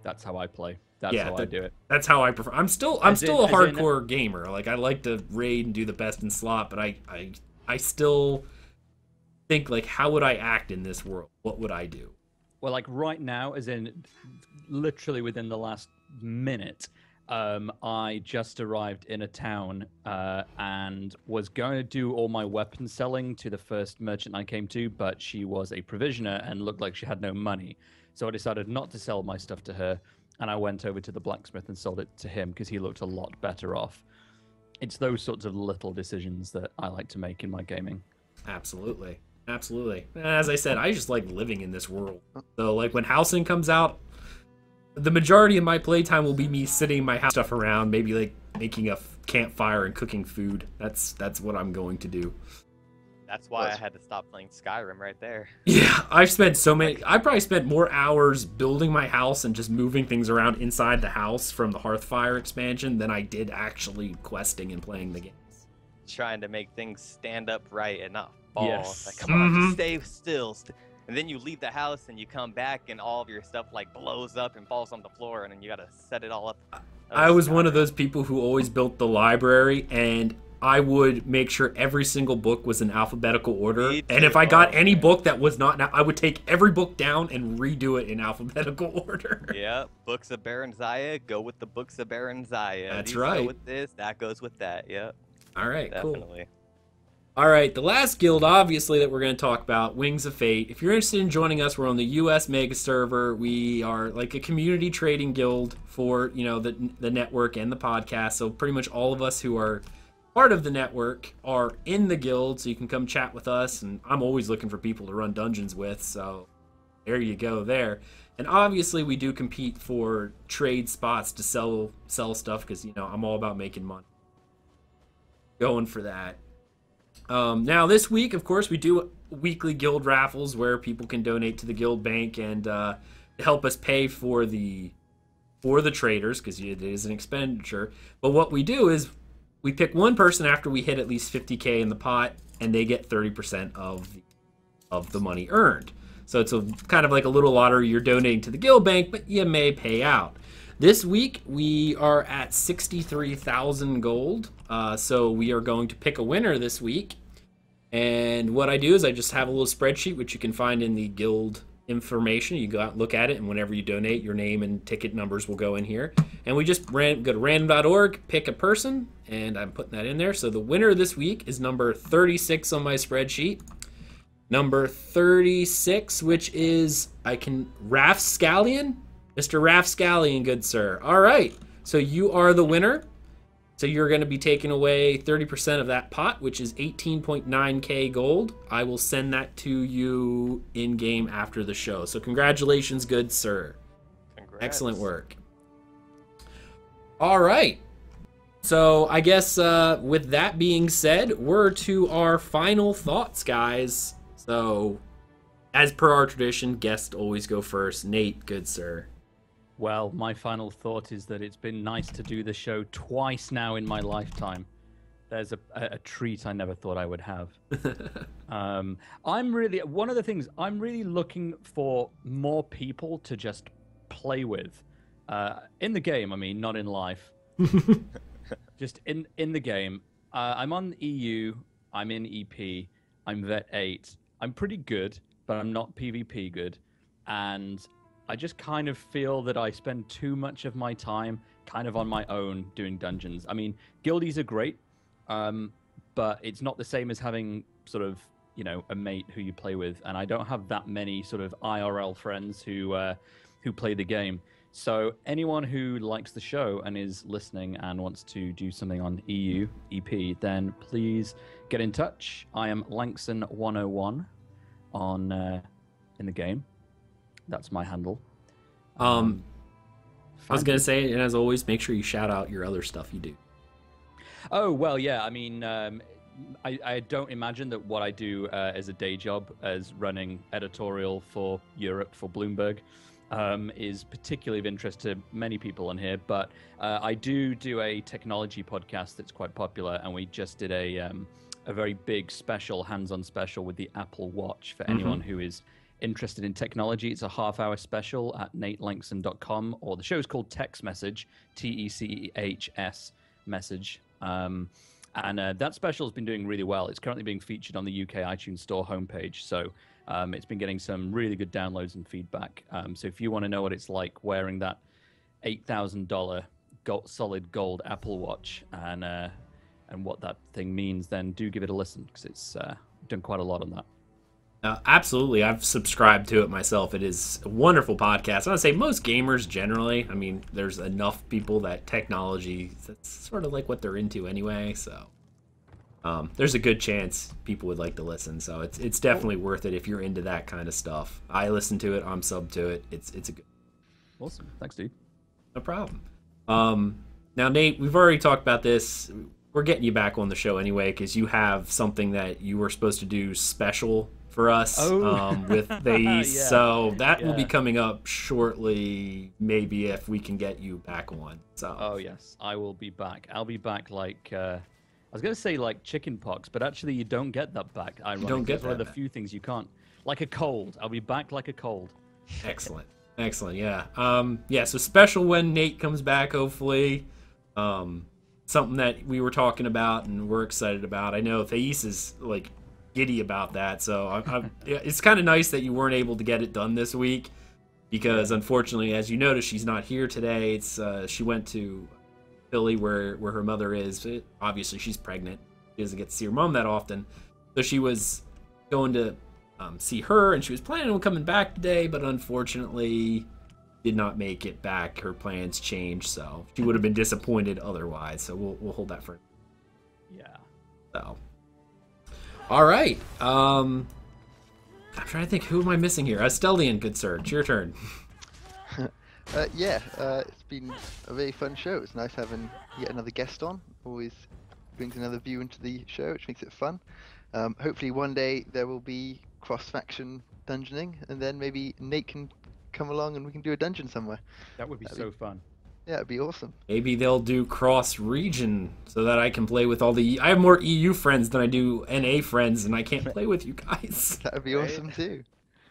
That's how I play. That's how I do it. That's how I prefer. I'm still a hardcore gamer. Like, I like to raid and do the best in slot, but I still think, like, how would I act in this world? What would I do? Well, like right now, as in literally within the last minute, I just arrived in a town and was going to do all my weapon selling to the first merchant I came to, but she was a provisioner and looked like she had no money. So I decided not to sell my stuff to her, and I went over to the blacksmith and sold it to him because he looked a lot better off. It's those sorts of little decisions that I like to make in my gaming. Absolutely. Absolutely. As I said, I just like living in this world. So, like, when Housing comes out, the majority of my playtime will be me sitting in my house stuff around, maybe, like, making a campfire and cooking food. That's what I'm going to do. That's why I had to stop playing Skyrim right there. Yeah, I've spent so many... I probably spent more hours building my house and just moving things around inside the house from the Hearthfire expansion than I did actually questing and playing the game. Trying to make things stand up right and not fall. Yes. Like, come on, just stay still. And then you leave the house and you come back and all of your stuff, like, blows up and falls on the floor, and then you gotta set it all up. I was one of those people who always built the library, and I would make sure every single book was in alphabetical order. And if I got any book that was not, I would take every book down and redo it in alphabetical order. Yeah, Books of Baron Zaya, go with the Books of Baron Zaya. That's These right. Go with this, that goes with that, yep. All right, Definitely. Cool. All right, the last guild, obviously, that we're going to talk about, Wings of Fate. If you're interested in joining us, we're on the US Mega server. We are like a community trading guild for, you know, the network and the podcast. So pretty much all of us who are part of the network are in the guild, so you can come chat with us. And I'm always looking for people to run dungeons with, so there you go there. And obviously, we do compete for trade spots to sell stuff because, you know, I'm all about making money. Going for that. Now, this week, of course, we do weekly guild raffles where people can donate to the guild bank and help us pay for the traders because it is an expenditure. But what we do is we pick one person after we hit at least 50K in the pot, and they get 30% of the money earned. So it's kind of like a little lottery. You're donating to the guild bank, but you may pay out. This week, we are at 63,000 gold. So we are going to pick a winner this week. And what I do is I just have a little spreadsheet, which you can find in the guild information. You go out and look at it, and whenever you donate, your name and ticket numbers will go in here. And we just go to random.org, pick a person, and I'm putting that in there. So the winner this week is number 36 on my spreadsheet. Number 36, which is Raffscallion? Mr. Raffscallion, good sir. All right, so you are the winner. So you're going to be taking away 30% of that pot, which is 18.9k gold. I will send that to you in-game after the show. So congratulations, good sir. Congrats. Excellent work. All right. So I guess with that being said, we're to our final thoughts, guys. So as per our tradition, guests always go first. Nate, good sir. Well, my final thought is that it's been nice to do the show twice now in my lifetime. There's a treat I never thought I would have. One of the things, I'm really looking for more people to just play with. In the game, I mean, not in life. Just in the game. I'm on EU, I'm in EP, I'm Vet 8. I'm pretty good, but I'm not PvP good. And I just kind of feel that I spend too much of my time kind of on my own doing dungeons. I mean, guildies are great, but it's not the same as having sort of, you know, a mate who you play with. And I don't have that many sort of IRL friends who play the game. So anyone who likes the show and is listening and wants to do something on EU, EP, then please get in touch. I am Lanxon101 on in the game. That's my handle. I was going to say, and as always, make sure you shout out your other stuff you do. Oh, well, yeah. I mean, I don't imagine that what I do as a day job as running editorial for Europe for Bloomberg is particularly of interest to many people on here. But I do a technology podcast that's quite popular, and we just did a very big special, hands-on special with the Apple Watch for anyone who is interested in technology. It's a half-hour special at natelanxon.com, or the show is called Text Message, TECHS Message. And that special has been doing really well. It's currently being featured on the UK iTunes Store homepage, so it's been getting some really good downloads and feedback. So if you want to know what it's like wearing that $8,000 solid gold Apple Watch and what that thing means, then do give it a listen, because it's done quite a lot on that. Absolutely. I've subscribed to it myself. It is a wonderful podcast. I would say most gamers generally, I mean, there's enough people that technology, that's sort of like what they're into anyway. So there's a good chance people would like to listen. So it's definitely worth it if you're into that kind of stuff. I listen to it. I'm sub to it. It's a good. Awesome. Thanks, dude. No problem. Now, Nate, we've already talked about this. We're getting you back on the show anyway, because you have something that you were supposed to do special for us with the East. Yeah. So that will be coming up shortly, maybe, if we can get you back on. So. Oh, yes. I will be back. I'll be back like, I was going to say like chicken pox, but actually you don't get that back. You don't get that. It's one of the few things you can't. Like a cold. I'll be back like a cold. Excellent. Excellent, yeah. Yeah, so special when Nate comes back, hopefully. Something that we were talking about and we're excited about. I know Thais is, like, giddy about that, so it's kind of nice that you weren't able to get it done this week, because unfortunately, as you noticed, she's not here today. It's she went to Philly where her mother is. Obviously, she's pregnant. She doesn't get to see her mom that often, so she was going to see her, and she was planning on coming back today, but unfortunately did not make it back. Her plans changed, so she would have been disappointed otherwise. So we'll hold that for. Yeah. So. All right. I'm trying to think, who am I missing here? Asteldian, good sir. It's your turn. It's been a very fun show. It's nice having yet another guest on. Always brings another view into the show, which makes it fun. Hopefully one day there will be cross-faction dungeoning, and then maybe Nate can come along and we can do a dungeon somewhere. That would be so fun. Yeah, it'd be awesome. Maybe they'll do cross-region so that I can play with all the... I have more EU friends than I do NA friends, and I can't play with you guys. That would be awesome too.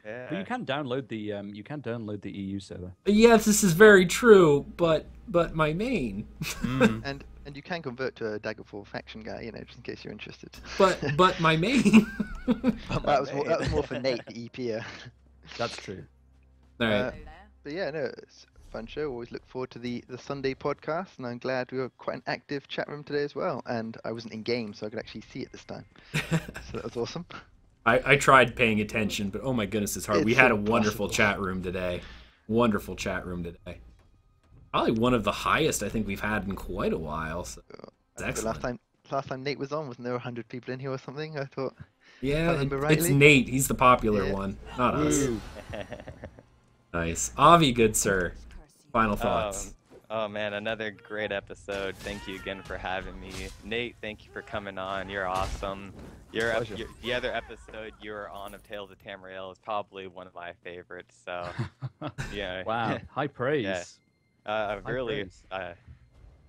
Yeah. But you can download the EU server. Yes, this is very true, but my main. And And you can convert to a Daggerfall faction guy, you know, just in case you're interested. But my main. that was more for Nate, the EPer. That's true. All right. But yeah, no, it's a fun show. Always look forward to the Sunday podcast, and I'm glad we were quite an active chat room today as well. And I wasn't in game, so I could actually see it this time. So that was awesome. I tried paying attention, but oh my goodness, it's hard. We had a wonderful impossible. chat room today. Wonderful chat room today. Probably one of the highest I think we've had in quite a while. So it's excellent. Last time Nate was on, wasn't there 100 people in here or something? I thought. Yeah, remember it's rightly? Nate. He's the popular one, not us. Nice. Avi, good sir. Final thoughts. Oh man, another great episode. Thank you again for having me. Nate, thank you for coming on. You're awesome. The other episode you were on of Tales of Tamriel is probably one of my favorites. So, yeah. Wow, high praise. Yeah. I really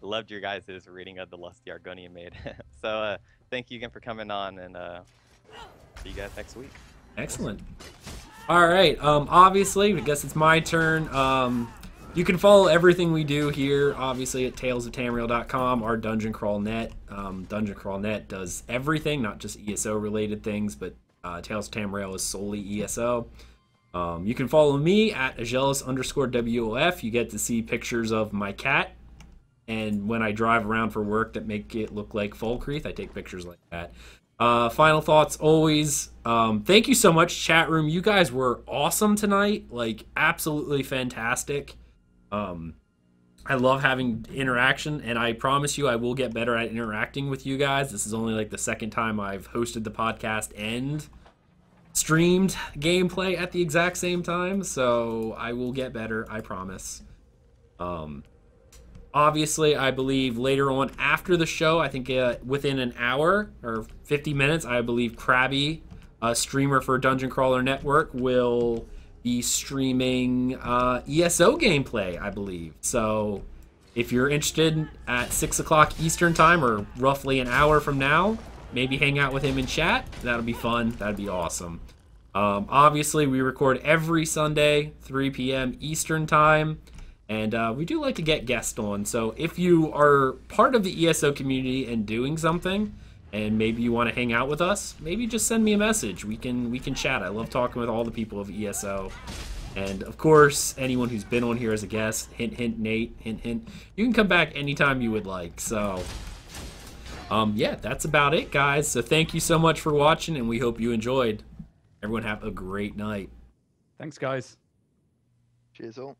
loved your guys' reading of the Lusty Argonian Maid. So, thank you again for coming on, and see you guys next week. Excellent. All right. Obviously, I guess it's my turn. You can follow everything we do here, obviously, at talesoftamriel.com, our Dungeon Crawl Net. Dungeon Crawl Net does everything, not just ESO-related things, but Tales of Tamriel is solely ESO. You can follow me at Aggelos_WOF. You get to see pictures of my cat, and when I drive around for work that make it look like Falkreath, I take pictures like that. Final thoughts, always. Thank you so much, chat room. You guys were awesome tonight, like absolutely fantastic. I love having interaction, and I promise you I will get better at interacting with you guys. This is only like the second time I've hosted the podcast and streamed gameplay at the exact same time, so I will get better, I promise. Obviously, I believe later on after the show, I think within an hour or 50 minutes, I believe Krabby, a streamer for Dungeon Crawler Network, will be streaming ESO gameplay, I believe. So if you're interested at 6 o'clock Eastern time, or roughly an hour from now, maybe hang out with him in chat. That'll be fun. That'd be awesome. Obviously, we record every Sunday, 3 p.m. Eastern time. And we do like to get guests on. So if you are part of the ESO community and doing something, and maybe you want to hang out with us, maybe just send me a message. We can chat. I love talking with all the people of ESO. And of course, anyone who's been on here as a guest, hint, hint, Nate, hint, hint, you can come back anytime you would like. So, yeah, that's about it, guys. So thank you so much for watching, and we hope you enjoyed. Everyone have a great night. Thanks, guys. Cheers all.